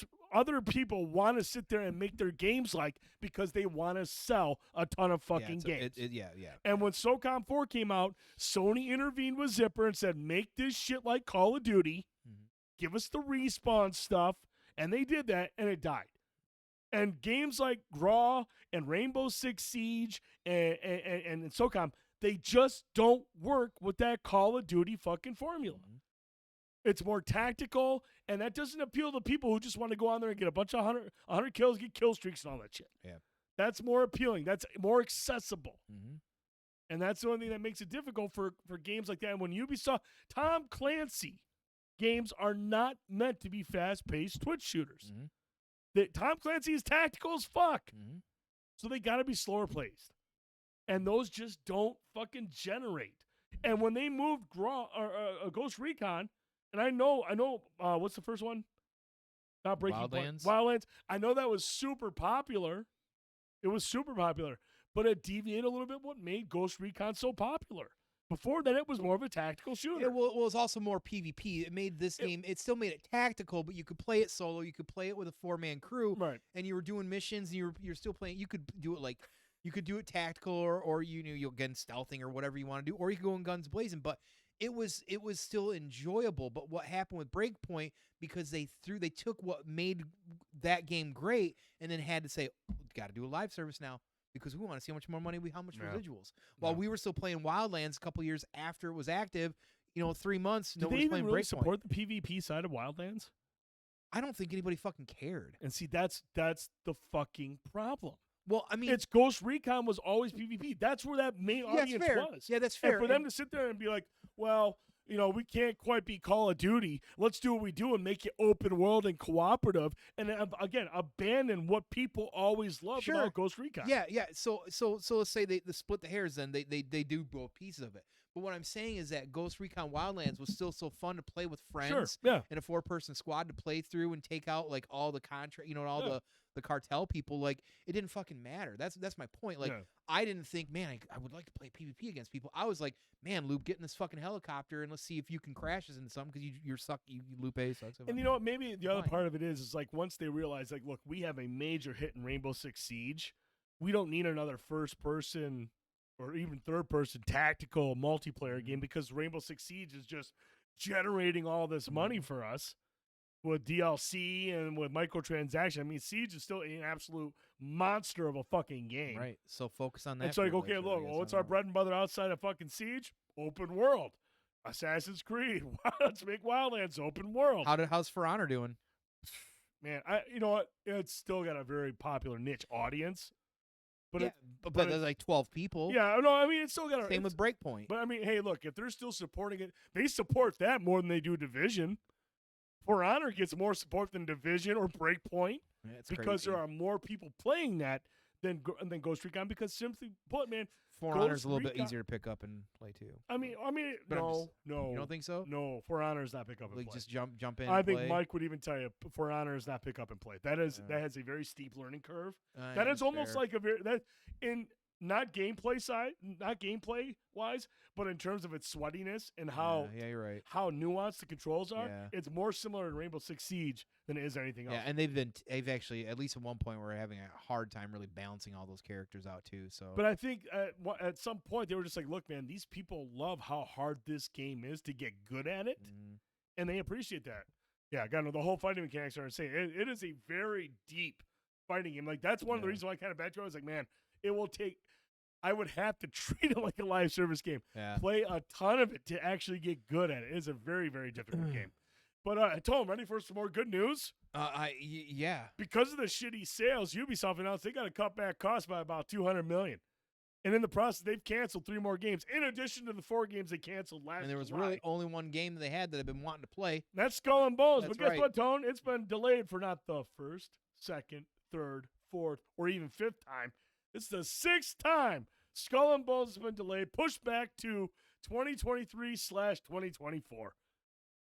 people want to sit there and make their games like because they want to sell a ton of fucking games. Yeah. And when SOCOM 4 came out, Sony intervened with Zipper and said, make this shit like Call of Duty. Give us the respawn stuff. And they did that, and it died. And games like Graw and Rainbow Six Siege and SOCOM, they just don't work with that Call of Duty fucking formula. It's more tactical, and that doesn't appeal to people who just want to go on there and get a bunch of 100 kills, get kill streaks and all that shit. Yeah. That's more appealing. That's more accessible. And that's the only thing that makes it difficult for games like that. And when Ubisoft, Tom Clancy games are not meant to be fast-paced Twitch shooters. Tom Clancy is tactical as fuck. Mhm. So they got to be slower paced. And those just don't fucking generate. And when they moved Ghost Recon, and I know, what's the first one? Not Breaking Point. Wildlands. I know that was super popular. It was super popular. But it deviated a little bit what made Ghost Recon so popular. Before that, it was more of a tactical shooter. Yeah, well, it was also more PvP. It made this game, it still made it tactical, but you could play it solo. You could play it with a 4-man crew. Right. And you were doing missions, and you're still playing. You could do it like, you could do it tactical, or you'll get stealthing or whatever you want to do, or you could go in guns blazing. But it was still enjoyable. But what happened with Breakpoint, because they took what made that game great and then had to say, got to do a live service now. Because we want to see how much more money how much residuals. While we were still playing Wildlands a couple years after it was active, 3 months, Did they even really support the PvP side of Wildlands? I don't think anybody fucking cared. And see, that's the fucking problem. Well, I mean, it's Ghost Recon was always PvP. That's where that main audience was. Yeah, that's fair. And for them to sit there and be like, well, we can't quite be Call of Duty. Let's do what we do and make it open world and cooperative. And again, abandon what people always loved about Ghost Recon. Yeah. So let's say they split the hairs. Then they do both pieces of it. But what I'm saying is that Ghost Recon Wildlands was still so fun to play with friends. Sure, yeah. And a 4-person squad to play through and take out like all the the cartel people. Like, it didn't fucking matter. That's my point. Like, I didn't think, man, I would like to play PvP against people. I was like, man, Lupe, get in this fucking helicopter and let's see if you can crash us into something because you're suck. Lupe sucks. And you know what? Maybe the other part of it is like once they realize, like, look, we have a major hit in Rainbow Six Siege. We don't need another first-person or even third-person tactical multiplayer game because Rainbow Six Siege is just generating all this money for us with DLC and with microtransaction. I mean, Siege is still an absolute monster of a fucking game. Right. So focus on that. It's like, okay, look, what's our bread and butter outside of fucking Siege? Open world. Assassin's Creed. Let's make Wildlands open world. How's For Honor doing? Man, you know what? It's still got a very popular niche audience. But but there's like 12 people. Yeah, no, I mean, it's still got a... Same with Breakpoint. But I mean, hey, look, if they're still supporting it, they support that more than they do Division. For Honor gets more support than Division or Breakpoint because there are more people playing that than Ghost Recon. Because simply put, man, For Honor's a little bit easier to pick up and play too. I mean, no. You don't think so? No, For Honor is not pick up and like play. Just jump in. I and think play. Mike would even tell you For Honor is not pick up and play. That has a very steep learning curve. That is almost like not gameplay wise, but in terms of its sweatiness and how you're right. How nuanced the controls are. Yeah. It's more similar to Rainbow Six Siege than it is anything else. Yeah, and they've actually, at least at one point, we're having a hard time really balancing all those characters out too. So, but I think at some point they were just like, look, man, these people love how hard this game is to get good at it, and they appreciate that. Yeah, I got the whole fighting mechanics are insane. It is a very deep fighting game. Like that's one of the reasons why I kind of bet you. I was like, man, it will take. I would have to treat it like a live service game. Yeah. Play a ton of it to actually get good at it. It is a very, very difficult game. But Tom, ready for some more good news? Yeah. Because of the shitty sales, Ubisoft announced they got to cut back costs by about $200 million. And in the process, they've canceled 3 more games, in addition to the 4 games they canceled last year. And there was really only one game that they had that I've been wanting to play. That's Skull and Bones. That's But guess right. what, Tone? It's been delayed for not the first, second, third, fourth, or even 5th time. It's the 6th time Skull and Bones has been delayed, pushed back to 2023/2024.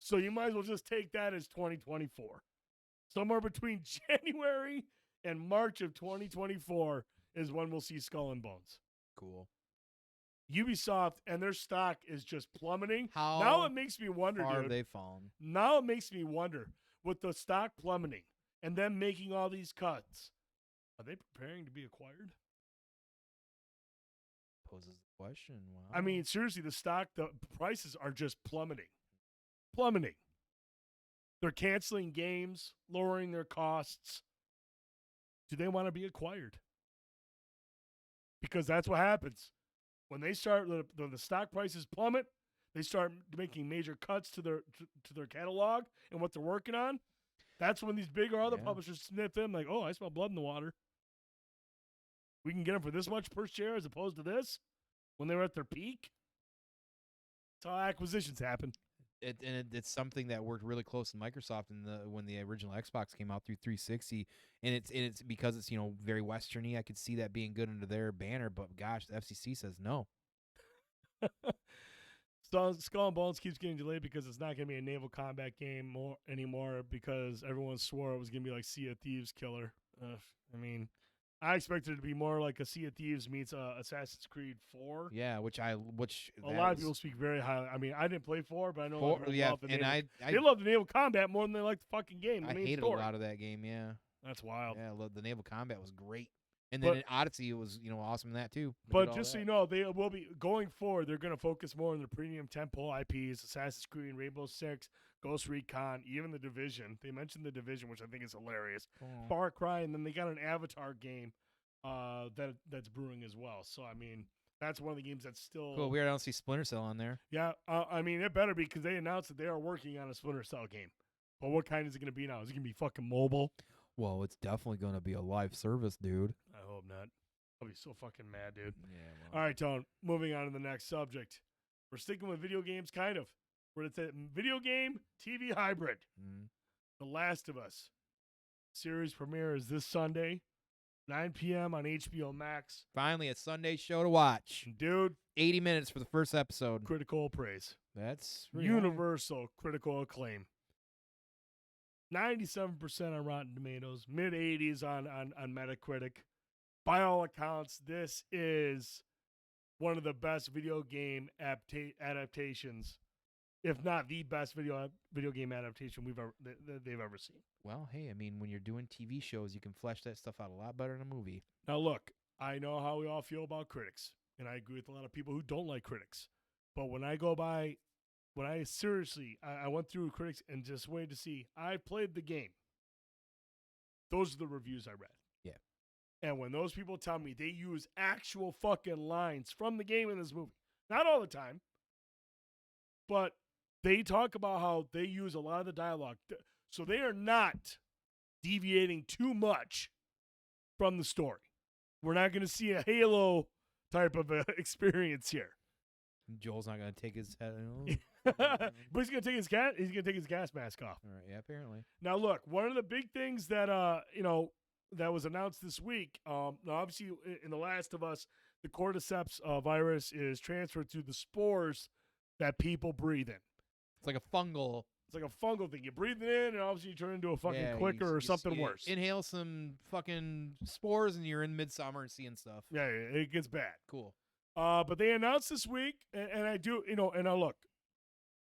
So you might as well just take that as 2024. Somewhere between January and March of 2024 is when we'll see Skull and Bones. Cool. Ubisoft and their stock is just plummeting. How now it makes me wonder, far dude. have they fallen? Now it makes me wonder, with the stock plummeting and them making all these cuts, are they preparing to be acquired? Poses the question. Wow. I mean, seriously, the prices are just plummeting. They're canceling games, lowering their costs. Do they want to be acquired? Because that's what happens. When they start, the stock prices plummet, they start making major cuts to their catalog and what they're working on. That's when these big or other publishers sniff them like, oh, I smell blood in the water. We can get them for this much per share as opposed to this when they were at their peak. That's how acquisitions happen. It's something that worked really close in Microsoft when the original Xbox came out through 360, and it's because it's very westerny. I could see that being good under their banner, but gosh, the FCC says no. Skull and Bones keeps getting delayed because it's not going to be a naval combat game anymore because everyone swore it was going to be like Sea of Thieves killer. I mean, I expected it to be more like a Sea of Thieves meets Assassin's Creed 4. Yeah, which a lot of people speak very highly. I mean, I didn't play 4, but I know 4, yeah, love the and naval, I they love the naval combat more than they like the fucking game. I hated a lot of that game. Yeah, that's wild. Yeah, the naval combat was great. And then in Odyssey, it was awesome in that too. But just so you know, they will be going forward. They're going to focus more on their premium tentpole IPs: Assassin's Creed, Rainbow Six, Ghost Recon, even the Division. They mentioned the Division, which I think is hilarious. Far Cry, and then they got an Avatar game that's brewing as well. So I mean, that's one of the games that's still cool. Weird, I don't see Splinter Cell on there. Yeah, I mean, it better be because they announced that they are working on a Splinter Cell game. But what kind is it going to be now? Is it going to be fucking mobile? Well, it's definitely going to be a live service, dude. I hope not. I'll be so fucking mad, dude. Yeah. Well. All right, Tone. Moving on to the next subject. We're sticking with video games, kind of. We're at the video game TV hybrid. The Last of Us series premiere is this Sunday, 9 p.m. on HBO Max. Finally, a Sunday show to watch. Dude. 80 minutes for the first episode. Critical praise. That's universal critical acclaim. 97% on Rotten Tomatoes, mid-80s on Metacritic. By all accounts, this is one of the best video game adaptations, if not the best video game adaptation they've ever seen. Well, hey, I mean, when you're doing TV shows, you can flesh that stuff out a lot better in a movie. Now, look, I know how we all feel about critics, and I agree with a lot of people who don't like critics. But when I went through critics and just waited to see, I played the game. Those are the reviews I read. Yeah. And when those people tell me they use actual fucking lines from the game in this movie, not all the time, but they talk about how they use a lot of the dialogue. So they are not deviating too much from the story. We're not going to see a Halo type of experience here. Joel's not going to take his head. But he's going to take his gas mask off. All right, yeah, apparently. Now, look, one of the big things that that was announced this week. Now, obviously, in The Last of Us, the cordyceps virus is transferred to the spores that people breathe in. It's like a fungal. It's like a fungal thing. You breathe it in, and obviously you turn into a fucking clicker or something worse. Inhale some fucking spores, and you're in midsummer and seeing stuff. Yeah, it gets bad. Cool. But they announced this week, and I do, and now look,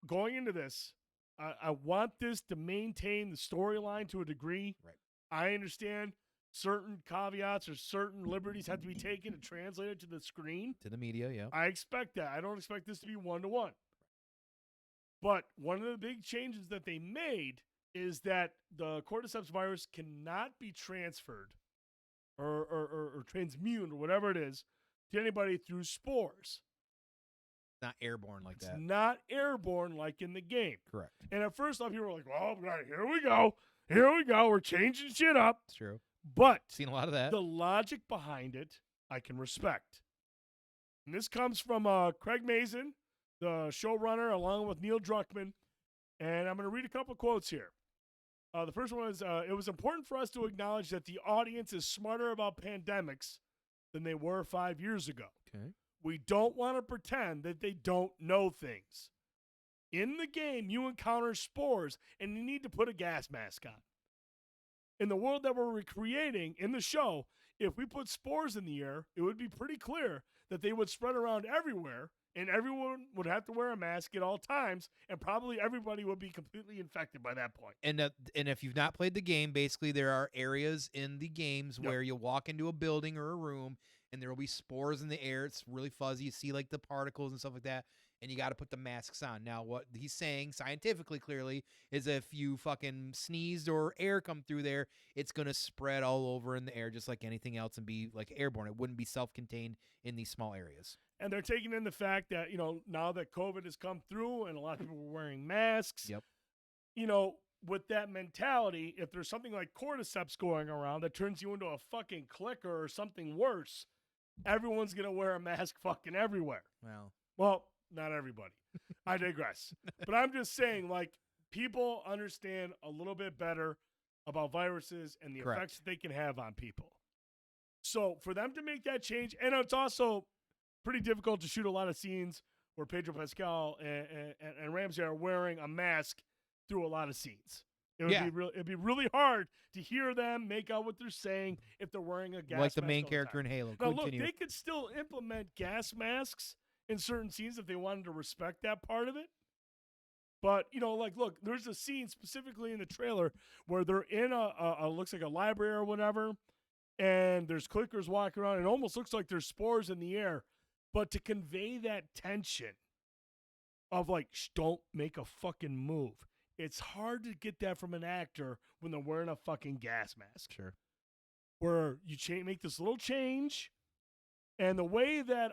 going into this, I want this to maintain the storyline to a degree. Right. I understand certain caveats or certain liberties have to be taken to translate it to the screen. To the media, yeah. I expect that. I don't expect this to be one-to-one. But one of the big changes that they made is that the cordyceps virus cannot be transferred or transmute or whatever it is to anybody through spores. Not airborne like that. It's not airborne like in the game. Correct. And at first off, people were like, well, here we go. Here we go. We're changing shit up. It's true. But seen a lot of that. The logic behind it, I can respect. And this comes from Craig Mazin, the showrunner, along with Neil Druckmann. And I'm going to read a couple of quotes here. The first one is, it was important for us to acknowledge that the audience is smarter about pandemics than they were 5 years ago. Okay. We don't want to pretend that they don't know things. In the game, you encounter spores, and you need to put a gas mask on. In the world that we're recreating in the show, if we put spores in the air, it would be pretty clear that they would spread around everywhere, and everyone would have to wear a mask at all times, and probably everybody would be completely infected by that point. And if you've not played the game, basically there are areas in the games where you'll walk into a building or a room, and there will be spores in the air. It's really fuzzy. You see like the particles and stuff like that, and you got to put the masks on. Now, what he's saying scientifically clearly is if you fucking sneezed or air come through there, it's going to spread all over in the air just like anything else and be like airborne. It wouldn't be self-contained in these small areas. And they're taking in the fact that, now that COVID has come through and a lot of people were wearing masks, yep. With that mentality, if there's something like cordyceps going around that turns you into a fucking clicker or something worse, everyone's going to wear a mask fucking everywhere. Well, not everybody. I digress. But I'm just saying, like, people understand a little bit better about viruses and the Correct. effects that they can have on people. So for them to make that change, and it's also pretty difficult to shoot a lot of scenes where Pedro Pascal and Ramsey are wearing a mask through a lot of scenes. It'd be really hard to hear them make out what they're saying if they're wearing a gas mask. Like the main all character time. in Halo. Now, Continue. look, they could still implement gas masks in certain scenes if they wanted to respect that part of it. But, you know, like, look, there's a scene specifically in the trailer where they're in a looks like a library or whatever, and there's clickers walking around. It almost looks like there's spores in the air. But to convey that tension of, like, don't make a fucking move, it's hard to get that from an actor when they're wearing a fucking gas mask. Sure. Where you make this little change, and the way that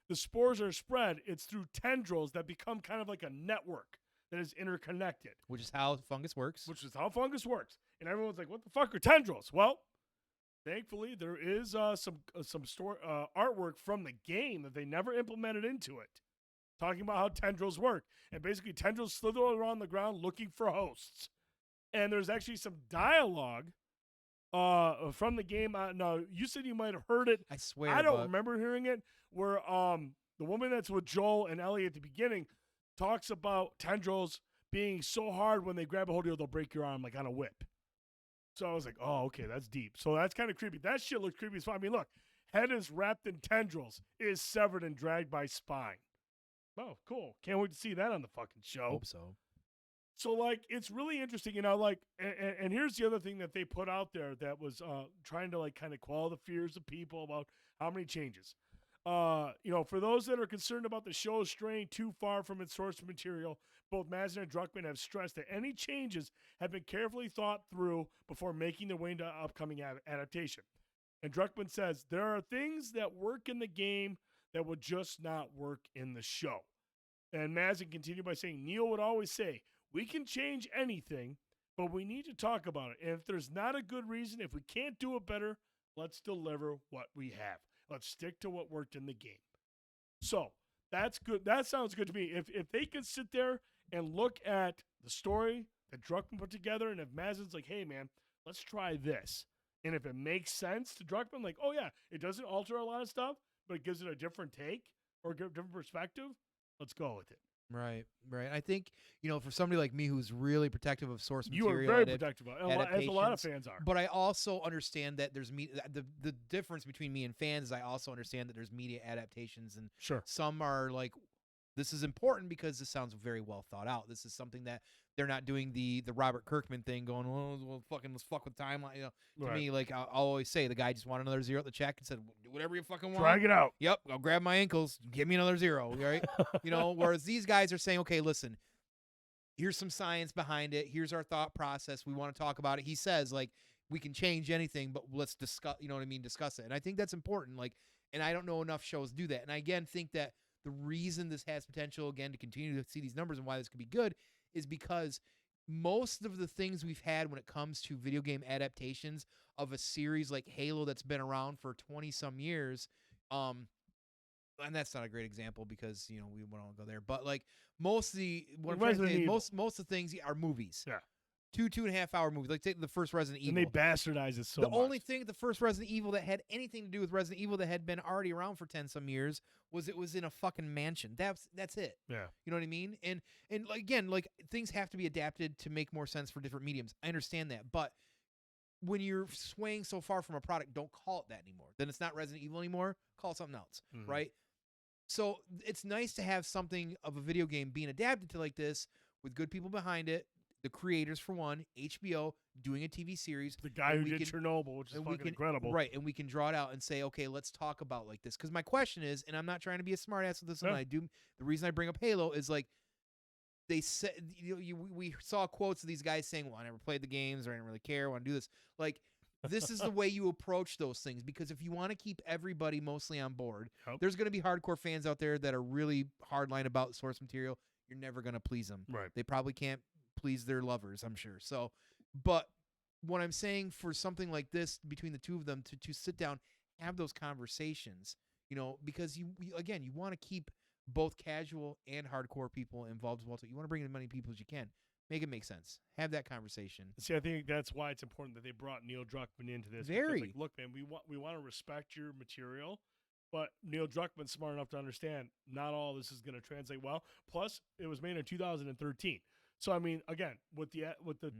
the spores are spread, it's through tendrils that become kind of like a network that is interconnected. Which is how fungus works. And everyone's like, what the fuck are tendrils? Well, thankfully, there is some artwork from the game that they never implemented into it, talking about how tendrils work. And basically, tendrils slither around the ground looking for hosts. And there's actually some dialogue from the game. Now, you said you might have heard it. I swear. I don't remember hearing it, where the woman that's with Joel and Ellie at the beginning talks about tendrils being so hard when they grab a hold of you, they'll break your arm like on a whip. So I was like, oh, okay, that's deep. So that's kind of creepy. That shit looks creepy as fuck. I mean, look, head is wrapped in tendrils, is severed and dragged by spine. Oh, cool. Can't wait to see that on the fucking show. Hope so. So, like, it's really interesting, you know, like, and here's the other thing that they put out there that was trying to, like, kind of quell the fears of people about how many changes. You know, for those that are concerned about the show straying too far from its source material, both Mazin and Druckmann have stressed that any changes have been carefully thought through before making their way into upcoming adaptation. And Druckmann says, there are things that work in the game that would just not work in the show. And Mazin continued by saying, Neil would always say, we can change anything, but we need to talk about it. And if there's not a good reason, if we can't do it better, let's deliver what we have. Let's stick to what worked in the game. So that's good. That sounds good to me. If they can sit there and look at the story that Druckmann put together, and if Mazin's like, hey, man, let's try this. And if it makes sense to Druckmann, like, oh, yeah, it doesn't alter a lot of stuff, but it gives it a different take or a different perspective, let's go with it. Right. I think, you know, for somebody like me who's really protective of source you material, are very protective of it, as a lot of fans are. But I also understand that there's the difference between me and fans is I also understand that there's media adaptations, and some are like, this is important because this sounds very well thought out. This is something that they're not doing the Robert Kirkman thing, going, well, let's fuck with timeline. You know, to me, like I'll always say, the guy just wanted another zero at the check and said, do whatever you fucking want. Drag it out. Yep, I'll grab my ankles, give me another zero, right? You know, whereas these guys are saying, okay, listen, here's some science behind it. Here's our thought process. We want to talk about it. He says, like, we can change anything, but let's discuss, you know what I mean, discuss it. And I think that's important. Like, and I don't know enough shows do that. And I, again, think that the reason this has potential, again, to continue to see these numbers and why this could be good is because most of the things we've had when it comes to video game adaptations of a series like Halo that's been around for 20-some years, and that's not a great example because, you know, we won't go there, but like most of the most of the things are movies. Yeah. 2.5 hour movies. Like take the first Resident Evil. And they bastardize it so much. The only thing the first Resident Evil that had anything to do with Resident Evil that had been already around for 10-some years was it was in a fucking mansion. That's it. Yeah. You know what I mean? And again, like things have to be adapted to make more sense for different mediums. I understand that, but when you're swaying so far from a product, don't call it that anymore. Then it's not Resident Evil anymore. Call it something else, right? So it's nice to have something of a video game being adapted to like this with good people behind it. The creators, for one, HBO doing a TV series. The guy who did Chernobyl, which is fucking incredible. Right, and we can draw it out and say, okay, let's talk about like this. Because my question is, and I'm not trying to be a smartass with this, and I do. The reason I bring up Halo is like they said, we saw quotes of these guys saying, well, I never played the games or I didn't really care, I want to do this. Like, this is the way you approach those things, because if you want to keep everybody mostly on board, there's going to be hardcore fans out there that are really hardline about source material. You're never going to please them. Right. They probably can't please their lovers, I'm sure. So, but what I'm saying for something like this, between the two of them, to sit down, have those conversations, you know, because you want to keep both casual and hardcore people involved as well. So you want to bring in as many people as you can. Make it make sense. Have that conversation. See, I think that's why it's important that they brought Neil Druckmann into this. Very. Because, like, look, man, we want to respect your material, but Neil Druckmann's smart enough to understand not all this is going to translate well. Plus, it was made in 2013. So, I mean, again, with the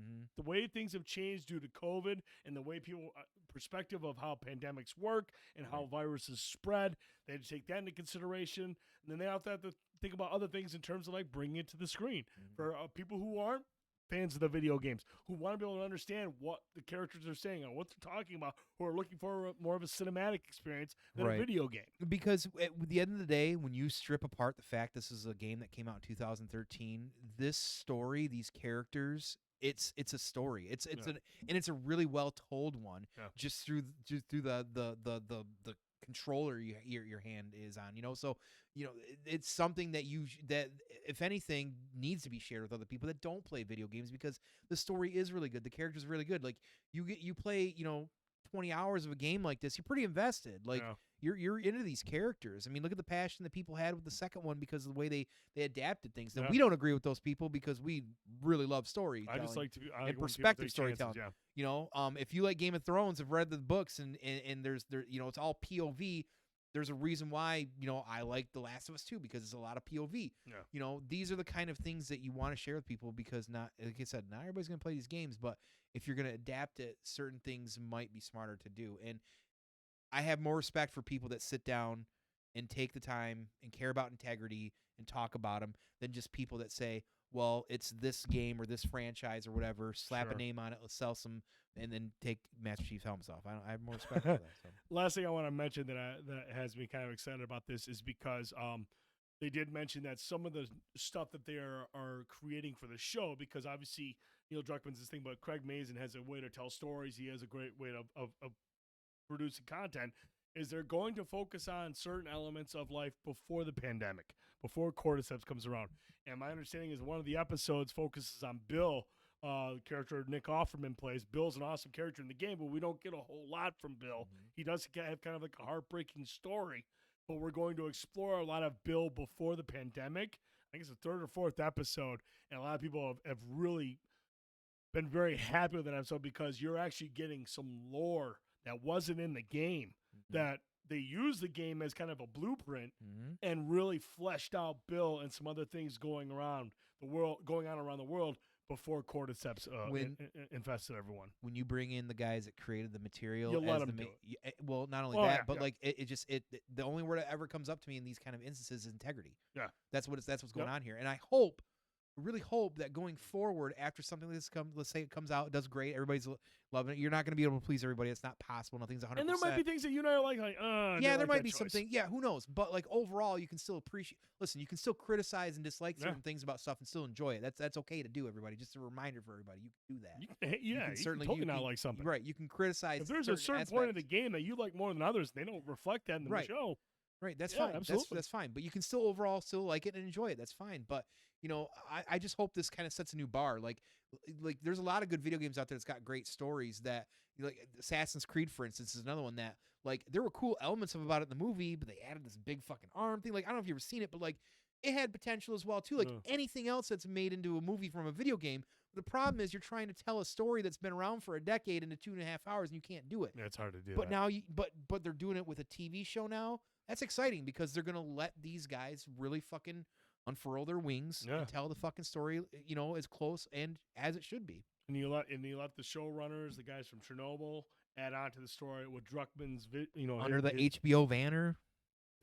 way things have changed due to COVID and the way people perspective of how pandemics work and how viruses spread, they have to take that into consideration. And then they have to think about other things in terms of like bringing it to the screen for people who aren't fans of the video games, who want to be able to understand what the characters are saying or what they're talking about, who are looking for more of a cinematic experience than a video game. Because at the end of the day, when you strip apart the fact this is a game that came out in 2013, this story, these characters, it's a story. It's and it's a really well told one. Just through the controller your hand is on. So it's something that that if anything needs to be shared with other people that don't play video games, because the story is really good. The characters are really good. Like you play 20 hours of a game like this, you're pretty invested. Like you're into these characters. I mean, look at the passion that people had with the second one because of the way they adapted things. Now we don't agree with those people because we really love storytelling. I just like to and perspective storytelling. If you like Game of Thrones, have read the books and there's it's all POV. There's a reason why I like The Last of Us 2 because it's a lot of POV. These are the kind of things that you want to share with people because like I said, not everybody's gonna play these games, but if you're gonna adapt it, certain things might be smarter to do. And I have more respect for people that sit down and take the time and care about integrity and talk about them than just people that say, well, it's this game or this franchise or whatever, slap a name on it, let's sell some, and then take Master Chief's helmets off. I have more respect for that. So. Last thing I want to mention that has me kind of excited about this is because they did mention that some of the stuff that they are creating for the show, because obviously Neil Druckmann's this thing, but Craig Mazin has a way to tell stories. He has a great way of producing content, is they're going to focus on certain elements of life before the pandemic, before Cordyceps comes around. And my understanding is one of the episodes focuses on Bill, the character Nick Offerman plays. Bill's an awesome character in the game, but we don't get a whole lot from Bill. He does have kind of like a heartbreaking story, but we're going to explore a lot of Bill before the pandemic. I think it's the third or fourth episode, and a lot of people have really been very happy with that episode because you're actually getting some lore that wasn't in the game, that they used the game as kind of a blueprint and really fleshed out Bill and some other things going on around the world before Cordyceps infested everyone. When you bring in the guys that created the material, you let them do it. Well, not only but like the only word that ever comes up to me in these kind of instances is integrity. Yeah, that's what's going on here, and I really hope that going forward, after something like this comes, let's say it comes out, it does great, everybody's loving it. You're not going to be able to please everybody. It's not possible. Nothing's 100%. And there might be things that you know like there might be something. Yeah, who knows? But like overall, you can still appreciate. Listen, you can still criticize and dislike certain things about stuff and still enjoy it. That's okay to do. Everybody, just a reminder for everybody, you can do that. You can certainly not like something. Right, you can criticize. If there's a certain point of the game that you like more than others, they don't reflect that in the show. Right, that's fine. Absolutely. That's fine. But you can still overall still like it and enjoy it. That's fine. But I just hope this kind of sets a new bar. Like there's a lot of good video games out there that's got great stories that like Assassin's Creed, for instance, is another one that like there were cool elements about it in the movie, but they added this big fucking arm thing. Like I don't know if you've ever seen it, but like it had potential as well too. Like anything else that's made into a movie from a video game. The problem is you're trying to tell a story that's been around for a decade into 2.5 hours, and you can't do it. Yeah, it's hard to do. But now, but they're doing it with a TV show now. That's exciting because they're gonna let these guys really fucking unfurl their wings and tell the fucking story, as close and as it should be. And you let the showrunners, the guys from Chernobyl, add on to the story with Druckmann's, under the HBO banner.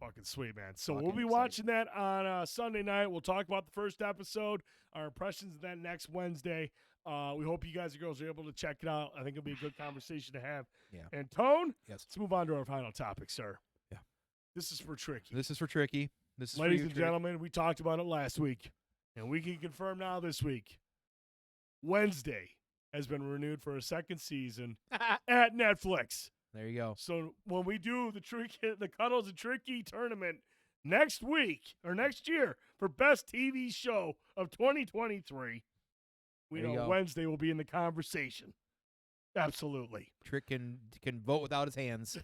Fucking sweet, man. So we'll be watching that on Sunday night. We'll talk about the first episode, our impressions of that next Wednesday. We hope you guys and girls are able to check it out. I think it'll be a good conversation to have. Yeah. And Tone, yes. Let's move on to our final topic, sir. Yeah. This is for Tricky. Ladies and gentlemen, we talked about it last week, and we can confirm now this week. Wednesday has been renewed for a second season at Netflix. There you go. So when we do the Cuddles and Tricky tournament next week or next year for best TV show of 2023, we know Wednesday will be in the conversation. Absolutely. Trick can vote without his hands.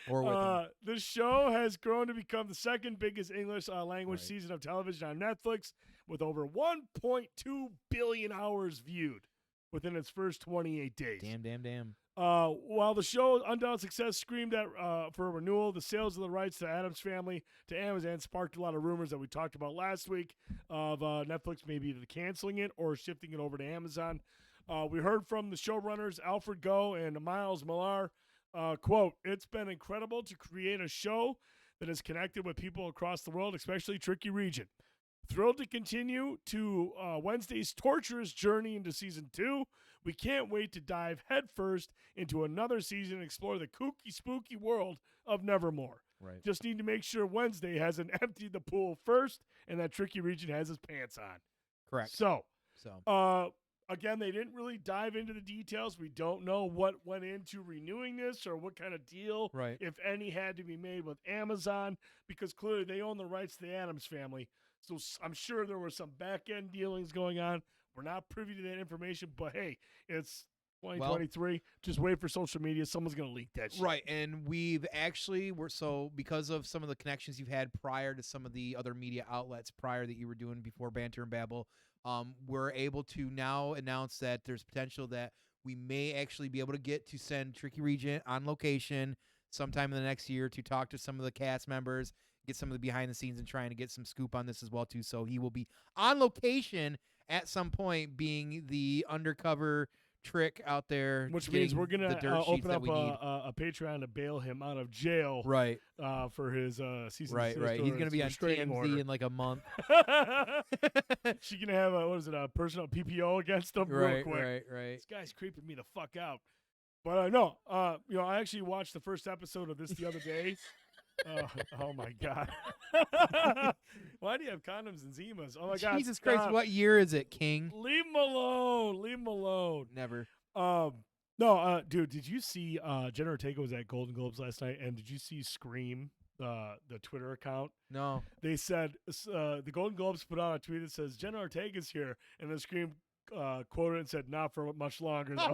Or with them. The show has grown to become the second biggest English language season of television on Netflix, with over 1.2 billion hours viewed within its first 28 days. Damn. While the show's undoubted success screamed at for a renewal, the sales of the rights to Addams Family to Amazon sparked a lot of rumors that we talked about last week of Netflix maybe either canceling it or shifting it over to Amazon. We heard from the showrunners Alfred Go and Miles Millar, quote, "It's been incredible to create a show that is connected with people across the world, especially Tricky Region. Thrilled to continue to Wednesday's torturous journey into season 2. We can't wait to dive headfirst into another season and explore the kooky, spooky world of Nevermore. Right. Just need to make sure Wednesday hasn't emptied the pool first and that Tricky Region has his pants on." Correct. So, again, they didn't really dive into the details. We don't know what went into renewing this or what kind of deal, if any, had to be made with Amazon, because clearly they own the rights to the Addams Family. So I'm sure there were some back-end dealings going on. We're not privy to that information, but hey, it's 2023. Just wait for social media. Someone's going to leak that shit. Right, and we've actually, because of some of the connections you've had prior to some of the other media outlets prior that you were doing before Banter and Babble, we're able to now announce that there's potential that we may actually be able to get to send Tricky Regent on location sometime in the next year to talk to some of the cast members, get some of the behind the scenes, and trying to get some scoop on this as well too. So he will be on location at some point, being the undercover Trick out there, which means we're gonna open up a Patreon to bail him out of jail, for his cease and desist. He's gonna be on TMZ in like a month. She gonna have a personal PPO against him real quick. Right. This guy's creeping me the fuck out. But no, I actually watched the first episode of this the other day. Oh my God! Why do you have condoms and Zimas? Oh my God! Jesus Christ! What year is it, King? Leave him alone. Leave him alone. Never. No, dude. Did you see Jenna Ortega was at Golden Globes last night? And did you see Scream, the Twitter account? No. They said the Golden Globes put out a tweet that says Jenna Ortega's here, and then Scream quoted and said, "Not for much longer." Though.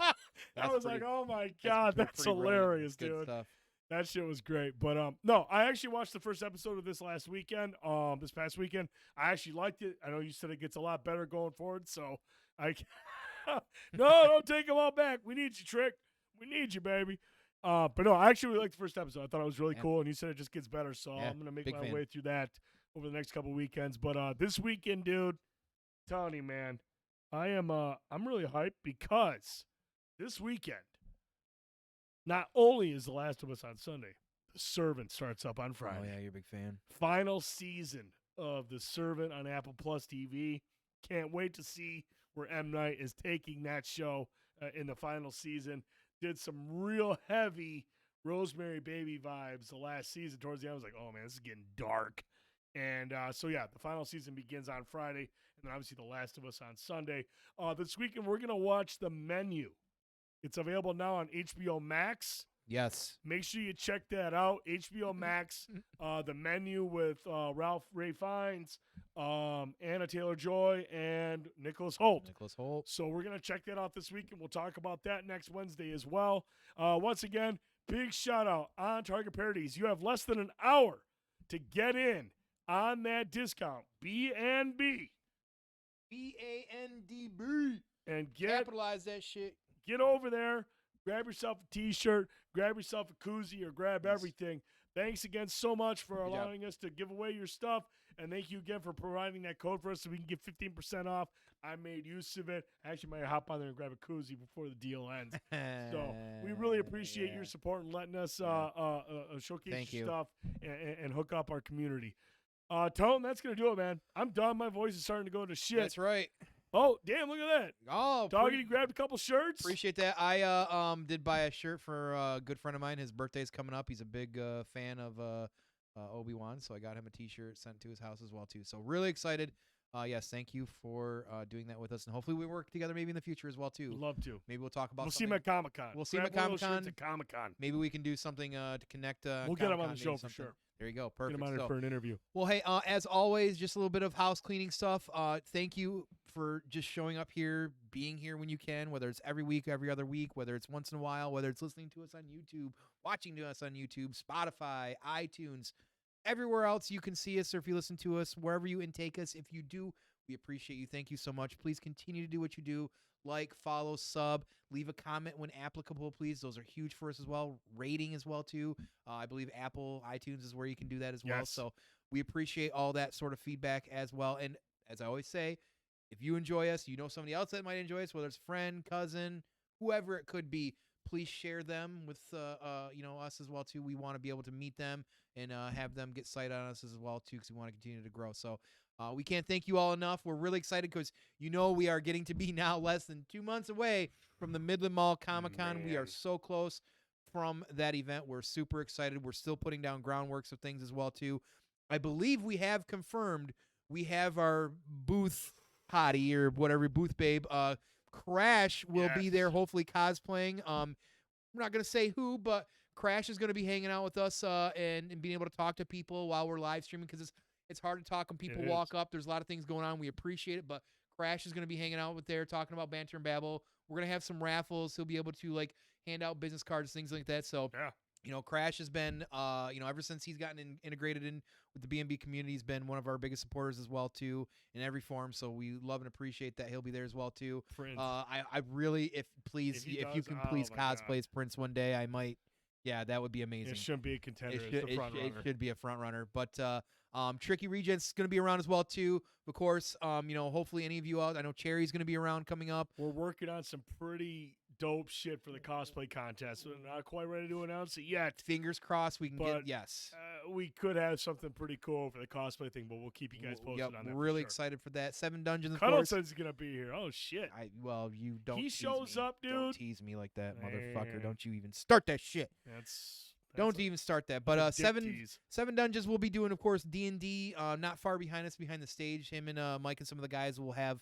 I was like, "Oh my God, that's hilarious, dude." Stuff. That shit was great. But no, I actually watched the first episode of this last weekend. This past weekend, I actually liked it. I know you said it gets a lot better going forward, so no, don't take them all back. We need you, Trick. We need you, baby. But no, I actually really liked the first episode. I thought it was really cool, and you said it just gets better. So I'm gonna make my way through that over the next couple weekends. But this weekend, dude, I'm telling you, man, I'm really hyped because this weekend, not only is The Last of Us on Sunday, The Servant starts up on Friday. Oh, yeah, you're a big fan. Final season of The Servant on Apple Plus TV. Can't wait to see where M. Night is taking that show in the final season. Did some real heavy Rosemary Baby vibes the last season. Towards the end, I was like, oh, man, this is getting dark. And so, yeah, the final season begins on Friday, and then obviously The Last of Us on Sunday. This weekend, we're going to watch The Menu. It's available now on HBO Max. Yes. Make sure you check that out. HBO Max, The Menu with Ralph Ray Fiennes, Anna Taylor-Joy, and Nicholas Hoult. So we're going to check that out this week, and we'll talk about that next Wednesday as well. Once again, big shout-out on Target Parodies. You have less than an hour to get in on that discount. B&B. B-A-N-D-B. And capitalize that shit. Get over there, grab yourself a T-shirt, grab yourself a koozie, or grab everything. Thanks again so much for allowing us to give away your stuff, and thank you again for providing that code for us so we can get 15% off. I made use of it. I actually might hop on there and grab a koozie before the deal ends. So we really appreciate your support and letting us showcase your stuff and hook up our community. Tone, that's going to do it, man. I'm done. My voice is starting to go to shit. That's right. Oh, damn, look at that. Oh, Doggy grabbed a couple shirts. Appreciate that. I did buy a shirt for a good friend of mine. His birthday's coming up. He's a big fan of Obi-Wan, so I got him a T-shirt sent to his house as well, too. So really excited. Yes, thank you for doing that with us, and hopefully we work together maybe in the future as well, too. Love to. Maybe we'll talk about We'll see him at Comic-Con. We'll see him at Comic-Con. Comic-Con. Maybe we can do something to connect. We'll get him on the show for sure. There you go. Perfect. Get him on there for an interview. Well, hey, as always, just a little bit of house cleaning stuff. Thank you for just showing up here, being here when you can, whether it's every week, every other week, whether it's once in a while, whether it's listening to us on YouTube, watching to us on YouTube, Spotify, iTunes, everywhere else you can see us, or if you listen to us, wherever you intake us. If you do, we appreciate you. Thank you so much. Please continue to do what you do. Like, follow, sub, leave a comment when applicable, please. Those are huge for us as well. Rating as well, too. I believe Apple, iTunes is where you can do that as well. Yes. So we appreciate all that sort of feedback as well. And as I always say, if you enjoy us, you know somebody else that might enjoy us, whether it's friend, cousin, whoever it could be, please share them with us as well, too. We want to be able to meet them and have them get sight on us as well, too, because we want to continue to grow. So we can't thank you all enough. We're really excited because, we are getting to be now less than 2 months away from the Midland Mall Comic-Con. We are so close from that event. We're super excited. We're still putting down groundworks of things as well, too. I believe we have confirmed we have our booth hottie or whatever, booth babe. Crash will be there, hopefully cosplaying. I'm not going to say who, but Crash is going to be hanging out with us and being able to talk to people while we're live streaming, because it's hard to talk when people walk up. There's a lot of things going on. We appreciate it, but Crash is going to be hanging out with there talking about Banter and Babble. We're going to have some raffles. He'll be able to hand out business cards, things like that. So, Crash has been, ever since he's gotten integrated in with the B&B community, he's been one of our biggest supporters as well, too, in every form. So we love and appreciate that. He'll be there as well, too. Prince. I really, if you can please cosplay as Prince one day, I might. Yeah, that would be amazing. It shouldn't be a contender. It's the front runner. It should be a front runner. But Tricky Regent's going to be around as well, too. Of course, hopefully any of you out. I know Cherry's going to be around coming up. We're working on some pretty dope shit for the cosplay contest. We're not quite ready to announce it yet. Fingers crossed we can get, yes. We could have something pretty cool for the cosplay thing, but we'll keep you guys posted on that. We're really excited for that. 7 Dungeons, of Cuddles course. is going to be here. Oh, shit. You don't. He shows up, dude. Don't tease me like that, motherfucker. Don't you even start that shit. Don't even start that. But 7 Dungeons will be doing, of course, D&D not far behind us, behind the stage. Him and Mike and some of the guys will have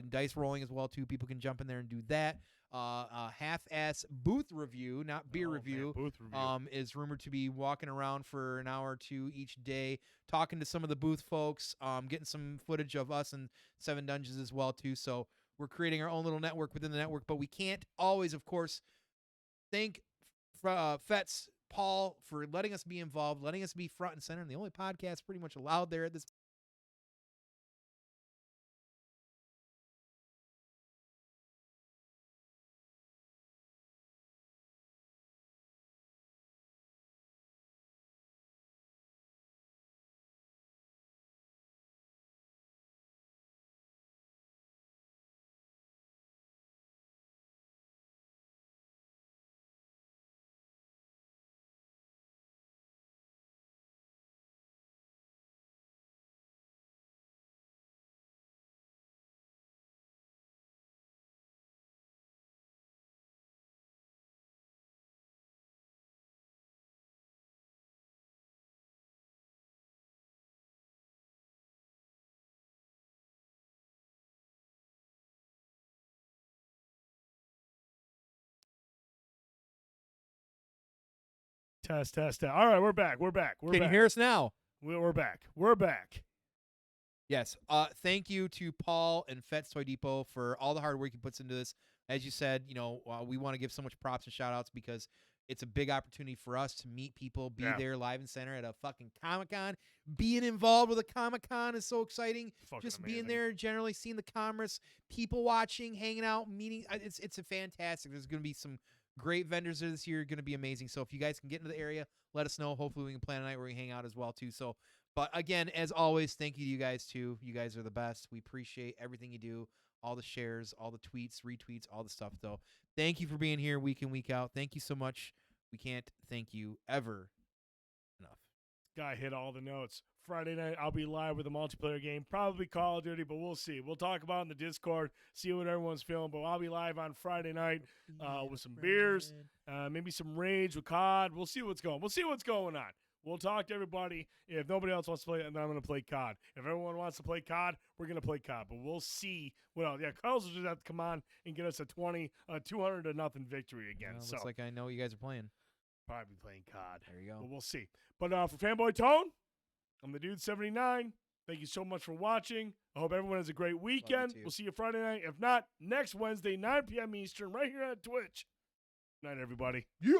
dice rolling as well, too. People can jump in there and do that. Half-ass booth review, not beer review, booth review. is rumored to be walking around for an hour or two each day, talking to some of the booth folks, getting some footage of us and 7 Dungeons as well, too. So we're creating our own little network within the network, but we can't always, of course, thank Fets Paul for letting us be involved, letting us be front and center, and the only podcast pretty much allowed there at this. Test. All right, we're back. Can you hear us now? We're back. Yes. Thank you to Paul and Fets Toy Depot for all the hard work he puts into this. As you said, we want to give so much props and shout outs because it's a big opportunity for us to meet people, be there live and center at a fucking Comic-Con. Being involved with a Comic-Con is so exciting. Just amazing. Being there, generally seeing the commerce, people watching, hanging out, meeting. It's a fantastic. There's going to be some great vendors there this year. Going to be amazing. So if you guys can get into the area, let us know. Hopefully we can plan a night where we hang out as well, too. So, but again, as always, thank you to you guys, too. You guys are the best. We appreciate everything you do. All the shares, all the tweets, retweets, all the stuff, though. Thank you for being here week in, week out. Thank you so much. We can't thank you ever enough. Guy hit all the notes. Friday night, I'll be live with a multiplayer game, probably Call of Duty, but we'll see. We'll talk about it in the Discord, see what everyone's feeling, but I'll be live on Friday night with some beers, maybe some rage with COD. We'll see what's going on. We'll talk to everybody. If nobody else wants to play it, then I'm going to play COD. If everyone wants to play COD, we're going to play COD. But we'll see what else. Yeah, Cuddles will just have to come on and get us a 200-0 victory again. Looks like I know what you guys are playing. Probably playing COD. There you go. But we'll see. But for Fanboytone, I'm TheDude79. Thank you so much for watching. I hope everyone has a great weekend. We'll see you Friday night. If not, next Wednesday, 9 p.m. Eastern, right here on Twitch. Good night, everybody. Yeah.